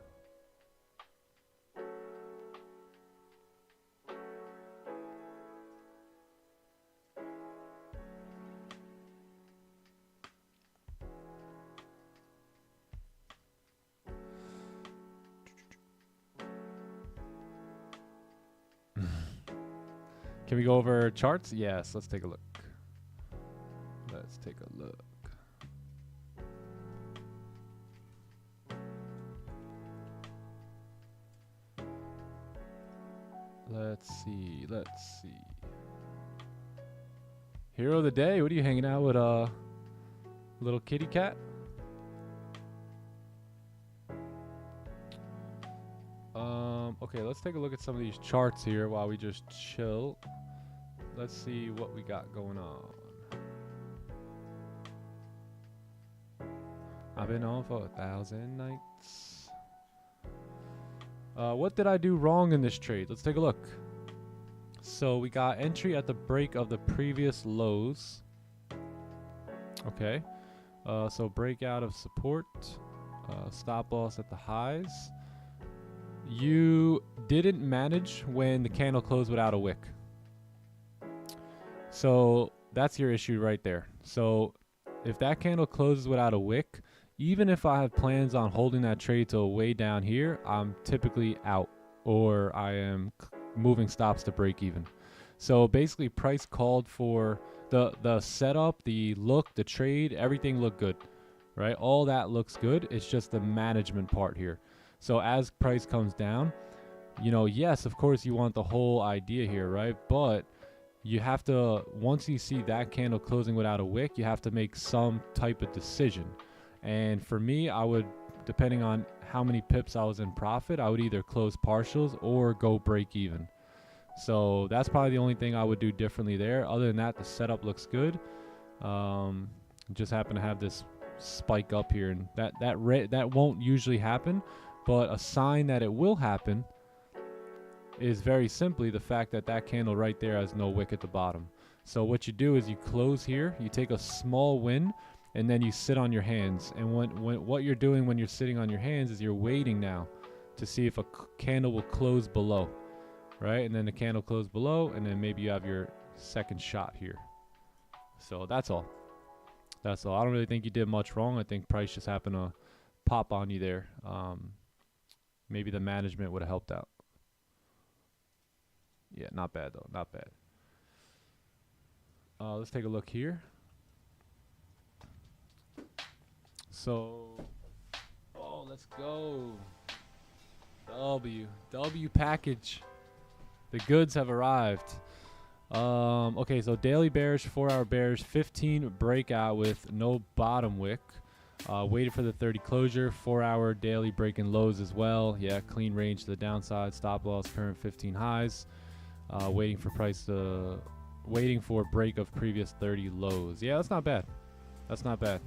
Can we go over charts? Yes, let's take a look. Let's take a look. Let's see. Hero of the day. What are you hanging out with? Little kitty cat? Okay, let's take a look at some of these charts here while we just chill. Let's see what we got going on. I've been on for 1,000 nights. What did I do wrong in this trade? Let's take a look. So we got entry at the break of the previous lows. Okay. So breakout of support. Stop loss at the highs. You didn't manage when the candle closed without a wick. So that's your issue right there. So if that candle closes without a wick, even if I have plans on holding that trade till way down here, I'm typically out, or I am moving stops to break even. So basically price called for the setup, the look, the trade, everything looked good, right? All that looks good. It's just the management part here. So as price comes down, you know, yes, of course you want the whole idea here, right? But you have to, once you see that candle closing without a wick, you have to make some type of decision. And for me, I would, depending on how many pips I was in profit, I would either close partials or go break even. So that's probably the only thing I would do differently there. Other than that, the setup looks good. Just happen to have this spike up here, and that won't usually happen. But a sign that it will happen is very simply the fact that that candle right there has no wick at the bottom. So what you do is you close here, you take a small win, and then you sit on your hands. And what you're doing when you're sitting on your hands is you're waiting now to see if a candle will close below, right? And then the candle closed below, and then maybe you have your second shot here. So that's all. That's all. I don't really think you did much wrong. I think price just happened to pop on you there. Maybe the management would have helped out. Yeah, not bad though. Not bad. Let's take a look here. So, oh, let's go. W package. The goods have arrived. Okay, so daily bearish, 4-hour bearish, 15 breakout with no bottom wick. Waited for the 30 closure, 4-hour daily breaking lows as well. Yeah, clean range to the downside, stop loss, current 15 highs. Waiting for price to, waiting for break of previous 30 lows. Yeah, that's not bad. That's not bad.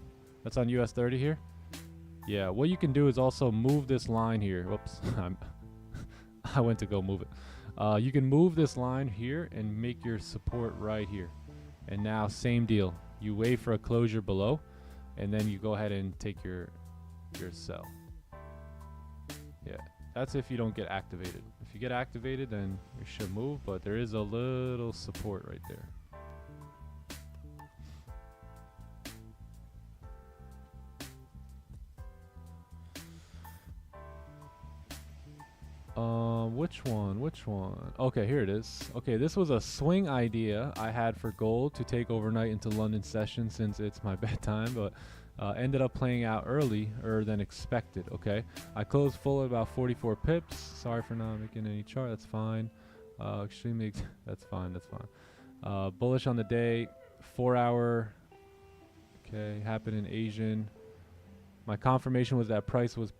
That's on US 30 here. Yeah, what you can do is also move this line here. Whoops, I went to go move it. You can move this line here and make your support right here. And now same deal. You wait for a closure below, and then you go ahead and take your sell. Yeah, that's if you don't get activated. If you get activated, then you should move, but there is a little support right there. Which one? Okay, here it is. Okay, this was a swing idea I had for gold to take overnight into London session since it's my bedtime, but ended up playing out earlier than expected. Okay, I closed full at about 44 pips. Sorry for not making any chart. That's fine. Extremely. That's fine. That's fine. Bullish on the day. 4-hour. Okay, happened in Asian. My confirmation was that price was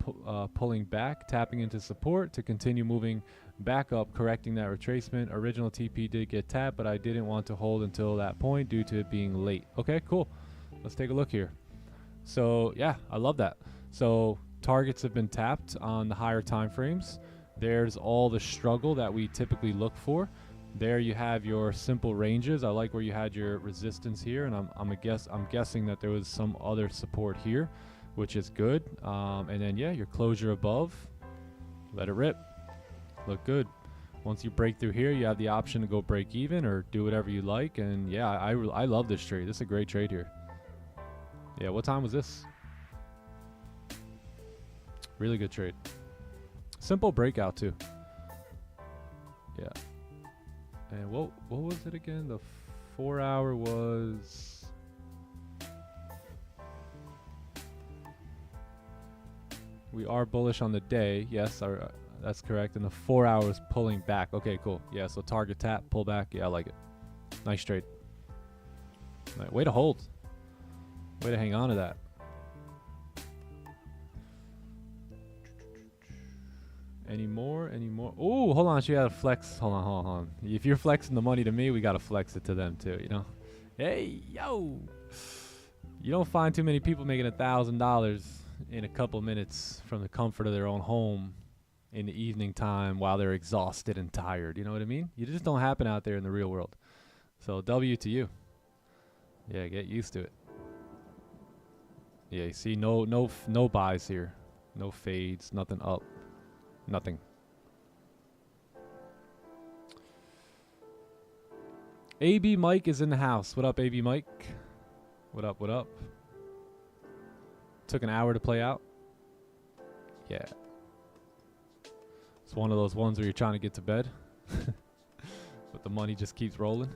pulling back, tapping into support to continue moving back up, correcting that retracement. Original TP did get tapped, but I didn't want to hold until that point due to it being late. Okay, cool. Let's take a look here. So yeah, I love that. So targets have been tapped on the higher time frames. There's all the struggle that we typically look for. There you have your simple ranges. I like where you had your resistance here, and I'm guessing that there was some other support here, which is good. And then yeah, your closure above, let it rip. Look good. Once you break through here, you have the option to go break even or do whatever you like. And yeah, I love this trade. This is a great trade here. Yeah, what time was this? Really good trade. Simple breakout too. Yeah. And what was it again? The 4-hour was... We are bullish on the day. Yes, that's correct. And the 4 hours pulling back. Okay, cool. Yeah, so target tap, pull back. Yeah, I like it. Nice trade. Right, way to hold. Way to hang on to that. Any more? Any more? Oh, hold on. She had a flex. Hold on, hold on, hold on. If you're flexing the money to me, we got to flex it to them too, you know? Hey, yo. You don't find too many people making $1,000 in a couple minutes from the comfort of their own home in the evening time while they're exhausted and tired. You know what I mean? You just don't happen out there in the real world. So W to you. Yeah, get used to it. Yeah, you see, no buys here. No fades, nothing up. Nothing. AB Mike is in the house. What up, AB Mike? What up, what up? Took an hour to play out. Yeah. It's one of those ones where you're trying to get to bed. But the money just keeps rolling.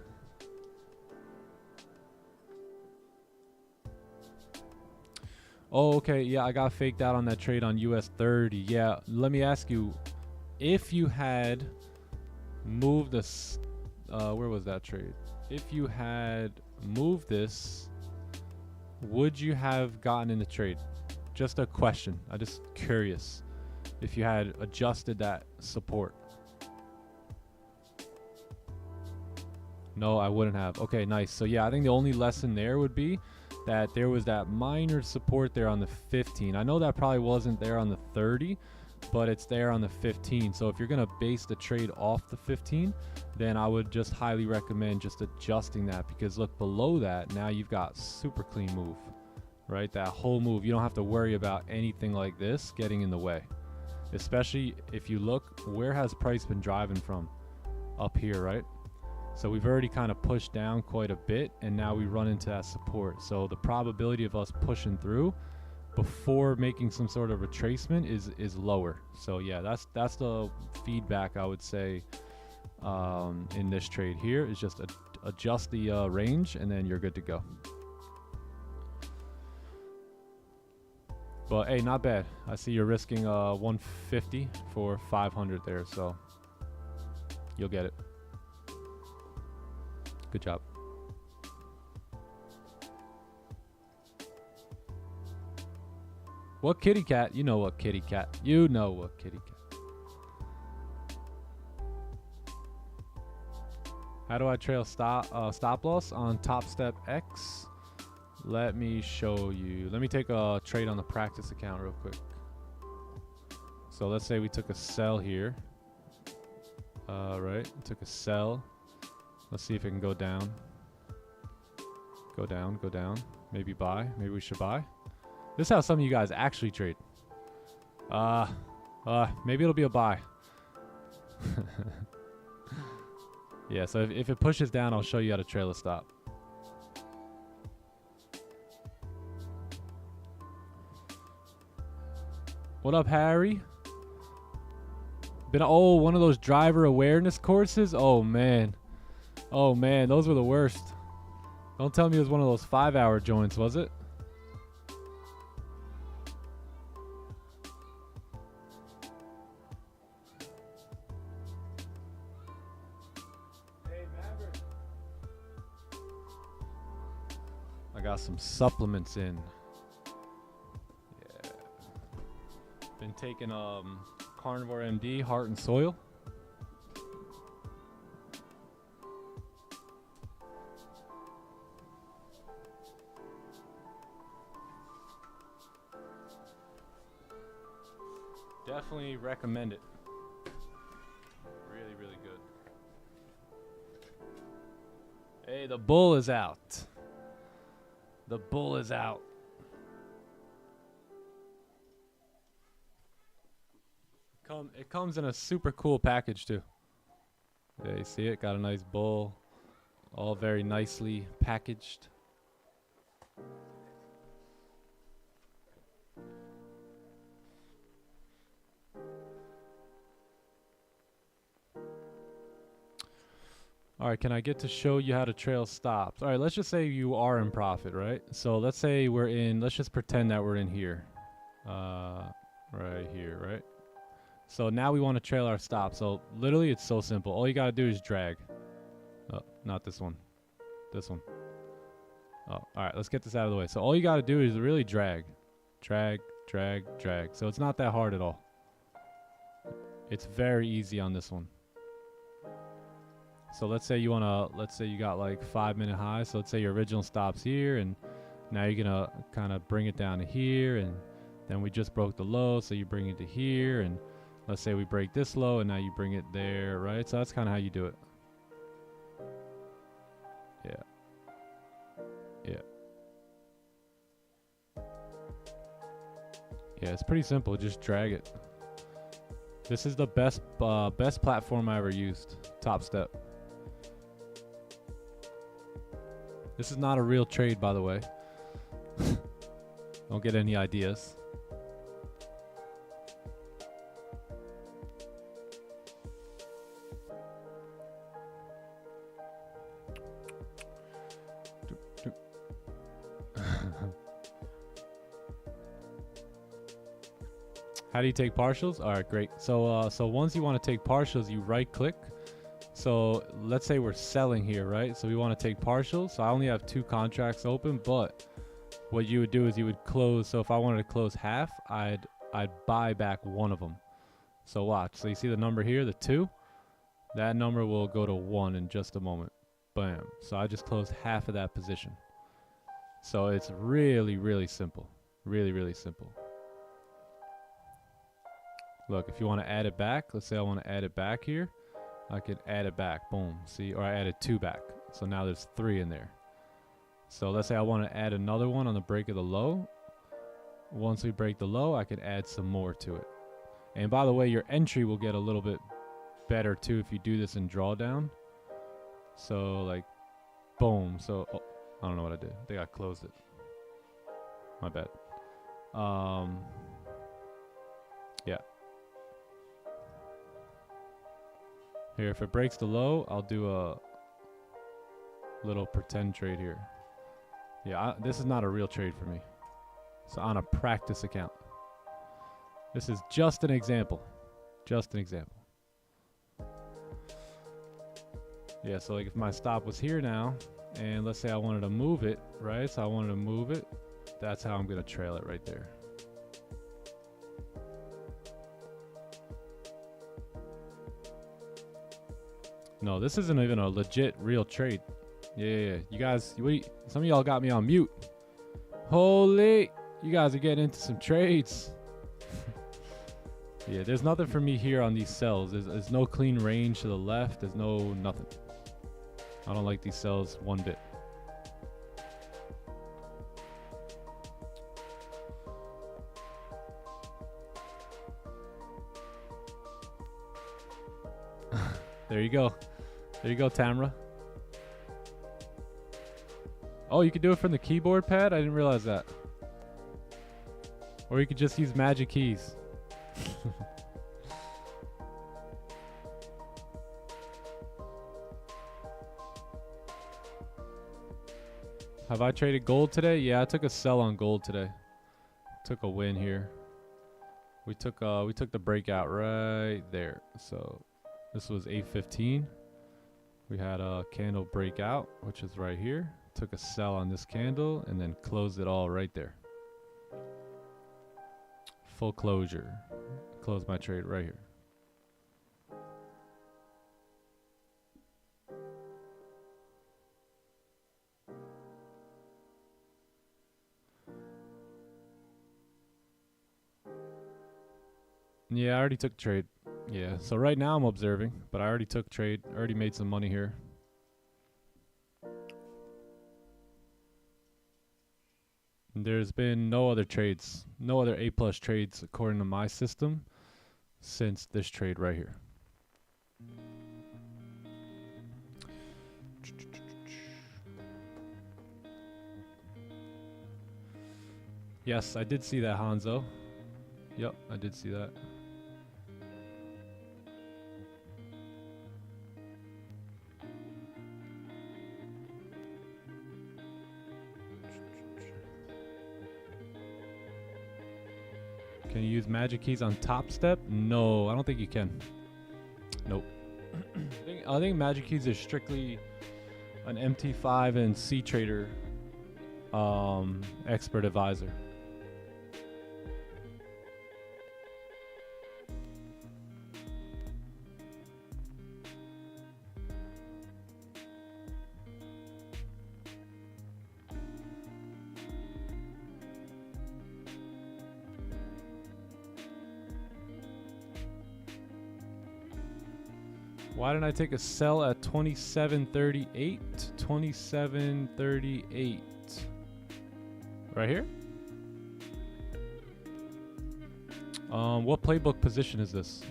Oh, okay. Yeah, I got faked out on that trade on US 30. Yeah, let me ask you, if you had moved this, where was that trade? If you had moved this, would you have gotten in the trade? Just a question. I'm just curious if you had adjusted that support. No, I wouldn't have. Okay, nice. So yeah, I think the only lesson there would be that there was that minor support there on the 15. I know that probably wasn't there on the 30, but it's there on the 15. So if you're going to base the trade off the 15, then I would just highly recommend just adjusting that, because look, below that, now you've got super clean move, right? That whole move, you don't have to worry about anything like this getting in the way. Especially if you look, where has price been driving from? Up here, right? So we've already kind of pushed down quite a bit, and now we run into that support. So the probability of us pushing through before making some sort of retracement is lower. So yeah, that's the feedback I would say in this trade here, is just adjust the range, and then you're good to go. But hey, not bad. I see you're risking 150 for 500 there, so you'll get it. Good job. What kitty cat? You know what kitty cat. You know what kitty cat. How do I trail stop loss on Top Step X? Let me show you. Let me take a trade on the practice account real quick. So let's say we took a sell here. Right, took a sell. Let's see if it can go down. Go down, go down. Maybe buy. Maybe we should buy. This is how some of you guys actually trade. Maybe it'll be a buy. Yeah, so if it pushes down, I'll show you how to trail a stop. What up, Harry? Been one of those driver awareness courses? Oh man. Oh man, those were the worst. Don't tell me it was one of those 5-hour joints, was it? Hey, Maverick. I got some supplements in. Yeah. Been taking Carnivore MD, Heart and Soil. Definitely recommend it. Really, really good. Hey, the bull is out. The bull is out. It comes in a super cool package too. Yeah, you see it? Got a nice bull. All very nicely packaged. All right, can I get to show you how to trail stops? All right, let's just say you are in profit, right? So let's say we're in, let's just pretend that we're in here. Right here, right? So now we want to trail our stop. So literally it's so simple. All you got to do is drag. Oh, not this one. This one. Oh, all right, let's get this out of the way. So all you got to do is really drag. Drag, drag, drag. So it's not that hard at all. It's very easy on this one. So let's say you got like 5-minute high. So let's say your original stop's here, and now you're gonna kind of bring it down to here, and then we just broke the low, so you bring it to here, and let's say we break this low, and now you bring it there, right? So that's kind of how you do it. Yeah. Yeah. Yeah, it's pretty simple. Just drag it. This is the best platform I ever used. Top Step. This is not a real trade, by the way. Don't get any ideas. How do you take partials? All right, great. So once you want to take partials, you right click. So let's say we're selling here, right? So we want to take partials. So I only have 2 contracts open, but what you would do is you would close. So if I wanted to close half, I'd buy back one of them. So watch. So you see the number here, the 2? That number will go to 1 in just a moment. Bam. So I just closed half of that position. So it's really, really simple. Really, really simple. Look, if you want to add it back, let's say I want to add it back here, I could add it back, boom, see, or I added 2 back. So now there's 3 in there. So let's say I want to add another one on the break of the low. Once we break the low, I could add some more to it. And by the way, your entry will get a little bit better too if you do this in drawdown. So like, boom, so, oh, I don't know what I did. I think I closed it. My bad. Yeah. Here, if it breaks the low, I'll do a little pretend trade here. Yeah, this is not a real trade for me. So on a practice account. This is just an example. Just an example. Yeah, so like if my stop was here now, and let's say I wanted to move it, right? So I wanted to move it. That's how I'm going to trail it right there. No, this isn't even a legit real trade. Yeah. You guys, some of y'all got me on mute. Holy, you guys are getting into some trades. Yeah, there's nothing for me here on these sells. There's no clean range to the left. There's no nothing. I don't like these sells one bit. There you go. There you go, Tamra. Oh, you could do it from the keyboard pad? I didn't realize that. Or you could just use magic keys. Have I traded gold today? Yeah, I took a sell on gold today. Took a win here. We took the breakout right there. So this was 8:15. We had a candle breakout, which is right here. Took a sell on this candle and then closed it all right there. Full closure. Close my trade right here. Yeah, I already took trade. Yeah, so right now I'm observing, but I already took trade. Already made some money here. There's been no other trades, no other A+ trades according to my system since this trade right here. Yes, I did see that, Hanzo. Yep, I did see that. Can you use magic keys on Top Step? No, I don't think you can. Nope. I think magic keys are strictly an MT5 and C trader expert advisor. Why didn't I take a sell at 27.38? 27.38. Right here? What playbook position is this?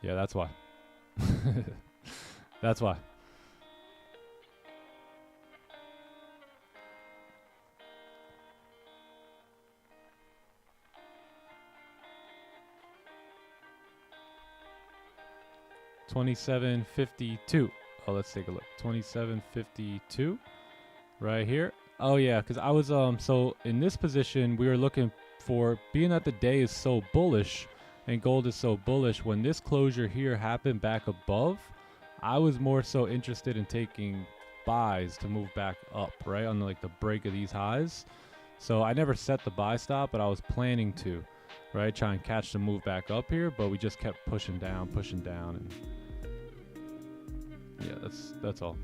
Yeah, that's why. That's why. $27.52. Oh, let's take a look. $27.52 right here. Oh yeah, because I was so in this position we were looking for, being that the day is so bullish and gold is so bullish, when this closure here happened back above, I was more so interested in taking buys to move back up, right, on like the break of these highs. So I never set the buy stop, but I was planning to, right, try and catch the move back up here, but we just kept pushing down, and yeah, that's all.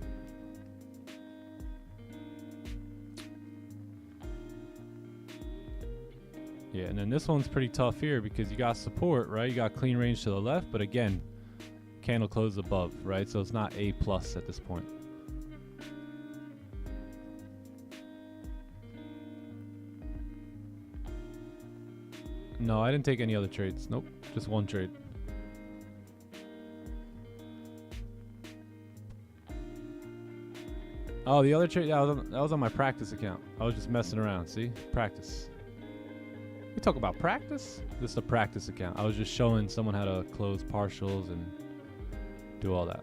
Yeah, and then this one's pretty tough here because you got support, right? You got clean range to the left, but again, candle closed above, right? So it's not A plus at this point. No, I didn't take any other trades. Nope, just one trade. Oh, the other trade, that was on my practice account. I was just messing around, see? Practice. We talk about practice? This is a practice account. I was just showing someone how to close partials and do all that.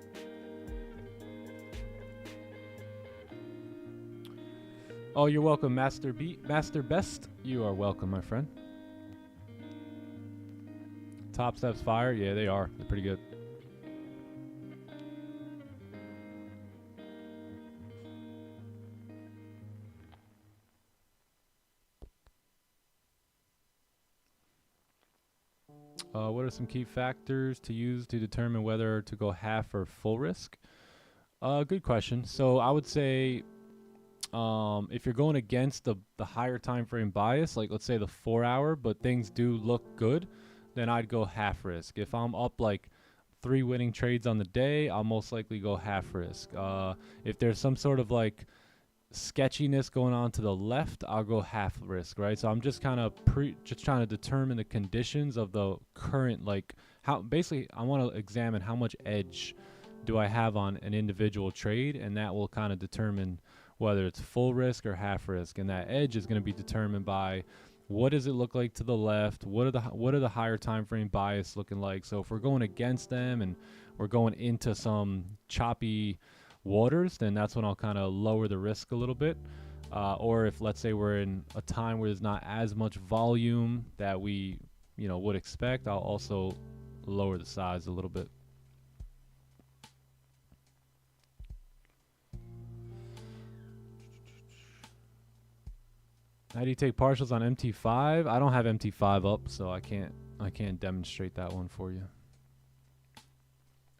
Oh, you're welcome, Master Best. You are welcome, my friend. Top steps fire? Yeah, they are. They're pretty good. What are some key factors to use to determine whether to go half or full risk? Good question. So I would say if you're going against the higher time frame bias, like let's say the 4 hour, but things do look good, then I'd go half risk. If I'm up like 3 winning trades on the day, I'll most likely go half risk. If there's some sort of like sketchiness going on to the left, I'll go half risk, right? So I'm just kind of just trying to determine the conditions of the current, like how basically I want to examine how much edge do I have on an individual trade, and that will kind of determine whether it's full risk or half risk. And that edge is going to be determined by what does it look like to the left, what are the higher time frame bias looking like. So if we're going against them and we're going into some choppy waters, then that's when I'll kind of lower the risk a little bit. Or if let's say we're in a time where there's not as much volume that we would expect, I'll also lower the size a little bit. How do you take partials on MT5? I don't have MT5 up, so I can't demonstrate that one for you.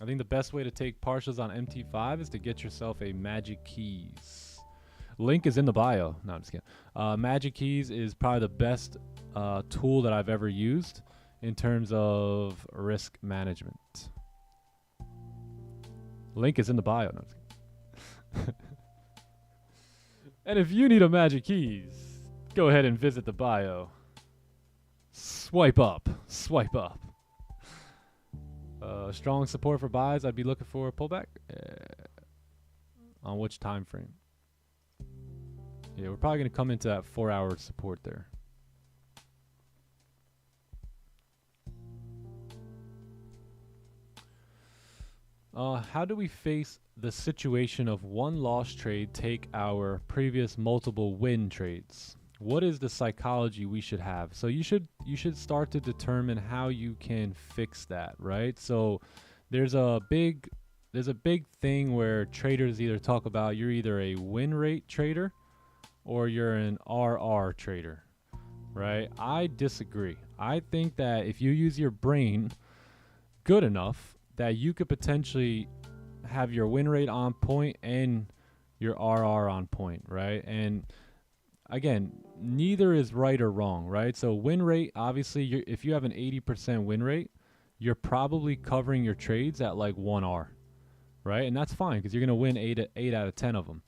I think the best way to take partials on MT5 is to get yourself a Magic Keys. Link is in the bio. No, I'm just kidding. Magic Keys is probably the best tool that I've ever used in terms of risk management. Link is in the bio. No, I'm just kidding. And if you need a Magic Keys, go ahead and visit the bio. Swipe up. Swipe up. Strong support for buys. I'd be looking for a pullback. On which time frame? Yeah, we're probably going to come into that 4 hour support there. How do we face the situation of one loss trade take our previous multiple win trades? What is the psychology we should have? So you should start to determine how you can fix that, right? So there's a big thing where traders either talk about you're either a win rate trader or you're an RR trader, right? I disagree. I think that if you use your brain, good enough that you could potentially have your win rate on point and your RR on point, right? And again, neither is right or wrong, right? So win rate, obviously, if you have an 80% win rate, you're probably covering your trades at like 1R, right? And that's fine because you're going to win 8 out of 10 of them.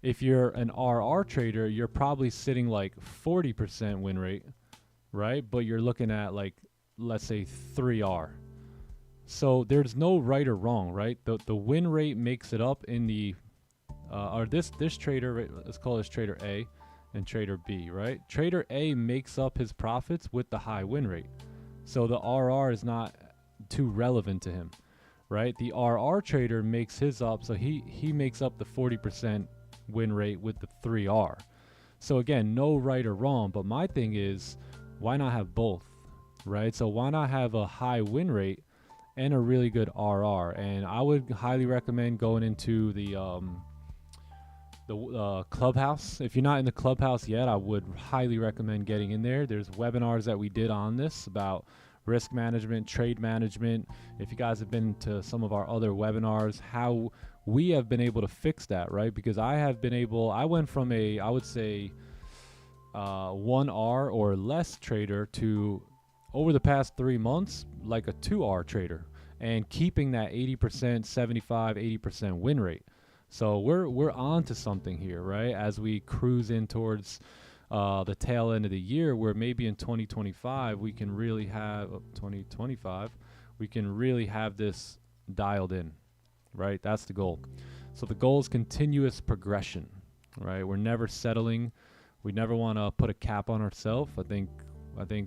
If you're an RR trader, you're probably sitting like 40% win rate, right? But you're looking at like, let's say 3R. So there's no right or wrong, right? The win rate makes it up in the, or this trader, let's call this trader A and trader B, right? Trader A makes up his profits with the high win rate. So the RR is not too relevant to him, right? The RR trader makes his up, so he makes up the 40% win rate with the 3R. So again, no right or wrong, but my thing is, why not have both, right? So why not have a high win rate and a really good RR? And I would highly recommend going into the Clubhouse. If you're not in the Clubhouse yet, I would highly recommend getting in there. There's webinars that we did on this about risk management, trade management. If you guys have been to some of our other webinars, how we have been able to fix that, right? Because I went from a, I would say, 1R or less trader to, over the past 3 months, like a 2R trader, and keeping that 80%, 75, 80% win rate. So we're on to something here, right? As we cruise in towards the tail end of the year, where maybe in 2025 we can really have 2025 we can really have this dialed in, right? That's the goal. So the goal is continuous progression, right? We're never settling. We never want to put a cap on ourselves. I think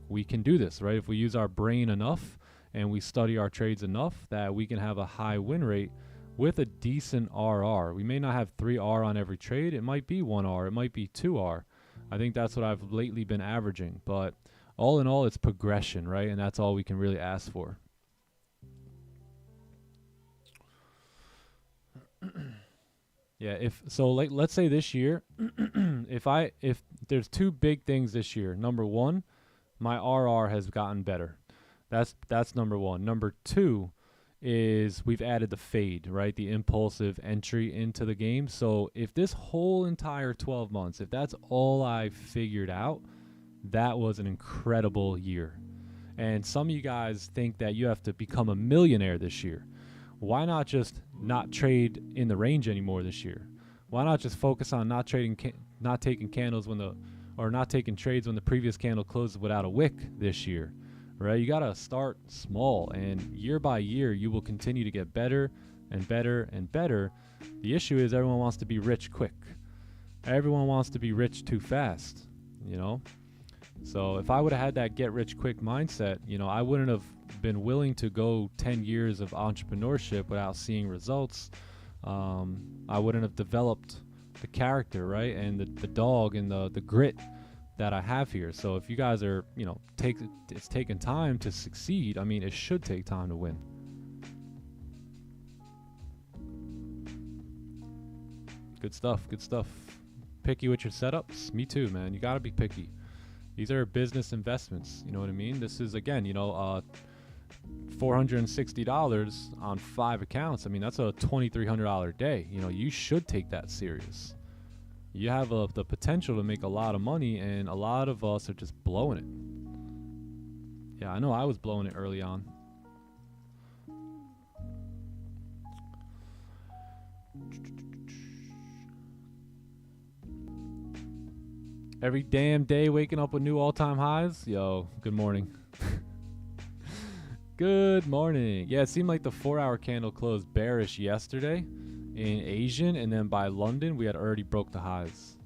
we can do this, right? If we use our brain enough and we study our trades enough, that we can have a high win rate with a decent RR. We may not have 3R on every trade. It might be 1R. It might be 2R. I think that's what I've lately been averaging. But all in all, it's progression, right? And that's all we can really ask for. Yeah, let's say this year, if there's two big things this year. Number one, my RR has gotten better. That's number one. Number two is we've added the fade, right? The impulsive entry into the game. So if this whole entire 12 months, if that's all I figured out, that was an incredible year. And some of you guys think that you have to become a millionaire this year. Why not just not trade in the range anymore this year? Why not just focus on not taking candles not taking trades when the previous candle closes without a wick this year, right? You got to start small, and year by year, you will continue to get better and better and better. The issue is everyone wants to be rich quick. Everyone wants to be rich too fast, you know? So if I would have had that get rich quick mindset, you know, I wouldn't have been willing to go 10 years of entrepreneurship without seeing results. I wouldn't have developed the character, right? And the dog and the grit that I have here. So if you guys are, you know, it's taken time to succeed. I mean, it should take time to win. Good stuff. Good stuff. Picky with your setups. Me too, man. You got to be picky. These are business investments. You know what I mean? This is, again, you know, $460 on 5 accounts. I mean, that's a $2,300 day. You know, you should take that serious. You have the potential to make a lot of money, and a lot of us are just blowing it. Yeah, I know I was blowing it early on. Every damn day waking up with new all-time highs. Yo, good morning. Good morning. Yeah, it seemed like the 4-hour candle closed bearish yesterday in Asian, and then by London, we had already broke the highs.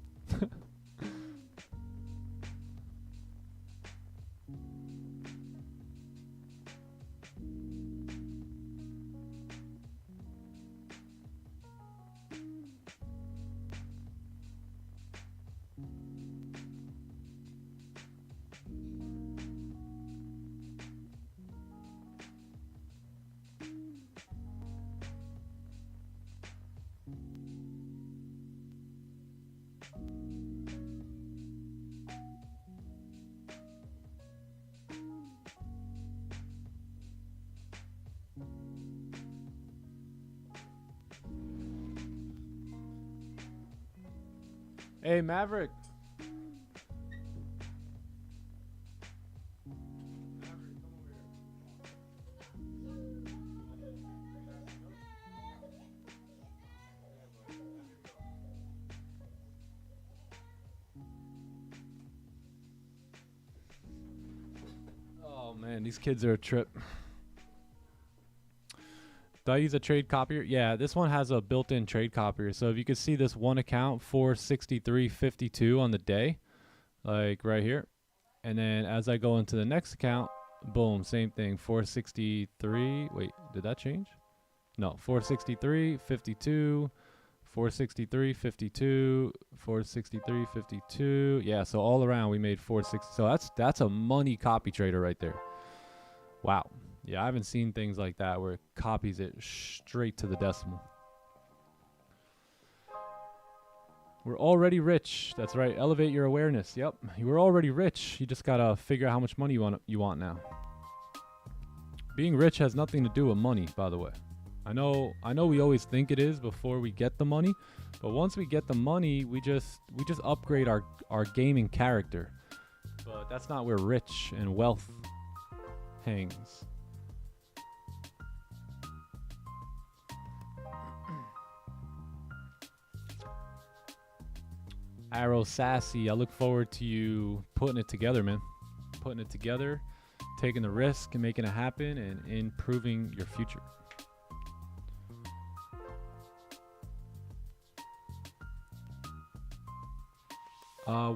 Hey, Maverick. Oh man, these kids are a trip. Do I use a trade copier? Yeah, this one has a built-in trade copier. So if you can see this one account, 463.52 on the day, like right here. And then as I go into the next account, boom, same thing, 463. Wait, did that change? No, 463.52, 463.52, 463.52. Yeah, so all around we made 460. So that's a money copy trader right there. Wow. Yeah, I haven't seen things like that where it copies it straight to the decimal. We're already rich. That's right. Elevate your awareness. Yep. You were already rich. You just got to figure out how much money you want now. Being rich has nothing to do with money, by the way. I know we always think it is before we get the money, but once we get the money, we just upgrade our gaming character. But that's not where rich and wealth hangs. Arrow Sassy, I look forward to you putting it together, man. Putting it together, taking the risk and making it happen and improving your future.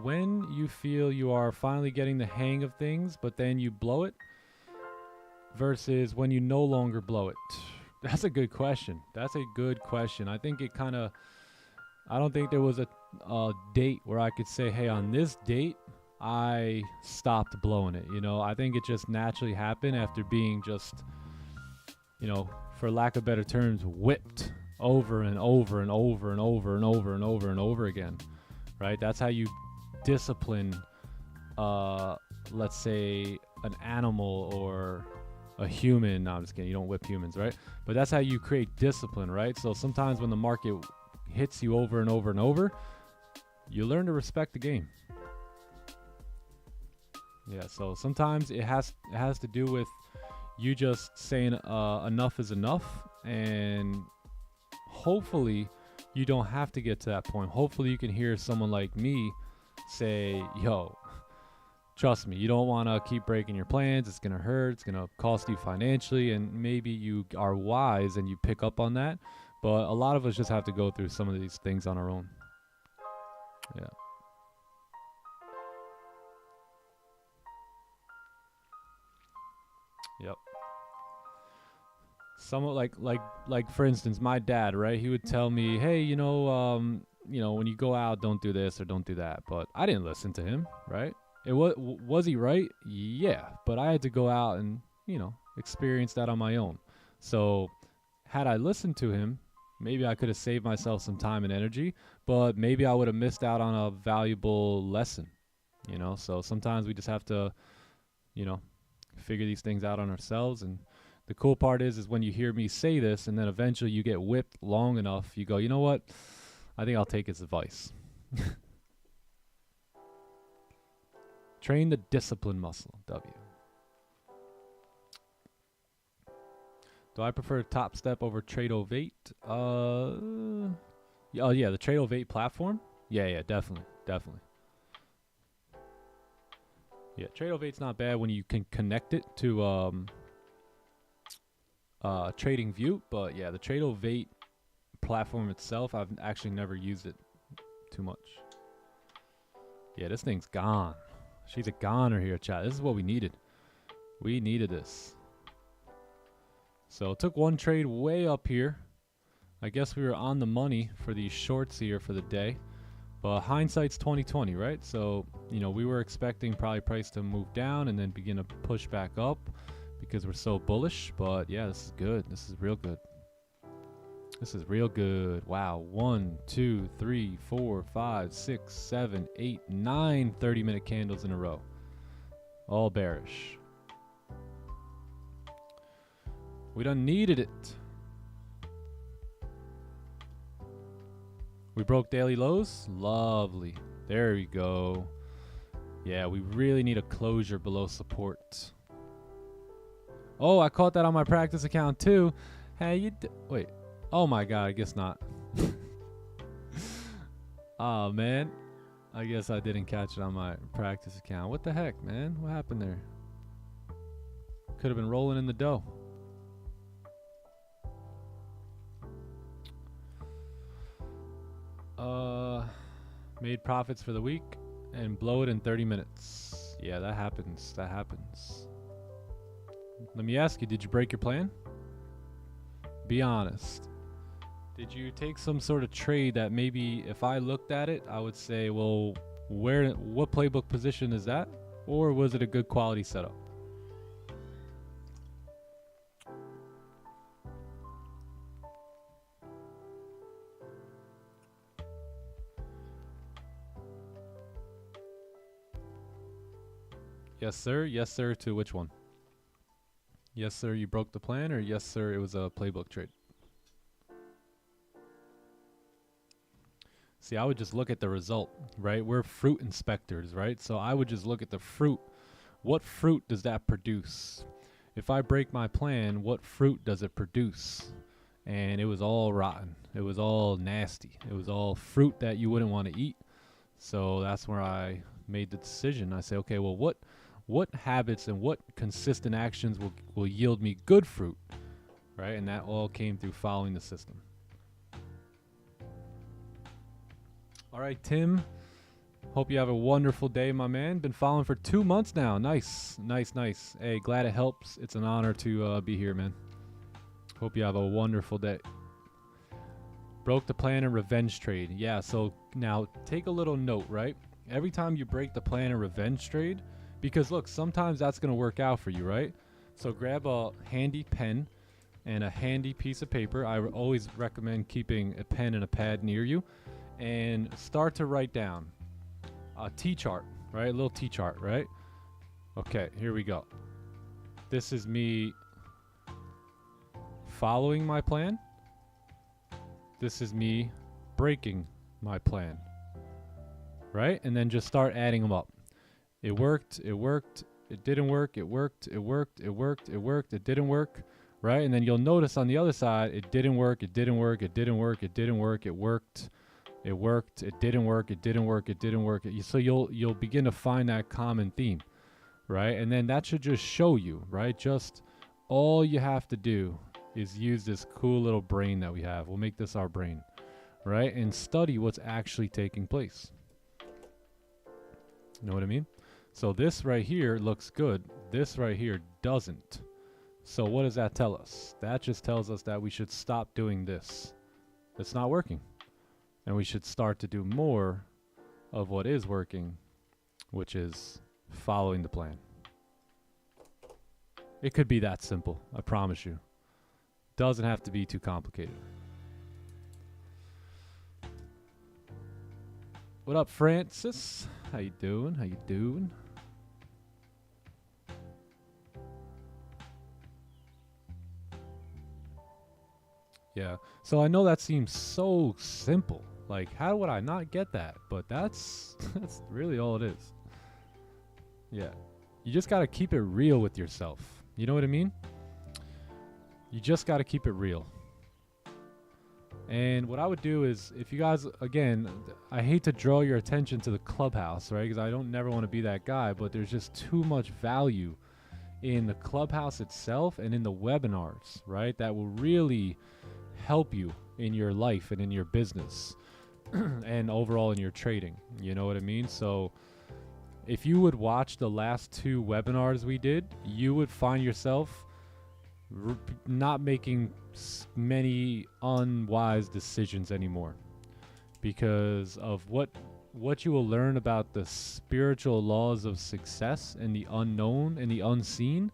When you feel you are finally getting the hang of things, but then you blow it, versus when you no longer blow it. That's a good question. That's a good question. I think it kind of, I don't think there was a date where I could say, hey, on this date, I stopped blowing it. You know, I think it just naturally happened after being just, you know, for lack of better terms, whipped over and over and over and over and over and over and over again, right? That's how you discipline, let's say, an animal or a human. No, I'm just kidding. You don't whip humans, right? But that's how you create discipline, right? So sometimes when the market hits you over and over and over, you learn to respect the game. Yeah, so sometimes it has to do with you just saying enough is enough, and hopefully you don't have to get to that point. Hopefully you can hear someone like me say, yo, trust me, you don't want to keep breaking your plans. It's going to hurt. It's going to cost you financially, and maybe you are wise and you pick up on that. But a lot of us just have to go through some of these things on our own. Yeah. Yep. Somewhat like for instance, my dad, right? He would tell me, hey, you know, when you go out, don't do this or don't do that. But I didn't listen to him, right? It was he right? Yeah. But I had to go out and, you know, experience that on my own. So had I listened to him, maybe I could have saved myself some time and energy, but maybe I would have missed out on a valuable lesson, you know? So sometimes we just have to, you know, figure these things out on ourselves. And the cool part is when you hear me say this and then eventually you get whipped long enough, you go, you know what? I think I'll take his advice. Train the discipline muscle, W. Do I prefer Top Step over Trade08? Oh yeah, the Trade08 platform? Yeah, definitely. Yeah, Trade08's not bad when you can connect it to Trading View, but yeah, the Trade08 platform itself, I've actually never used it too much. Yeah, this thing's gone. She's a goner here, chat. This is what we needed. We needed this. So it took one trade way up here. I guess we were on the money for these shorts here for the day. But hindsight's 2020, right? So, you know, we were expecting probably price to move down and then begin to push back up because we're so bullish. But yeah, this is good. This is real good. This is real good. Wow. 1, 2, 3, 4, 5, 6, 7, 8, 9 30-minute candles in a row. All bearish. We done needed it. We broke daily lows. Lovely. There we go. Yeah, we really need a closure below support. Oh, I caught that on my practice account too. Hey, wait. Oh my god, I guess not. Oh man. I guess I didn't catch it on my practice account. What the heck, man? What happened there? Could have been rolling in the dough. Made profits for the week and blow it in 30 minutes. Yeah, that happens. That happens. Let me ask you, did you break your plan? Be honest. Did you take some sort of trade that maybe if I looked at it, I would say, well, what playbook position is that? Or was it a good quality setup? Yes, sir. Yes, sir. To which one? Yes, sir, you broke the plan, or yes, sir, it was a playbook trade? See, I would just look at the result, right? We're fruit inspectors, right? So I would just look at the fruit. What fruit does that produce? If I break my plan, what fruit does it produce? And it was all rotten. It was all nasty. It was all fruit that you wouldn't want to eat. So that's where I made the decision. I say, okay, well, what habits and what consistent actions will yield me good fruit, right? And that all came through following the system. All right, Tim, hope you have a wonderful day, my man. Been following for 2 months now. Nice, nice, nice. Hey, glad it helps. It's an honor to be here, man. Hope you have a wonderful day. Broke the plan and revenge trade. Yeah, so now take a little note, right? Every time you break the plan and revenge trade, because look, sometimes that's going to work out for you, right? So grab a handy pen and a handy piece of paper. I always recommend keeping a pen and a pad near you, and start to write down a T-chart, right? A little T-chart, right? Okay, here we go. This is me following my plan. This is me breaking my plan, right? And then just start adding them up. It worked, it worked, it didn't work, it worked, it worked, it worked, it worked, it didn't work, right? And then you'll notice on the other side, it didn't work, it didn't work, it didn't work, it didn't work, it worked, it worked, it didn't work, it didn't work, it didn't work. So you'll begin to find that common theme, right? And then that should just show you, right? Just all you have to do is use this cool little brain that we have. We'll make this our brain, right? And study what's actually taking place. You know what I mean? So this right here looks good. This right here doesn't. So what does that tell us? That just tells us that we should stop doing this. It's not working. And we should start to do more of what is working, which is following the plan. It could be that simple, I promise you. Doesn't have to be too complicated. What up, Francis? How you doing? How you doing? Yeah. So I know that seems so simple. Like, how would I not get that? But that's really all it is. Yeah. You just got to keep it real with yourself. You know what I mean? You just got to keep it real. And what I would do is, if you guys, again, I hate to draw your attention to the Clubhouse, right? Because I don't never want to be that guy, but there's just too much value in the Clubhouse itself and in the webinars, right? That will really help you in your life and in your business and overall in your trading. You know what I mean? So if you would watch the last 2 webinars we did, you would find yourself not making many unwise decisions anymore, because of what you will learn about the spiritual laws of success and the unknown and the unseen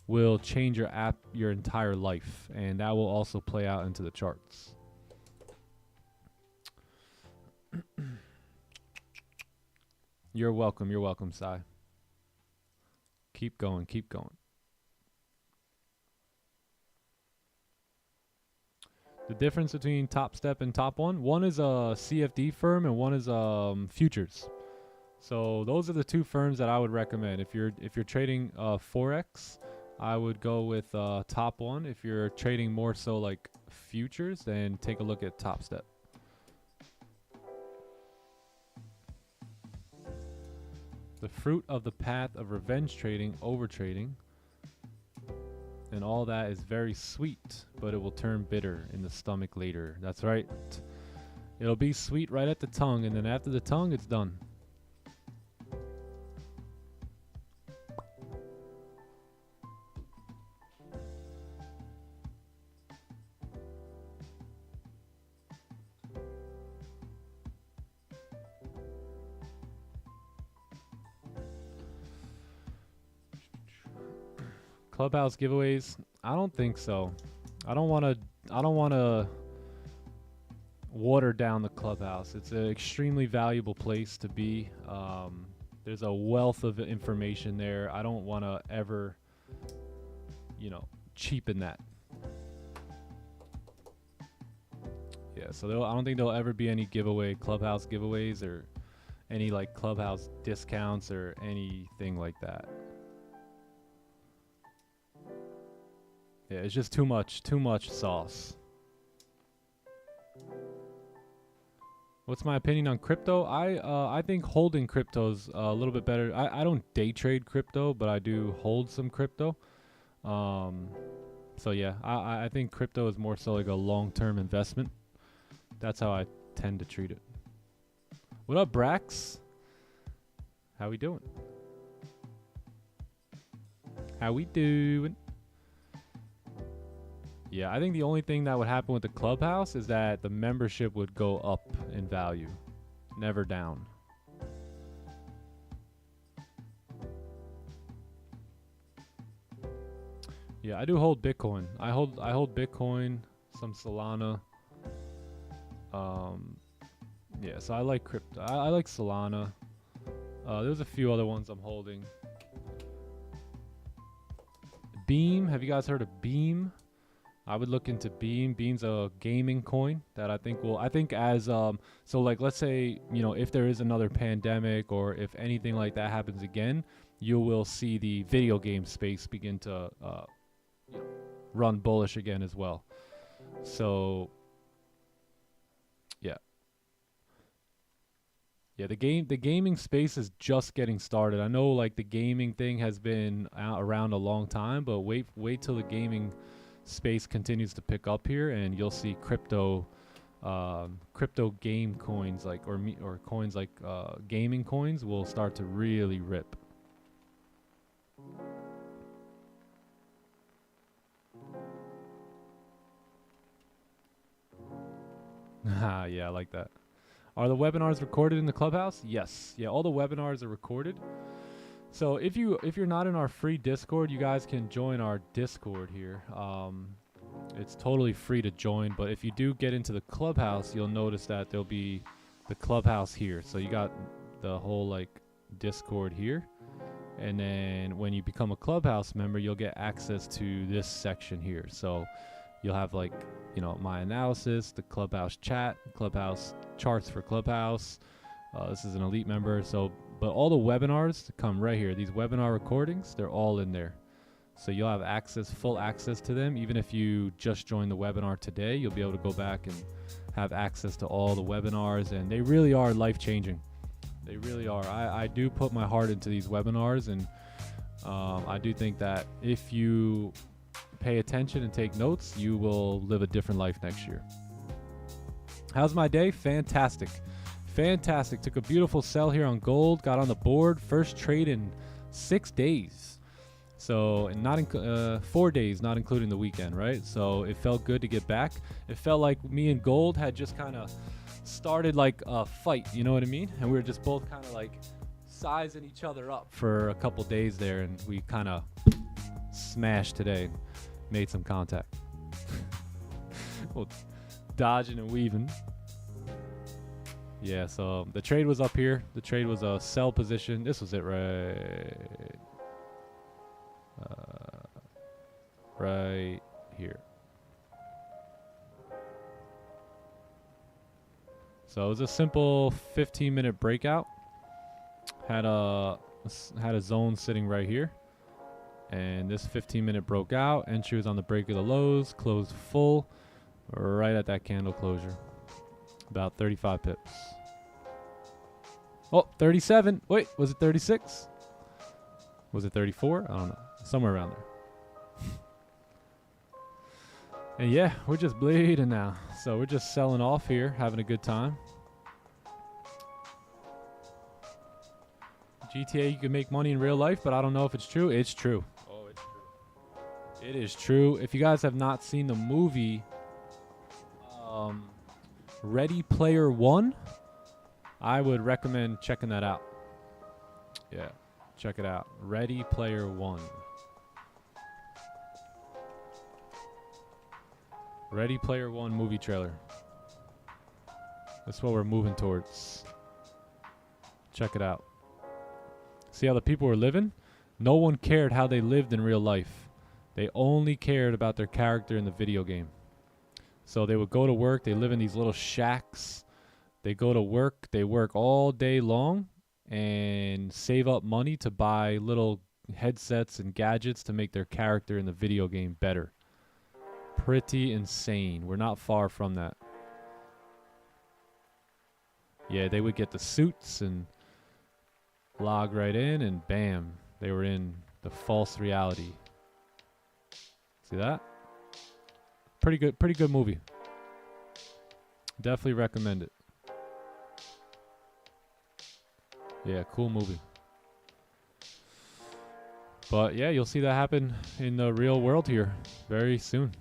will change your entire life, and that will also play out into the charts. You're welcome, Sai. Keep going, keep going. The difference between Top Step and Top One is a CFD firm and one is futures. So those are the two firms that I would recommend. If you're trading forex, I would go with Top One. If you're trading more so like futures, then take a look at Top Step. The fruit of the path of revenge trading, overtrading, and all that is very sweet, but it will turn bitter in the stomach later. That's right. It'll be sweet right at the tongue, and then after the tongue, it's done. Clubhouse giveaways? I don't think so. I don't want to water down the Clubhouse. It's an extremely valuable place to be. There's a wealth of information there. I don't want to ever, cheapen that. Yeah, so I don't think there'll ever be any Clubhouse giveaways or any like Clubhouse discounts or anything like that. Yeah, it's just too much sauce. What's my opinion on crypto? I think holding crypto's a little bit better. I don't day trade crypto, but I do hold some crypto. So yeah, I think crypto is more so like a long-term investment. That's how I tend to treat it. What up, Brax? How we doing? How we doing? Yeah, I think the only thing that would happen with the Clubhouse is that the membership would go up in value, never down. Yeah, I do hold Bitcoin. I hold Bitcoin, some Solana. Yeah, so I like crypto. I like Solana. There's a few other ones I'm holding. Beam, have you guys heard of Beam? I would look into Beam. Beam's a gaming coin that I think as so like let's say, if there is another pandemic or if anything like that happens again, you will see the video game space begin to run bullish again as well. So yeah, the gaming space is just getting started. I know like the gaming thing has been around a long time, but wait till the gaming space continues to pick up here, and you'll see crypto game coins or coins like gaming coins will start to really rip. Yeah, I like that. Are the webinars recorded in the Clubhouse? Yes. Yeah, all the webinars are recorded. So if you're not in our free Discord, you guys can join our Discord here. It's totally free to join, but if you do get into the Clubhouse, you'll notice that there'll be the Clubhouse here. So you got the whole like Discord here, and then when you become a Clubhouse member, you'll get access to this section here. So you'll have like my analysis, the Clubhouse chat, Clubhouse charts for Clubhouse. This is an elite member. So, but all the webinars come right here. These webinar recordings, they're all in there. So you'll have full access to them. Even if you just joined the webinar today, you'll be able to go back and have access to all the webinars, and they really are life-changing. They really are. I do put my heart into these webinars, and I do think that if you pay attention and take notes, you will live a different life next year. How's my day? Fantastic. Fantastic. Took a beautiful sell here on gold, got on the board, first trade in 6 days. So, and not 4 days, not including the weekend, right? So it felt good to get back. It felt like me and gold had just kind of started like a fight, you know what I mean? And we were just both kind of like sizing each other up for a couple days there, and we kind of smashed today, made some contact. Well, dodging and weaving. Yeah, so the trade was up here. The trade was a sell position. This was it right right here. So it was a simple 15-minute breakout. Had a zone sitting right here. And this 15-minute broke out. Entry was on the break of the lows. Closed full right at that candle closure. About 35 pips. Oh, 37. Wait, was it 36? Was it 34? I don't know. Somewhere around there. And yeah, we're just bleeding now. So we're just selling off here, having a good time. GTA, you can make money in real life, but I don't know if it's true. It's true. Oh, it's true. It is true. If you guys have not seen the movie Ready Player One, I would recommend checking that out. Yeah, check it out. Ready Player One. Ready Player One movie trailer. That's what we're moving towards. Check it out. See how the people were living? No one cared how they lived in real life. They only cared about their character in the video game. So they would go to work. They live in these little shacks. They go to work. They work all day long and save up money to buy little headsets and gadgets to make their character in the video game better. Pretty insane. We're not far from that. Yeah, they would get the suits and log right in, and bam, they were in the false reality. See that? Pretty good movie. Definitely recommend it. Yeah, cool movie. But yeah, you'll see that happen in the real world here very soon.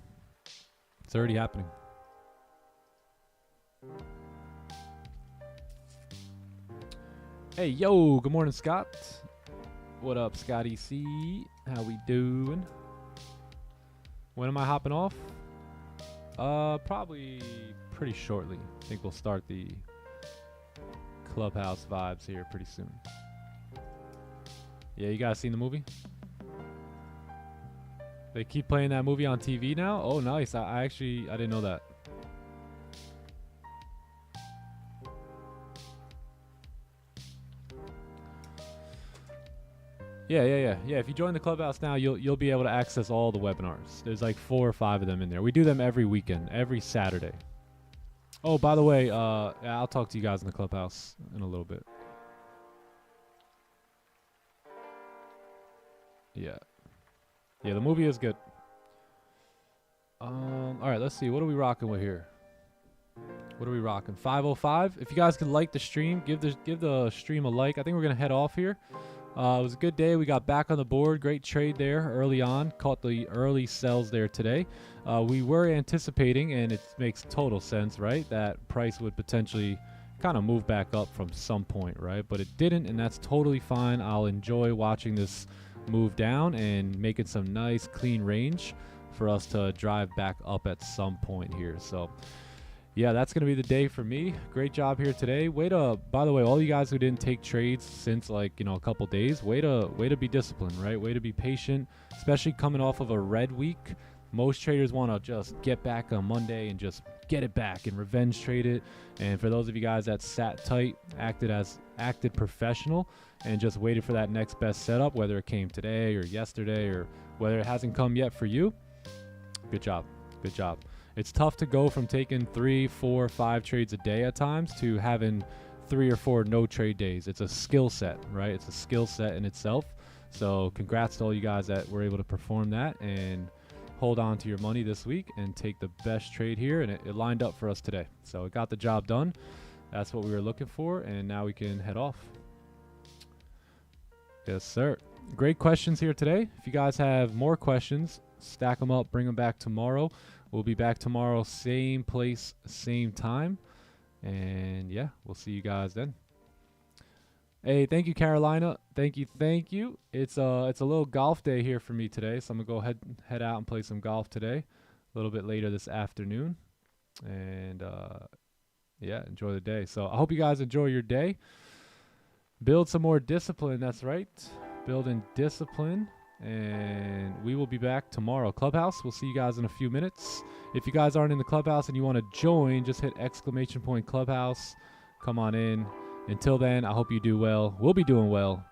It's already happening. Hey, yo, good morning, Scott. What up, Scotty C? How we doing? When am I hopping off? Probably pretty shortly. I think we'll start the Clubhouse vibes here pretty soon. Yeah, you guys seen the movie? They keep playing that movie on TV now? Oh, nice. I didn't know that. Yeah. If you join the Clubhouse now, you'll be able to access all the webinars. There's like 4 or 5 of them in there. We do them every weekend, every Saturday. Oh, by the way, yeah, I'll talk to you guys in the Clubhouse in a little bit. Yeah. Yeah, the movie is good. All right, let's see. What are we rocking with here? What are we rocking? 505. If you guys can like the stream, give the stream a like. I think we're gonna head off here. It was a good day. We got back on the board. Great trade there early on. Caught the early sells there today. We were anticipating, and it makes total sense, right, that price would potentially kind of move back up from some point, right? But it didn't, and that's totally fine. I'll enjoy watching this move down and making some nice clean range for us to drive back up at some point here. So yeah, that's gonna be the day for me. Great job here today. Way to, by the way, all you guys who didn't take trades since, like, you know, a couple days, way to be disciplined, right? Way to be patient, especially coming off of a red week. Most traders want to just get back on Monday and just get it back and revenge trade it. And for those of you guys that sat tight, acted professional, and just waited for that next best setup, whether it came today or yesterday or whether it hasn't come yet for you, good job. Good job. It's tough to go from taking 3, 4, 5 trades a day at times to having 3 or 4 no trade days. It's a skill set, right? It's a skill set in itself. So congrats to all you guys that were able to perform that and hold on to your money this week and take the best trade here. And it lined up for us today. So it got the job done. That's what we were looking for. And now we can head off. Yes, sir. Great questions here today. If you guys have more questions, stack them up, bring them back tomorrow. We'll be back tomorrow, same place, same time. And yeah, we'll see you guys then. Hey, thank you, Carolina. Thank you. It's a little golf day here for me today, so I'm gonna go head out and play some golf today, a little bit later this afternoon. And yeah, enjoy the day. So I hope you guys enjoy your day. Build some more discipline. That's right. Building discipline And we will be back tomorrow. Clubhouse, we'll see you guys in a few minutes. If you guys aren't in the Clubhouse and you want to join, just hit ! Clubhouse. Come on in. Until then, I hope you do well. We'll be doing well.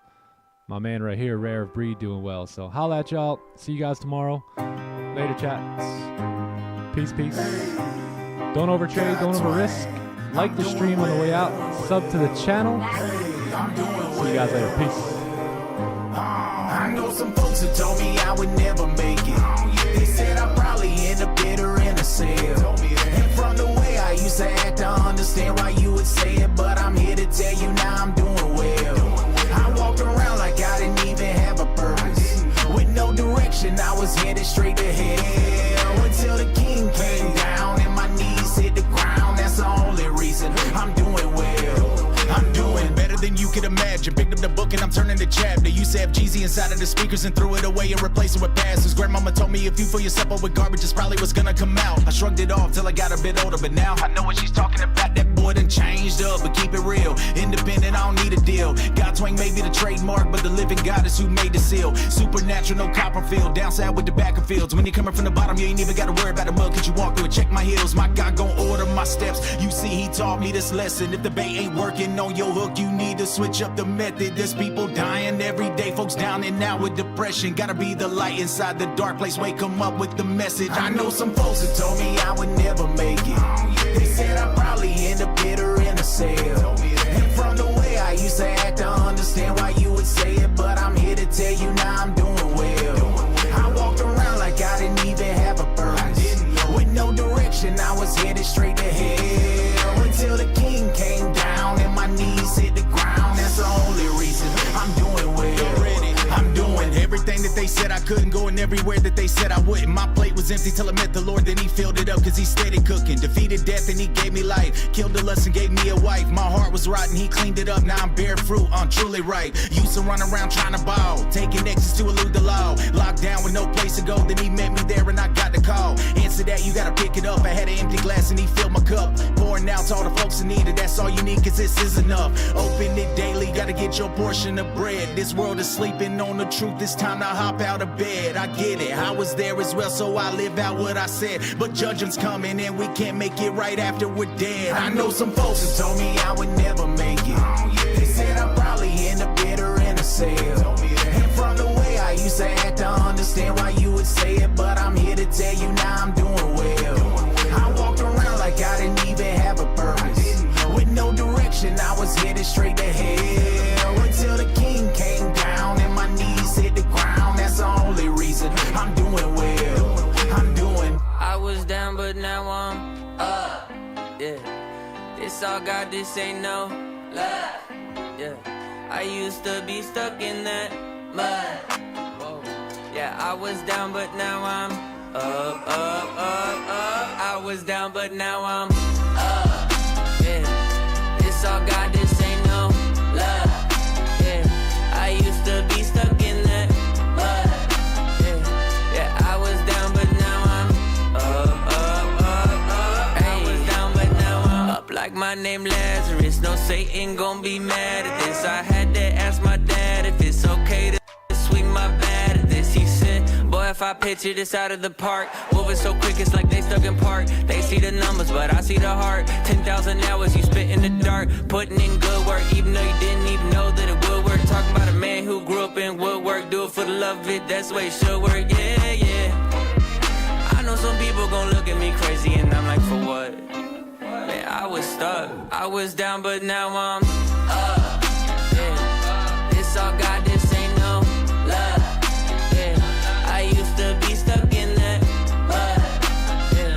My man right here, Rare of Breed, doing well. So holla at y'all. See you guys tomorrow. Later, chats. Peace, peace. Don't overtrade, don't over risk. Like the stream on the way out. Sub to the channel. See you guys later. Peace. I know some folks who told me I would never make it. They said I'd probably end up bitter in a cell. And from the way I used to act, I understand why you would say it. But I'm here to tell you now I'm doing well. I walked around like I didn't even have a purpose. With no direction, I was headed straight to hell. Until the king came down and my knees hit the ground. That's the only reason I'm doing well. I'm doing better than you could imagine. Picked up the book and I'm turning the chapter. Used to have Jeezy inside of the speakers and threw it away and replaced it with passes. Grandmama told me if you fill yourself up with garbage, it's probably what's gonna come out. I shrugged it off till I got a bit older, but now I know what she's talking about. That boy done changed up, but keep it real. Independent, I don't need a deal. God twang may be the trademark, but the living God is who made the seal. Supernatural, no Copperfield. Downside with the back of fields. When you're coming from the bottom, you ain't even gotta worry about the mud, cause you walk through it. Check my heels, my God gon' order my steps. You see, he taught me this lesson. If the bait ain't working on your hook, you need to switch up the method. There's people dying every day, folks down and out with depression. Gotta be the light inside the dark place, wake them up with the message. I know some folks that told me I would never make it. They said I'd probably end up bitter in a cell. And from the way I used to act, I understand why you would say it. But I'm here to tell you now I'm doing well. I walked around like I didn't even have a purpose. With no direction, I was headed straight to hell. Until the king came down and my knees hit the ground. That's the only reason I'm doing well. I'm doing everything that they said I couldn't, going everywhere that they said I wouldn't. My plate was empty till I met the Lord, then he filled it up cause he steady cooking. Defeated death and he gave me life. Killed the lust and gave me a wife. My heart was rotten, he cleaned it up, now I'm bare fruit, I'm truly right. Used to run around trying to ball, taking exits to elude the law. Locked down with no place to go, then he met me there and I got the call. Answer that, you gotta pick it up. I had an empty glass and he filled my cup. Pouring out to all the folks who need it, that's all you need cause this is enough. Open it daily, gotta get your portion of bread. This world is sleeping on the truth, it's time to hop out of bed. I get it, I was there as well, so I live out what I said. But judgment's coming and we can't make it right after we're dead. I know some folks who told me I would never make it. They said I'd probably end up bitter in a cell. And from the way I used to act, I understand why you would say it. But I'm here to tell you now I'm doing well. I walked around like I didn't even have a purpose. With no direction, I was headed straight to hell. Until the king came down and my knees hit the ground. That's the only reason I'm doing well. I'm doing. I was down, but now I'm up. Yeah, this all God, this ain't no lie. Yeah, I used to be stuck in that mud. Whoa. Yeah, I was down, but now I'm up, up, up, up. I was down, but now I'm up. Yeah, this all God, this ain't no lie. Yeah, I used to be stuck in that mud. Yeah, yeah, I was down, but now I'm up, up, up, up. I was down, but now I'm up like my name Lazarus. No Satan gon' be mad at this. I had to ask my dad if it's okay to swing my bat at this. He said, boy, if I picture this out of the park, moving so quick it's like they stuck in park. They see the numbers, but I see the heart. 10,000 hours you spit in the dark, putting in good work, even though you didn't even know that it would work. Talking about a man who grew up in woodwork, do it for the love of it, that's the way it should work. Yeah, yeah. I know some people gon' look at me crazy and I'm like, for what? Man, I was stuck, I was down, but now I'm up. Yeah, this all God, this ain't no love. Yeah, I used to be stuck in that mud. Yeah,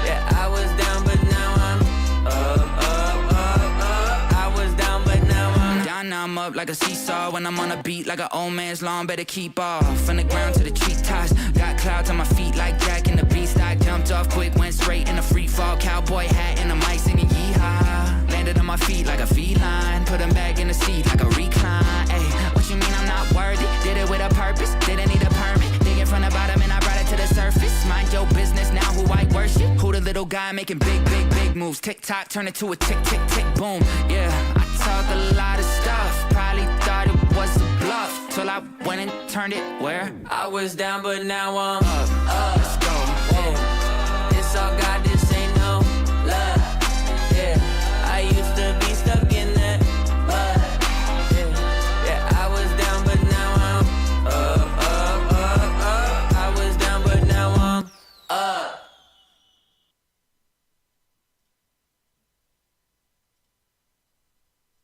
yeah, I was down, but now I'm up, up, up, up. I was down, but now I'm down, now I'm up like a seesaw. When I'm on a beat like an old man's lawn, better keep off. From the ground to the treetops, got clouds on my feet like Jack in the Beanstalk. Jumped off quick, went straight in a free fall. Cowboy hat and a mic singing yeehaw. Landed on my feet like a feline, put him back in the seat like a recline. Ay, what you mean I'm not worthy? Did it with a purpose, didn't need a permit. Digging from the bottom and I brought it to the surface. Mind your business now, who I worship. Who the little guy making big, big, big moves. Tick tock, turn it to a tick, tick, tick, boom. Yeah, I talk a lot of stuff, probably thought it was a bluff, till I went and turned turned it where? I was down, but now I'm up.